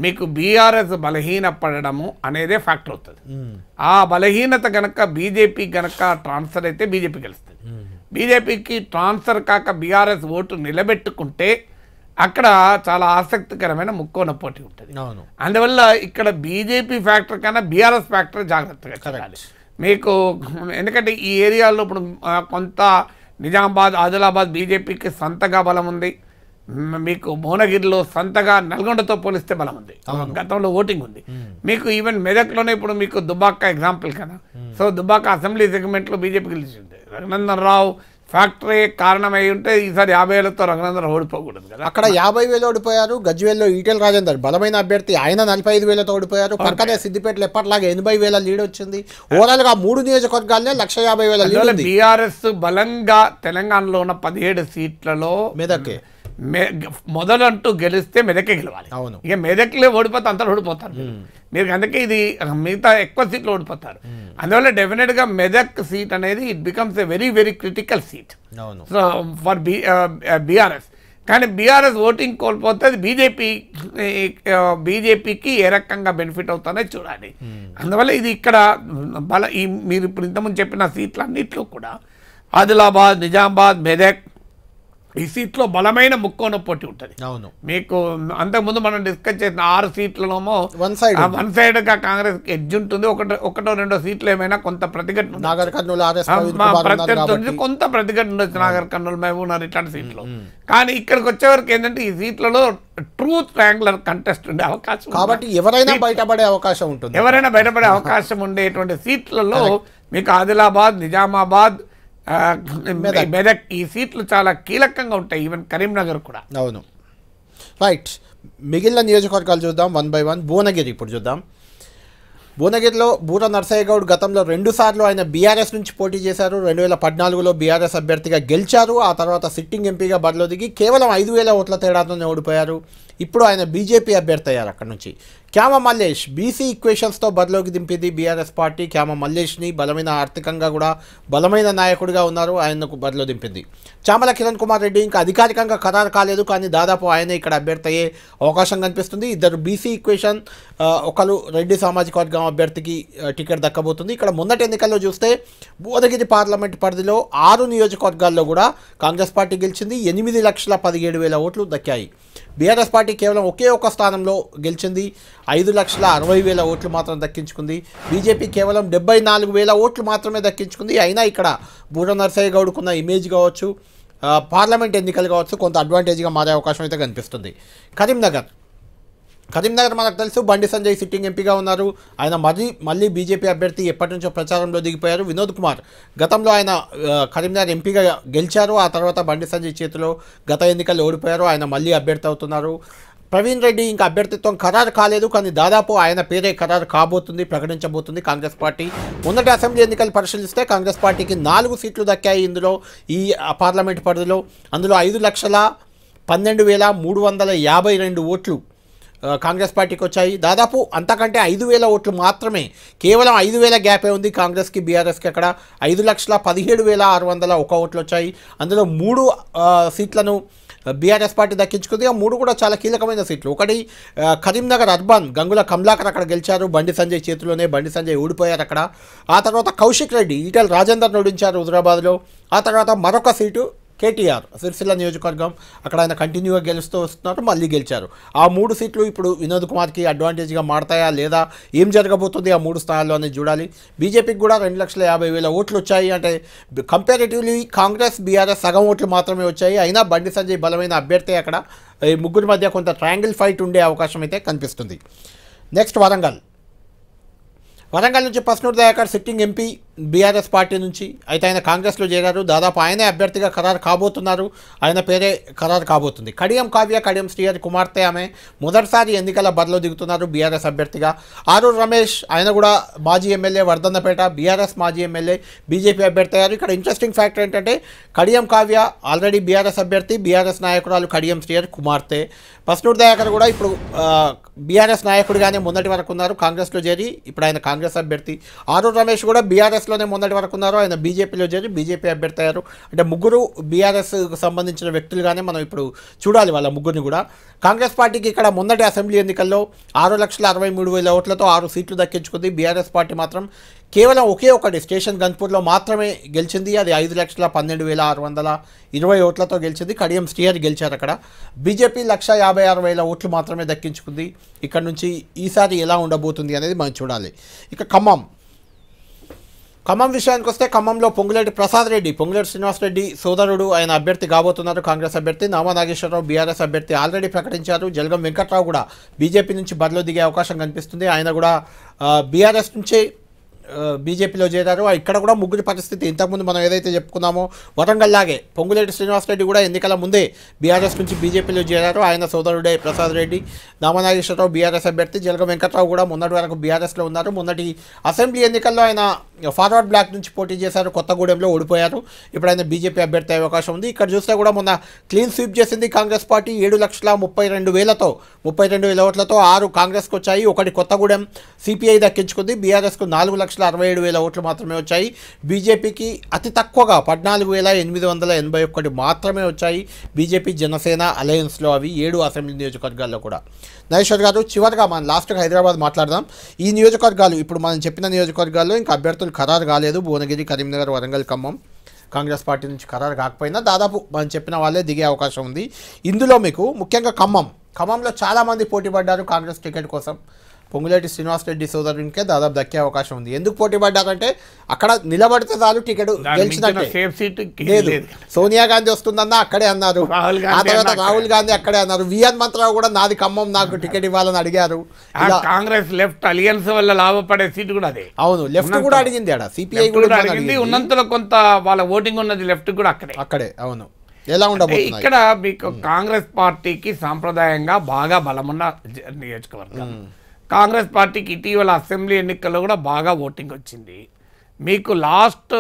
మీకు బీఆర్ఎస్ బలహీనపడము అనేదే ఫ్యాక్టర్ అవుతుంది. ఆ బలహీనత కనుక బీజేపీ కనుక ట్రాన్స్ఫర్ అయితే బీజేపీ గెలుస్తుంది. బీజేపీకి ట్రాన్స్ఫర్ కాక బీఆర్ఎస్ ఓటు నిలబెట్టుకుంటే అక్కడ చాలా ఆసక్తికరమైన ముక్కోన పోటీ ఉంటుంది. అందువల్ల ఇక్కడ బీజేపీ ఫ్యాక్టర్ కన్నా బీఆర్ఎస్ ఫ్యాక్టర్ జాగ్రత్తగా చూడాలి మీకు. ఎందుకంటే ఈ ఏరియాలో ఇప్పుడు కొంత నిజామాబాద్, ఆదిలాబాద్ బీజేపీకి సొంతగా బలం ఉంది. మీకు భువనగిరిలో సొంతగా నల్గొండతో పోలిస్తే బలం ఉంది, గతంలో ఓటింగ్ ఉంది. మీకు ఈవెన్ మెదక్లోనే ఇప్పుడు మీకు దుబ్బాక ఎగ్జాంపుల్ కదా. సో దుబ్బాక అసెంబ్లీ సెగ్మెంట్లో బీజేపీ గెలిచింది. రఘునందన్ రావు ఫ్యాక్టరీ కారణమై ఉంటే ఈసారి 50,000తో రఘునందన్ ఓడిపోకూడదు కదా. అక్కడ 50,000 ఓడిపోయారు. గజ్వేల్లో ఈటెల రాజేందర్ బలమైన అభ్యర్థి, ఆయన 45,000తో ఓడిపోయారు. పక్కనే సిద్దిపేటలో ఎప్పటిలాగా 80,000 లీడ్ వచ్చింది. ఓవరాల్ గా 3 నియోజకవర్గాలనే 1,50,000 లీడ్. బీఆర్ఎస్ బలంగా తెలంగాణలో ఉన్న 17 సీట్లలో మెదకే మొదలంటూ గెలిస్తే మెదకే గెలవాలి. అవును, ఇక మెదక్లే ఓడిపోతే అంతా ఓడిపోతారు మీరు. అందుకే ఇది మిగతా ఎక్కువ సీట్లు ఓడిపోతారు. అందువల్ల డెఫినెట్గా మెదక్ సీట్ అనేది it becomes a very very critical seat for BRS. కానీ బీఆర్ఎస్ ఓటింగ్ కోల్పోతే అది బీజేపీకి ఏ రకంగా బెనిఫిట్ అవుతుందో చూడాలి. అందువల్ల ఇది ఇక్కడ మీరు ఇప్పుడు ఇంతకుముందు చెప్పిన సీట్లు అన్నింటిలో కూడా ఆదిలాబాద్, నిజామాబాద్, మెదక్ ఈ సీట్లో బలమైన ముక్కోన పోటీ ఉంటుంది. అవును, మీకు అంతకుముందు మనం డిస్కస్ చేసిన 6 సీట్లలోమో వన్ సైడ్గా కాంగ్రెస్ ఎడ్జ్ ఉంటుంది. ఒకటో రెండో సీట్లు ఏమైనా కొంత ప్రతిఘటన కొంత ప్రతిఘటన ఉండొచ్చు. నాగర్ కర్నూలు, మహబూబ్నగర్ ఇట్లాంటి సీట్లు. కానీ ఇక్కడికి వచ్చేవరకు ఏంటంటే ఈ సీట్లలో ట్రూత్ ట్రయాంగులర్ కంటెస్ట్ ఉండే అవకాశం, కాబట్టి ఎవరైనా బయటపడే అవకాశం ఉండేటువంటి సీట్లలో మీకు ఆదిలాబాద్, నిజామాబాద్, మెదక్ ఈ సీట్లు చాలా కీలకంగా ఉంటాయి. ఈవెన్ కరీంనగర్ కూడా. అవును, రైట్. మిగిలిన నియోజకవర్గాలు చూద్దాం 1 by 1. భువనగిరి ఇప్పుడు చూద్దాం. భువనగిరిలో బూర నర్సయ్య గౌడ్ గతంలో 2 సార్లు ఆయన బీఆర్ఎస్ నుంచి పోటీ చేశారు. 2014లో బీఆర్ఎస్ అభ్యర్థిగా గెలిచారు. ఆ తర్వాత సిట్టింగ్ ఎంపీగా బరిలో దిగి కేవలం 5,000 ఓట్ల తేడాతోనే ఓడిపోయారు. ఇప్పుడు ఆయన బీజేపీ అభ్యర్థి అయ్యారు. అక్కడ నుంచి క్యామ మల్లేష్ బీసీ ఈక్వేషన్స్తో బరిలోకి దింపింది బీఆర్ఎస్ పార్టీ. క్యామ మల్లేష్ని బలమైన ఆర్థికంగా కూడా బలమైన నాయకుడిగా ఉన్నారు, ఆయనకు బరిలో దింపింది. చామల కిరణ్ కుమార్ రెడ్డి ఇంకా అధికారికంగా ఖరారు కాలేదు, కానీ దాదాపు ఆయనే ఇక్కడ అభ్యర్థి అయ్యే అవకాశం కనిపిస్తుంది. ఇద్దరు బీసీ ఈక్వేషన్, ఒకరు రెడ్డి సామాజిక వర్గం అభ్యర్థికి టికెట్ దక్కబోతుంది. ఇక్కడ మొన్నటి ఎన్నికల్లో చూస్తే భువనగిరి పార్లమెంట్ పరిధిలో 6 నియోజకవర్గాల్లో కూడా కాంగ్రెస్ పార్టీ గెలిచింది. 8,17,000 ఓట్లు దక్కాయి. బీఆర్ఎస్ పార్టీ కేవలం ఒకే ఒక స్థానంలో గెలిచింది. 5,60,000 ఓట్లు మాత్రం దక్కించుకుంది. బీజేపీ కేవలం 74,000 ఓట్లు మాత్రమే దక్కించుకుంది. అయినా ఇక్కడ బూర నర్సయ్య గౌడ్కున్న ఇమేజ్ కావచ్చు, పార్లమెంట్ ఎన్నికలు కావచ్చు, కొంత అడ్వాంటేజ్గా మారే అవకాశం అయితే కనిపిస్తుంది. కరీంనగర్ కరీంనగర్ మనకు తెలుసు, బండి సంజయ్ సిట్టింగ్ ఎంపీగా ఉన్నారు. ఆయన మళ్ళీ బీజేపీ అభ్యర్థి ఎప్పటి నుంచో ప్రచారంలో దిగిపోయారు. వినోద్ కుమార్ గతంలో ఆయన కరీంనగర్ ఎంపీగా గెలిచారు. ఆ తర్వాత బండి సంజయ్ చేతిలో గత ఎన్నికల్లో ఓడిపోయారు. ఆయన మళ్ళీ అభ్యర్థి అవుతున్నారు. ప్రవీణ్ రెడ్డి ఇంకా అభ్యర్థిత్వం ఖరారు కాలేదు, కానీ దాదాపు ఆయన పేరే ఖరారు కాబోతుంది, ప్రకటించబోతుంది కాంగ్రెస్ పార్టీ. మొన్నటి అసెంబ్లీ ఎన్నికలు పరిశీలిస్తే కాంగ్రెస్ పార్టీకి 4 సీట్లు దక్కాయి ఇందులో, ఈ పార్లమెంటు పరిధిలో. అందులో 5,12,352 ఓట్లు కాంగ్రెస్ పార్టీకి వచ్చాయి. దాదాపు అంతకంటే 5,000 ఓట్లు మాత్రమే, కేవలం 5,000 గ్యాపే ఉంది కాంగ్రెస్కి బీఆర్ఎస్కి. అక్కడ 5,17,601 ఓట్లు వచ్చాయి. అందులో 3 సీట్లను బీఆర్ఎస్ పార్టీ దక్కించుకుంది. ఆ 3 కూడా చాలా కీలకమైన సీట్లు. ఒకటి కరీంనగర్ అర్బన్, గంగుల కమలాకర్ అక్కడ గెలిచారు, బండి సంజయ్ చేతిలోనే. బండి సంజయ్ ఓడిపోయారు అక్కడ. ఆ తర్వాత కౌశిక్ రెడ్డి, ఈటెల రాజేందర్ ఓడించారు హుజరాబాద్లో. ఆ తర్వాత మరొక సీటు కేటీఆర్, సిరిసిల్ల నియోజకవర్గం, అక్కడ ఆయన కంటిన్యూగా గెలుస్తూ వస్తున్నారు, మళ్ళీ గెలిచారు. ఆ 3 సీట్లు ఇప్పుడు వినోద్ కుమార్కి అడ్వాంటేజ్గా మారతాయా లేదా, ఏం జరగబోతుంది ఆ 3 స్థానాల్లో అనేది చూడాలి. బీజేపీకి కూడా 2,50,000 ఓట్లు వచ్చాయి. అంటే కంపారిటివ్లీ కాంగ్రెస్ బీఆర్ఎస్ సగం ఓట్లు మాత్రమే వచ్చాయి. అయినా బండి సంజయ్ బలమైన అభ్యర్థి. అక్కడ ఈ ముగ్గురి మధ్య కొంత ట్రయాంగిల్ ఫైట్ ఉండే అవకాశం అయితే కనిపిస్తుంది. నెక్స్ట్ వరంగల్ నుంచి Pasnoor Dayakar sitting MP BRS party నుంచి. అయితే ఆయన కాంగ్రెస్లో చేరారు. దాదాపు ఆయనే అభ్యర్థిగా ఖరారు కాబోతున్నారు. ఆయన పేరే ఖరారు కాబోతుంది. కడియం కావ్య, కడియం శ్రీహరి కుమార్తె ఆమె. మొదటిసారి ఎన్నికల బరిలో దిగుతున్నారు బీఆర్ఎస్ అభ్యర్థిగా. ఆరూర్ రమేష్, ఆయన కూడా మాజీ ఎమ్మెల్యే వర్ధన్నపేట, బీఆర్ఎస్ మాజీ ఎమ్మెల్యే, బీజేపీ అభ్యర్థి అయ్యారు. ఇక్కడ ఇంట్రెస్టింగ్ ఫ్యాక్టర్ ఏంటంటే కడియం కావ్య ఆల్రెడీ బీఆర్ఎస్ అభ్యర్థి, బీఆర్ఎస్ నాయకురాలు కడియం శ్రీహరి కుమార్తె. పస్నూర్ దయాకర్ కూడా ఇప్పుడు బీఆర్ఎస్ నాయకుడిగానే మొన్నటి వరకు ఉన్నారు, కాంగ్రెస్లో చేరి ఇప్పుడు ఆయన కాంగ్రెస్ అభ్యర్థి. ఆరూర్ రమేష్ కూడా బీఆర్ఎస్లోనే మొన్నటి వరకు ఉన్నారు, ఆయన బీజేపీలో చేరి బీజేపీ అభ్యర్థి అయ్యారు. అంటే ముగ్గురు బీఆర్ఎస్కు సంబంధించిన వ్యక్తులుగానే మనం ఇప్పుడు చూడాలి వాళ్ళ ముగ్గురిని కూడా. కాంగ్రెస్ పార్టీకి ఇక్కడ మొన్నటి అసెంబ్లీ ఎన్నికల్లో 6,63,000 ఓట్లతో 6 సీట్లు దక్కించుకుంది. బీఆర్ఎస్ పార్టీ మాత్రం కేవలం ఒకే ఒకటి స్టేషన్ గన్పూర్లో మాత్రమే గెలిచింది. అది 5,12,620 ఓట్లతో గెలిచింది. కడియం శ్రీహరి గెలిచారు అక్కడ. బీజేపీ 1,56,000 ఓట్లు మాత్రమే దక్కించుకుంది. ఇక్కడ నుంచి ఈసారి ఎలా ఉండబోతుంది అనేది మనం చూడాలి. ఇక ఖమ్మం విషయానికి వస్తే ఖమ్మంలో పొంగులేటి శ్రీనివాస్ రెడ్డి సోదరుడు, ఆయన అభ్యర్థి కాబోతున్నారు, కాంగ్రెస్ అభ్యర్థి. నామా నాగేశ్వరరావు బీఆర్ఎస్ అభ్యర్థి ఆల్రెడీ ప్రకటించారు. జలగం వెంకట్రావు కూడా బీజేపీ నుంచి బరిలో దిగే అవకాశం కనిపిస్తుంది. ఆయన కూడా బీఆర్ఎస్ నుంచే బీజేపీలో చేరారు. ఇక్కడ కూడా ముగ్గురి పరిస్థితి ఇంతకుముందు మనం ఏదైతే చెప్పుకున్నామో వరంగల్ లాగే పొంగులేటి శ్రీనివాస్ రెడ్డి కూడా ఎన్నికల ముందే బీఆర్ఎస్ నుంచి బీజేపీలో చేరారు. ఆయన సోదరుడే ప్రసాద్ రెడ్డి. నామనాగేశ్వరరావు బీఆర్ఎస్ అభ్యర్థి. జలగం వెంకట్రావు కూడా మొన్నటి వరకు బీఆర్ఎస్లో ఉన్నారు. మొన్నటి అసెంబ్లీ ఎన్నికల్లో ఆయన ఫార్వర్డ్ బ్లాక్ నుంచి పోటీ చేశారు, కొత్తగూడెంలో ఓడిపోయారు. ఇప్పుడు ఆయన బీజేపీ అభ్యర్థి అయ్యే అవకాశం ఉంది. ఇక్కడ చూస్తే కూడా మొన్న క్లీన్ స్వీప్ చేసింది కాంగ్రెస్ పార్టీ. 7,32,000 ఓట్లతో 6 కాంగ్రెస్కి వచ్చాయి, 1 కొత్తగూడెం సిపిఐ దక్కించుకుంది. బీఆర్ఎస్కు 4,67,000 ఓట్లు మాత్రమే వచ్చాయి. బీజేపీకి అతి తక్కువగా 14,881 మాత్రమే వచ్చాయి. బీజేపీ జనసేన అలయన్స్లో అవి 7 అసెంబ్లీ నియోజకవర్గాల్లో కూడా. నాగేశ్వర్ గారు, చివరిగా మనం లాస్ట్గా హైదరాబాద్ మాట్లాడదాం. ఈ నియోజకవర్గాలు ఇప్పుడు మనం చెప్పిన నియోజకవర్గాల్లో ఇంకా అభ్యర్థులు ఖరారు కాలేదు. భువనగిరి, కరీంనగర్, వరంగల్, ఖమ్మం కాంగ్రెస్ పార్టీ నుంచి ఖరారు కాకపోయినా దాదాపు మనం చెప్పిన వాళ్ళే దిగే అవకాశం ఉంది. ఇందులో మీకు ముఖ్యంగా ఖమ్మంలో చాలామంది పోటీ పడ్డారు కాంగ్రెస్ టికెట్ కోసం. పొంగులేటి శ్రీనివాస్ రెడ్డి సోదరునికే దాదాపు దక్కే అవకాశం ఉంది. ఎందుకు పోటీ పడ్డారంటే అక్కడ నిలబడితే చాలు టికెట్ గెలిచినట్టే. లేదు, సోనియా గాంధీ వస్తుందన్నా అక్కడే అన్నారు, ఆ తర్వాత రాహుల్ గాంధీ అక్కడే అన్నారు. విఎన్ మంత్రావు కూడా నాది ఖమ్మం, నాకు టికెట్ ఇవ్వాలని అడిగారు. కాంగ్రెస్ లెఫ్ట్ అలియన్స్ వల్ల లాభపడే సీటు కూడా అదే. అవును, లెఫ్ట్ కూడా అడిగింది, ఆడ సిపిఐ కూడా అడిగింది. ఉన్నంతలో కొంత వాళ్ళ ఓటింగ్ ఉన్నది లెఫ్ట్ కూడా అక్కడే. అవును, ఎలా ఉండబోతుంది ఇక్కడ మీకు కాంగ్రెస్ పార్టీకి సాంప్రదాయంగా బాగా బలమున్న నియోజకవర్గం. కాంగ్రెస్ పార్టీకి ఇటీవల అసెంబ్లీ ఎన్నికల్లో కూడా బాగా ఓటింగ్ వచ్చింది. మీకు లాస్ట్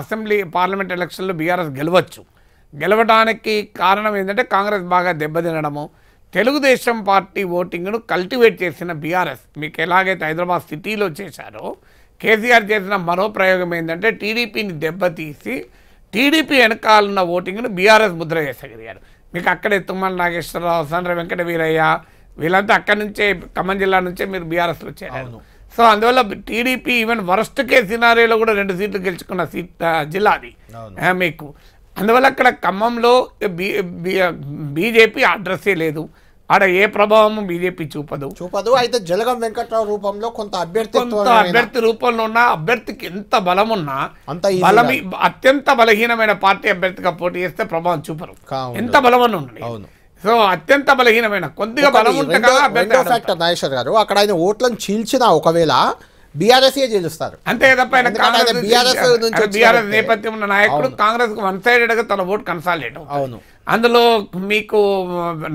అసెంబ్లీ పార్లమెంట్ ఎలక్షన్లో బీఆర్ఎస్ గెలవడానికి కారణం ఏంటంటే కాంగ్రెస్ బాగా దెబ్బతినడము. తెలుగుదేశం పార్టీ ఓటింగ్ను కల్టివేట్ చేసిన బీఆర్ఎస్ మీకు ఎలాగైతే హైదరాబాద్ సిటీలో చేశారో, కేసీఆర్ చేసిన మరో ప్రయోగం ఏంటంటే టీడీపీని దెబ్బతీసి టీడీపీ వెనకాలన్న ఓటింగ్ను బీఆర్ఎస్ ముద్ర చేసగలిగారు. మీకు అక్కడే తుమ్మల నాగేశ్వరరావు, సండ్ర వెంకట వీరయ్య వీళ్ళంతా అక్కడి నుంచే ఖమ్మం జిల్లా నుంచే మీరు బీఆర్ఎస్లో చేరారు. సో అందువల్ల టీడీపీ ఈవెన్ వరస్ట్ కేస్ సినారియోలో కూడా 2 సీట్లు గెలుచుకున్న జిల్లా అది మీకు. అందువల్ల అక్కడ ఖమ్మంలో బీజేపీ అడ్రస్సే లేదు, ఆడ ఏ ప్రభావం బీజేపీ చూపదు. అయితే జలగం వెంకట్రావు రూపంలో కొంత అభ్యర్థి రూపంలో ఉన్న అభ్యర్థికి ఎంత బలం ఉన్నా అత్యంత బలహీనమైన పార్టీ అభ్యర్థిగా పోటీ చేస్తే ప్రభావం చూపరు, ఎంత బలమని ఉండండి. సో అత్యంత బలహీనమైన కొద్దిగా బలం ఉంటే కదా అభ్యర్థి రెండో ఫ్యాక్టర్ నాగేశ్వర్ గారు, అక్కడ ఆయన ఓట్లను చీల్చిన ఒకవేళ బీఆర్ఎస్ గెలుస్తారు. అంతే తప్ప ఆయన BRS బీఆర్ఎస్ నేపథ్యం ఉన్న నాయకుడు కాంగ్రెస్ కు వన్ సైడెడ్ గా తన ఓటు కన్సాలిడేట్ అవును. అందులో మీకు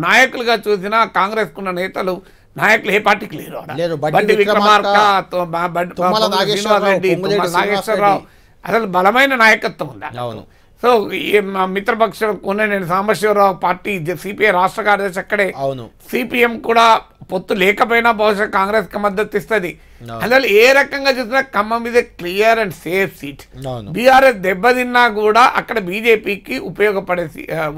నాయకులుగా చూసినా కాంగ్రెస్ కున్న నేతలు నాయకులు ఏ పార్టీకి లేరు. లేరు. బండి విక్రమార్క, తుమ్మల నాగేశ్వరరావు, నాగేశ్వరరావు అసలు బలమైన నాయకత్వం ఉంది. అవును. సో ఈ మిత్రపక్షం నేను సాంబశివరావు పార్టీ సిపిఐ రాష్ట్ర కార్యదర్శి అక్కడే. అవును. సిపిఎం కూడా పొత్తు లేకపోయినా బహుశా కాంగ్రెస్ కి మద్దతు ఇస్తుంది. అందువల్ల ఏ రకంగా చూసినా ఖమ్మం మీద clear and safe seat. BRS దెబ్బతిన్నా కూడా అక్కడ బీజేపీకి ఉపయోగపడే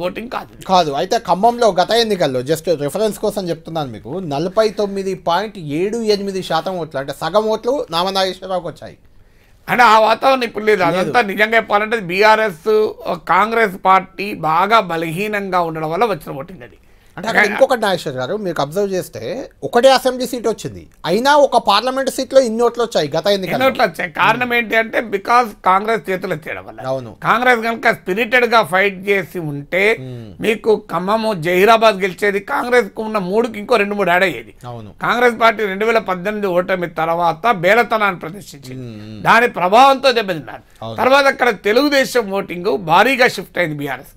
ఓటింగ్ కాదు. అయితే ఖమ్మంలో గత ఎన్నికల్లో జస్ట్ రిఫరెన్స్ కోసం చెప్తున్నాను మీకు, 49.78% ఓట్లు, అంటే సగం ఓట్లు నామనాగేశ్వరరావుకి వచ్చాయి. అంటే ఆ వాతావరణం ఇప్పుడు లేదు. అదంతా నిజంగా చెప్పాలంటే బీఆర్ఎస్ కాంగ్రెస్ పార్టీ బాగా బలహీనంగా ఉండడం వల్ల వచ్చిన ఓటింగ్ అది. అంటే అక్కడ ఇంకొకటి నాగేశ్వర్ గారు, మీకు అబ్జర్వ్ చేస్తే ఒకటే అసెంబ్లీ సీట్ వచ్చింది, అయినా ఒక పార్లమెంట్ సీట్లో ఇన్ని ఓట్లు వచ్చాయి గత ఎన్నికల్లో. వచ్చాయి. కారణం ఏంటి అంటే బికాస్ కాంగ్రెస్ చేతులు ఎత్తేయడం వల్ల. అవును. కాంగ్రెస్ కనుక స్పిరిటెడ్ గా ఫైట్ చేసి ఉంటే మీకు ఖమ్మము, జహీరాబాద్ గెలిచేది. కాంగ్రెస్ కు ఉన్న 3కి ఇంకో 2-3 యాడ్ అయ్యేది. అవును. కాంగ్రెస్ పార్టీ 2018 ఓటమి తర్వాత బేలతనాన్ని ప్రదర్శించింది. దాని ప్రభావంతో దెబ్బతిన్నారు. తర్వాత అక్కడ తెలుగుదేశం ఓటింగ్ భారీగా షిఫ్ట్ అయింది బీఆర్ఎస్.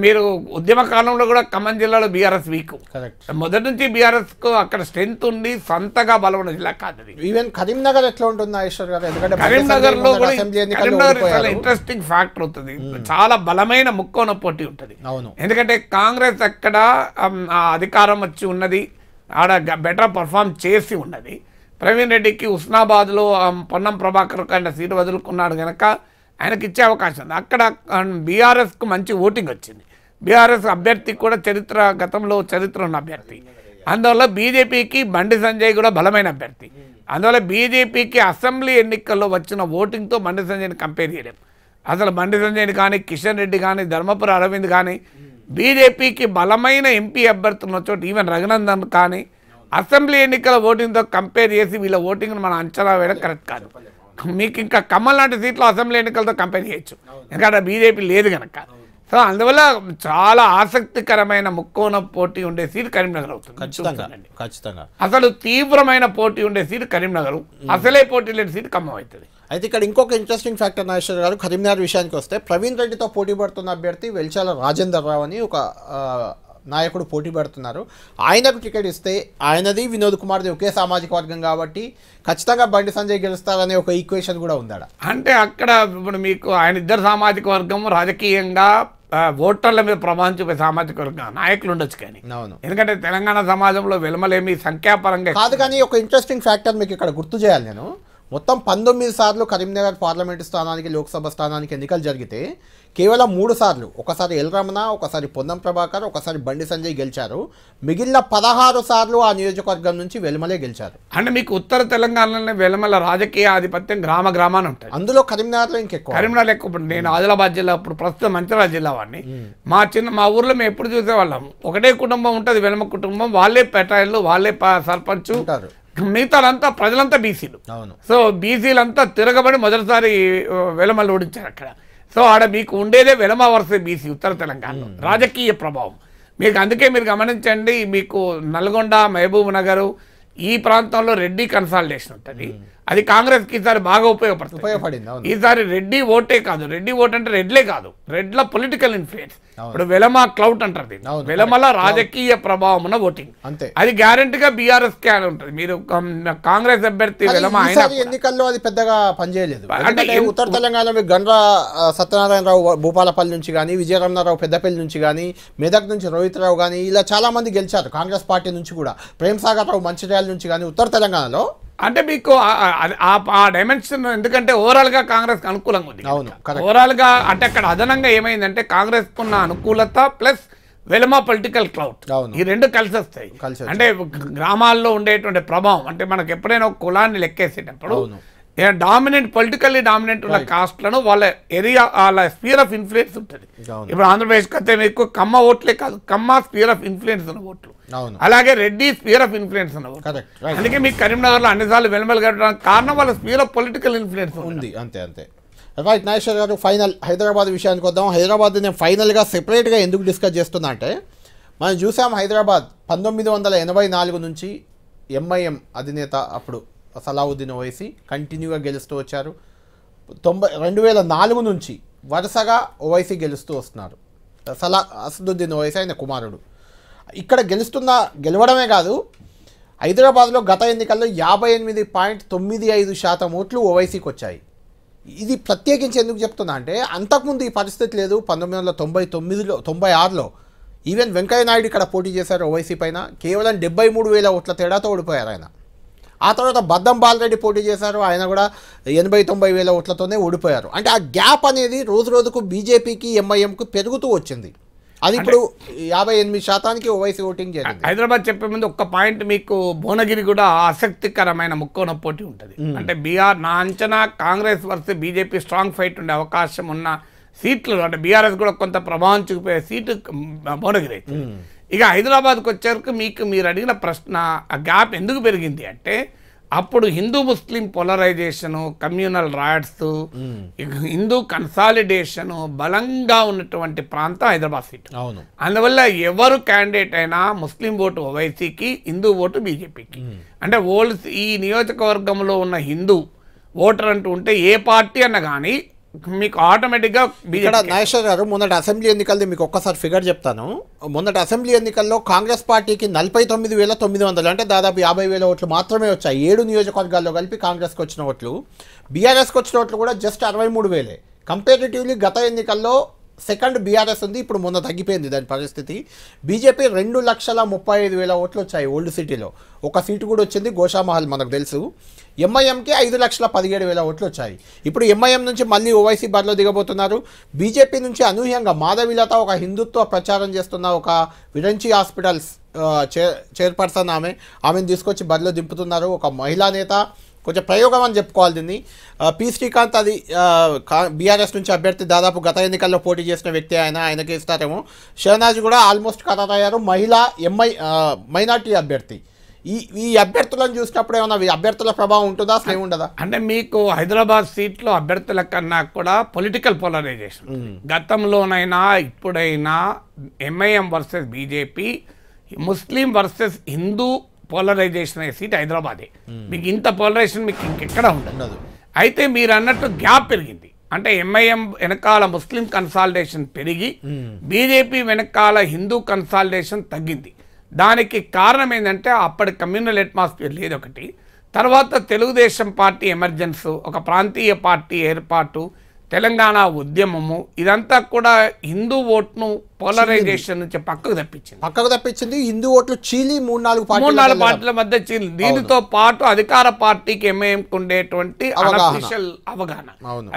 మీరు ఉద్యమ కాలంలో కూడా ఖమ్మం జిల్లాలో బీఆర్ఎస్ వీక్. మొదటి నుంచి బీఆర్ఎస్ కు అక్కడ స్ట్రెంత్ ఉండి సొంతగా బలమైన జిల్లా కాదు. ఈవెన్ కరీంనగర్ ఎట్లా ఉంటుంది నాగేశ్వర్ గారు? ఎందుకంటే కరీంనగర్ లో చాలా ఇంట్రెస్టింగ్ ఫ్యాక్టర్ అవుతుంది. చాలా బలమైన ముక్కోన పోటీ ఉంటుంది. ఎందుకంటే కాంగ్రెస్ అక్కడ అధికారం వచ్చి ఉన్నది, ఆడ బెటర్ పర్ఫార్మ్ చేసి ఉన్నది. ప్రవీణ్ రెడ్డికి ఉస్నాబాద్లో పొన్నం ప్రభాకర్ కంటే సీటు వదులుకున్నాడు కనుక ఆయనకి ఇచ్చే అవకాశం ఉంది. అక్కడ బీఆర్ఎస్కు మంచి ఓటింగ్ వచ్చింది. బీఆర్ఎస్ అభ్యర్థి కూడా గతంలో చరిత్ర ఉన్న అభ్యర్థి. అందువల్ల బీజేపీకి బండి సంజయ్ కూడా బలమైన అభ్యర్థి. అందువల్ల బీజేపీకి అసెంబ్లీ ఎన్నికల్లో వచ్చిన ఓటింగ్తో బండి సంజయ్ని కంపేర్ చేయలేం. అసలు బండి సంజయ్ని కానీ, కిషన్ రెడ్డి కానీ, ధర్మపురి అరవింద్ కానీ బీజేపీకి బలమైన ఎంపీ అభ్యర్థులు ఉన్న చోట ఈవెన్ రఘునందన్ కానీ అసెంబ్లీ ఎన్నికల ఓటింగ్తో కంపేర్ చేసి వీళ్ళ ఓటింగ్ను మనం అంచనా వేయడం కరెక్ట్ కాదు. మీకు ఇంకా ఖమ్మం లాంటి సీట్లు అసెంబ్లీ ఎన్నికలతో కంపేర్ చేయొచ్చు, ఎందుకంటే బీజేపీ లేదు కనుక. సో అందువల్ల చాలా ఆసక్తికరమైన ముక్కోన పోటీ ఉండే సీట్ కరీంనగర్ అవుతుంది. ఖచ్చితంగా అసలు తీవ్రమైన పోటీ ఉండే సీట్ కరీంనగర్, అసలే పోటీ లేని సీట్ ఖమ్మం అవుతుంది. అయితే ఇక్కడ ఇంకొక ఇంట్రెస్టింగ్ ఫ్యాక్టర్ నాగేశ్వర్ గారు, కరీంనగర్ విషయానికి వస్తే ప్రవీణ్ రెడ్డితో పోటీ పడుతున్న అభ్యర్థి వెల్చాల రాజేందర్ రావు అని ఒక నాయకుడు పోటీ పడుతున్నారు. ఆయనకు టికెట్ ఇస్తే ఆయనది వినోద్ కుమార్ది ఒకే సామాజిక వర్గం కాబట్టి ఖచ్చితంగా బండి సంజయ్ గెలుస్తారనే ఒక ఈక్వేషన్ కూడా ఉందా? అంటే అక్కడ ఇప్పుడు మీకు ఆయన ఇద్దరు సామాజిక వర్గం రాజకీయంగా ఓటర్ల మీద ప్రభావం చూపే సామాజిక వర్గం నాయకులు ఉండొచ్చు, కానీ ఎందుకంటే తెలంగాణ సమాజంలో వెలమలేమి సంఖ్యాపరంగా కాదు. కానీ ఒక ఇంట్రెస్టింగ్ ఫ్యాక్టర్ మీకు ఇక్కడ గుర్తు చేయాలి నేను. మొత్తం 19 సార్లు కరీంనగర్ పార్లమెంటు స్థానానికి, లోక్సభ స్థానానికి ఎన్నికలు జరిగితే కేవలం 3 సార్లు, ఒకసారి ఎల్ రమణ, ఒకసారి పొన్నం ప్రభాకర్, ఒకసారి బండి సంజయ్ గెలిచారు. మిగిలిన 16 సార్లు ఆ నియోజకవర్గం నుంచి వెలమలే గెలిచారు. అంటే మీకు ఉత్తర తెలంగాణలో వెలమల రాజకీయ ఆధిపత్యం గ్రామాన్ని ఉంటుంది. అందులో కరీంనగర్లో ఇంకెక్కువ. కరీంనగర్ ఎక్కువ. నేను ఆదిలాబాద్ జిల్లా, ఇప్పుడు ప్రస్తుతం మంచిర్యాల జిల్లా వాడిని. మా ఊర్లో మేము ఎప్పుడు చూసేవాళ్ళం, ఒకటే కుటుంబం ఉంటుంది, వెలమ కుటుంబం, వాళ్ళే పెటాయిలు, వాళ్ళే సర్పంచ్ ఉంటారు. మిగతాలంతా ప్రజలంతా బీసీలు. సో బీసీలంతా తిరగబడి మొదటిసారి వెలమలు ఓడించారు అక్కడ. సో ఆడ మీకు ఉండేదే వెలమ వరుస బీసీ ఉత్తర తెలంగాణలో రాజకీయ ప్రభావం మీకు. అందుకే మీరు గమనించండి, మీకు నల్గొండ, మహబూబ్ నగర్ ఈ ప్రాంతంలో రెడ్డి కన్సాలిడేషన్ ఉంటుంది. అది కాంగ్రెస్కి ఈసారి బాగా ఉపయోగపడింది. ఈసారి రెడ్డి ఓటే కాదు, రెడ్డి ఓట్ అంటే రెడ్లే కాదు, రెడ్ల పొలిటికల్ ఇన్ఫ్లుయెన్స్. ఇప్పుడు వెలమ క్లౌట్ అంటారు, వెలమల రాజకీయ ప్రభావం ఉన్న ఓటింగ్, అది గ్యారంటీగా బీఆర్ఎస్ కే ఉంటుంది. మీరు కాంగ్రెస్ అభ్యర్థి వెలమ ఎన్నికల్లో అది పెద్దగా పనిచేయలేదు. అంటే ఉత్తర తెలంగాణలో గండ్ర సత్యనారాయణరావు భూపాలపల్లి నుంచి కానీ, విజయరమణారావు పెద్దపల్లి నుంచి కానీ, మెదక్ నుంచి రోహిత్ రావు కానీ, ఇలా చాలా మంది గెలిచారు కాంగ్రెస్ పార్టీ నుంచి కూడా. ప్రేమ్ సాగర్ రావు మంచిర్యాల నుంచి కానీ ఉత్తర తెలంగాణలో. అంటే మీకు ఆ డైమెన్షన్ ఎందుకంటే ఓవరాల్గా కాంగ్రెస్కి అనుకూలంగా ఉంది. ఓవరాల్గా అంటే అక్కడ అదనంగా ఏమైందంటే కాంగ్రెస్కు ఉన్న అనుకూలత ప్లస్ వెలమ పొలిటికల్ క్లౌట్, ఈ రెండు కలిసి వస్తాయి. అంటే గ్రామాల్లో ఉండేటువంటి ప్రభావం, అంటే మనకు ఎప్పుడైనా ఒక కులాన్ని లెక్కేసేటప్పుడు డామినెంట్, పొలిటికల్లీ డామినెంట్ ఉన్న కాస్ట్లను వాళ్ళ ఏరియా, వాళ్ళ స్పియర్ ఆఫ్ ఇన్ఫ్లుయెన్స్ ఉంటుంది. ఇప్పుడు ఆంధ్రప్రదేశ్కి అయితే మీకు కమ్మ ఓట్లే కాదు, కమ్మ స్పియర్ ఆఫ్ ఇన్ఫ్లుయెన్స్ ఉన్న ఓట్లు, అలాగే రెడ్డి స్పియర్ ఆఫ్ ఇన్ఫ్లుయెన్స్ ఉన్న ఓట్లు. అందుకే మీకు కరీంనగర్లో అన్నిసార్లు వెలుమలు కట్టడానికి కారణం వాళ్ళ స్పియర్ ఆఫ్ పొలిటికల్ ఇన్ఫ్లుయెన్స్ ఉంది. అంతే. రైట్ నాగేశ్వర్ గారు, ఫైనల్ హైదరాబాద్ విషయానికి వద్దాం. హైదరాబాద్ నేను ఫైనల్గా సెపరేట్గా ఎందుకు డిస్కస్ చేస్తున్నా అంటే మనం చూసాం హైదరాబాద్ 1984 నుంచి ఎంఐఎం అధినేత అప్పుడు సలావుద్దీన్ ఓవైసీ కంటిన్యూగా గెలుస్తూ వచ్చారు. 2004 నుంచి వరుసగా ఓవైసీ గెలుస్తూ వస్తున్నారు. అసదుద్దీన్ ఓవైసీ ఆయన కుమారుడు. ఇక్కడ గెలవడమే కాదు, హైదరాబాద్లో గత ఎన్నికల్లో 58.95% ఓట్లు ఓవైసీకి వచ్చాయి. ఇది ప్రత్యేకించి ఎందుకు చెప్తున్నా అంటే అంతకుముందు ఈ పరిస్థితి లేదు. 1996లో ఈవెన్ వెంకయ్య నాయుడు ఇక్కడ పోటీ చేశారు ఓవైసీ పైన, కేవలం 73,000 ఓట్ల తేడాతో ఓడిపోయారు ఆయన. ఆ తర్వాత బద్దం బాలరెడ్డి పోటీ చేశారు, ఆయన కూడా 80,000-90,000 ఓట్లతోనే ఓడిపోయారు. అంటే ఆ గ్యాప్ అనేది రోజు రోజుకు బీజేపీకి ఎంఐఎంకు పెరుగుతూ వచ్చింది. అది ఇప్పుడు 58% ఓవైసీ ఓటింగ్ జరిగింది. హైదరాబాద్ చెప్పే ముందు ఒక్క పాయింట్, మీకు భువనగిరి కూడా ఆసక్తికరమైన ముక్కోన పోటీ ఉంటుంది. అంటే బీఆర్ నా అంచనా Congress versus BJP strong fight ఉండే అవకాశం ఉన్న సీట్లు, అంటే బీఆర్ఎస్ కూడా కొంత ప్రభావం చూపే సీటు భువనగిరి. ఇక హైదరాబాద్కి వచ్చేవరకు మీరు అడిగిన ప్రశ్న, ఆ గ్యాప్ ఎందుకు పెరిగింది అంటే అప్పుడు హిందూ ముస్లిం పోలరైజేషను, కమ్యూనల్ రాయట్స్, హిందూ కన్సాలిడేషను బలంగా ఉన్నటువంటి ప్రాంతం హైదరాబాద్ సీట్. అవును, అందువల్ల ఎవరు క్యాండిడేట్ అయినా ముస్లిం ఓటు ఓవైసీకి, హిందూ ఓటు బీజేపీకి. అంటే ఈ నియోజకవర్గంలో ఉన్న హిందూ ఓటర్ అంటూ ఉంటే ఏ పార్టీ అన్నా కానీ మీకు ఆటోమేటిక్గా ఇక్కడ నాగేశ్వర్ గారు మొన్నటి అసెంబ్లీ ఎన్నికల్లో మీకు ఒక్కసారి ఫిగర్ చెప్తాను. మొన్నటి అసెంబ్లీ ఎన్నికల్లో కాంగ్రెస్ పార్టీకి 49,900 అంటే దాదాపు 50,000 ఓట్లు మాత్రమే వచ్చాయి. 7 నియోజకవర్గాల్లో కలిపి కాంగ్రెస్కి వచ్చిన ఓట్లు. బీఆర్ఎస్కి వచ్చిన ఓట్లు కూడా జస్ట్ 63,000. కంపారిటివ్లీ గత ఎన్నికల్లో సెకండ్ బీఆర్ఎస్ ఉంది, ఇప్పుడు మొన్న తగ్గిపోయింది దాని పరిస్థితి. బీజేపీ 2,35,000 ఓట్లు వచ్చాయి ఓల్డ్ సిటీలో. ఒక సీటు కూడా వచ్చింది గోషామహల్ మనకు తెలుసు. ఎంఐఎంకి 5,17,000 ఓట్లు వచ్చాయి. ఇప్పుడు ఎంఐఎం నుంచి మళ్ళీ ఓవైసీ బరిలో దిగబోతున్నారు. బీజేపీ నుంచి అనూహ్యంగా మాధవిలత ఒక హిందుత్వ ప్రచారం చేస్తున్న ఒక విరంచి హాస్పిటల్స్ చైర్పర్సన్ ఆమెను తీసుకొచ్చి బరిలో దింపుతున్నారు. ఒక మహిళా నేత, కొంచెం ప్రయోగం అని చెప్పుకోవాలి దీన్ని. పి శ్రీకాంత్ అది బీఆర్ఎస్ నుంచి అభ్యర్థి, దాదాపు గత ఎన్నికల్లో పోటీ చేసిన వ్యక్తి, ఆయనకి ఇస్తారేమో. షహనాజ్ కూడా ఆల్మోస్ట్ ఖరారయ్యారు, మహిళా మైనార్టీ అభ్యర్థి. ఈ అభ్యర్థులను చూసినప్పుడు ఏమన్నా అభ్యర్థుల ప్రభావం ఉంటుందా, అసలు ఏముండదా? అంటే మీకు హైదరాబాద్ సీట్లో అభ్యర్థుల కన్నా కూడా పొలిటికల్ పోలరైజేషన్ గతంలోనైనా ఇప్పుడైనా ఎంఐఎం వర్సెస్ బీజేపీ, ముస్లిం వర్సెస్ హిందూ పోలరైజేషన్ అయ్యే సీట్ హైదరాబాదే. మీకు ఇంత పోలరైజేషన్ మీకు ఇంకెక్కడ ఉండదు. అయితే మీరు అన్నట్టు గ్యాప్ పెరిగింది. అంటే ఎంఐఎం వెనకాల ముస్లిం కన్సాలిడేషన్ పెరిగి బీజేపీ వెనకాల హిందూ కన్సాలిడేషన్ తగ్గింది. దానికి కారణం ఏంటంటే అప్పటి కమ్యూనల్ అట్మాస్ఫియర్ లేదు ఒకటి, తర్వాత తెలుగుదేశం పార్టీ ఎమర్జెన్స్, ఒక ప్రాంతీయ పార్టీ ఏర్పాటు, తెలంగాణ ఉద్యమము, ఇదంతా కూడా హిందూ ఓట్ను పోలరైజేషన్ నుంచి పక్కకు తప్పించింది. హిందూ ఓట్లు చీలి 3-4 పార్టీల మధ్య చీలి. దీనితో పాటు అధికార పార్టీకి ఎంఐఎంకి ఉండేటువంటి అన్అఫీషియల్ అవగాహన,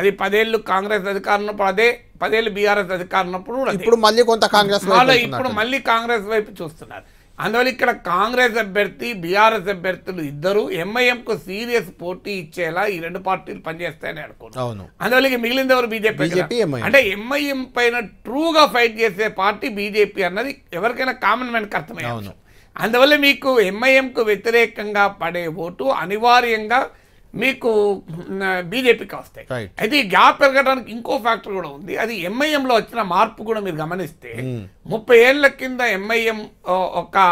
అది 10 ఏళ్ళు కాంగ్రెస్ అధికారం ఉన్నప్పుడు, అదే 10 ఏళ్ళు బీఆర్ఎస్ అధికారం ఉన్నప్పుడు, ఇప్పుడు మళ్ళీ కొంత కాంగ్రెస్, ఇప్పుడు మళ్ళీ కాంగ్రెస్ వైపు చూస్తున్నారు. అందువల్ల ఇక్కడ కాంగ్రెస్ అభ్యర్థి, బీఆర్ఎస్ అభ్యర్థులు ఇద్దరు ఎంఐఎంకు సీరియస్ పోటీ ఇచ్చేలా ఈ 2 పార్టీలు పనిచేస్తాయని అనుకుంటున్నాను. అందువల్ల మిగిలింది ఎవరు? బీజేపీ. అంటే ఎంఐఎం పైన ట్రూగా ఫైట్ చేసే పార్టీ బీజేపీ అన్నది ఎవరికైనా కామన్ మ్యాన్కి అర్థమయ్యాను. అందువల్ల మీకు ఎంఐఎంకు వ్యతిరేకంగా పడే ఓటు అనివార్యంగా మీకు బీజేపీకి వస్తాయి. అయితే ఈ గ్యాప్ పెరగడానికి ఇంకో ఫ్యాక్టర్ కూడా ఉంది. అది ఎంఐఎంలో వచ్చిన మార్పు కూడా మీరు గమనిస్తే 30 ఏళ్ల కింద ఎంఐఎం ఒక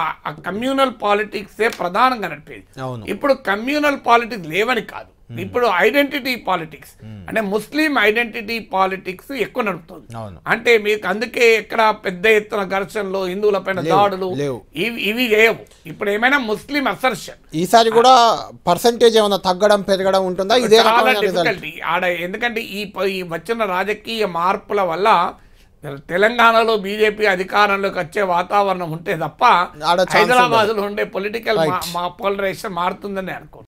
కమ్యూనల్ పాలిటిక్సే ప్రధానంగా నడిపేది. ఇప్పుడు కమ్యూనల్ పాలిటిక్స్ లేవని కాదు, ఇప్పుడు ఐడెంటిటీ పాలిటిక్స్, అంటే ముస్లిం ఐడెంటిటీ పాలిటిక్స్ ఎక్కువ నడుపుతుంది. అంటే మీకు అందుకే ఎక్కడ పెద్ద ఎత్తున ఘర్షణలు, హిందువుల పైన దాడులు ఇవి లేవు. ఇప్పుడు ఏమైనా ముస్లిం అసర్షన్. ఈసారి కూడా పర్సెంటేజ్ ఏమైనా తగ్గడం పెరగడం ఉంటుందా? ఇదే డిఫికల్టీ ఆడ. ఎందుకంటే ఈ వచ్చిన రాజకీయ మార్పుల వల్ల తెలంగాణలో బీజేపీ అధికారంలోకి వచ్చే వాతావరణం ఉంటే తప్ప హైదరాబాద్ లో ఉండే పొలిటికల్ పోలరైజేషన్ మారుతుందని అనుకో.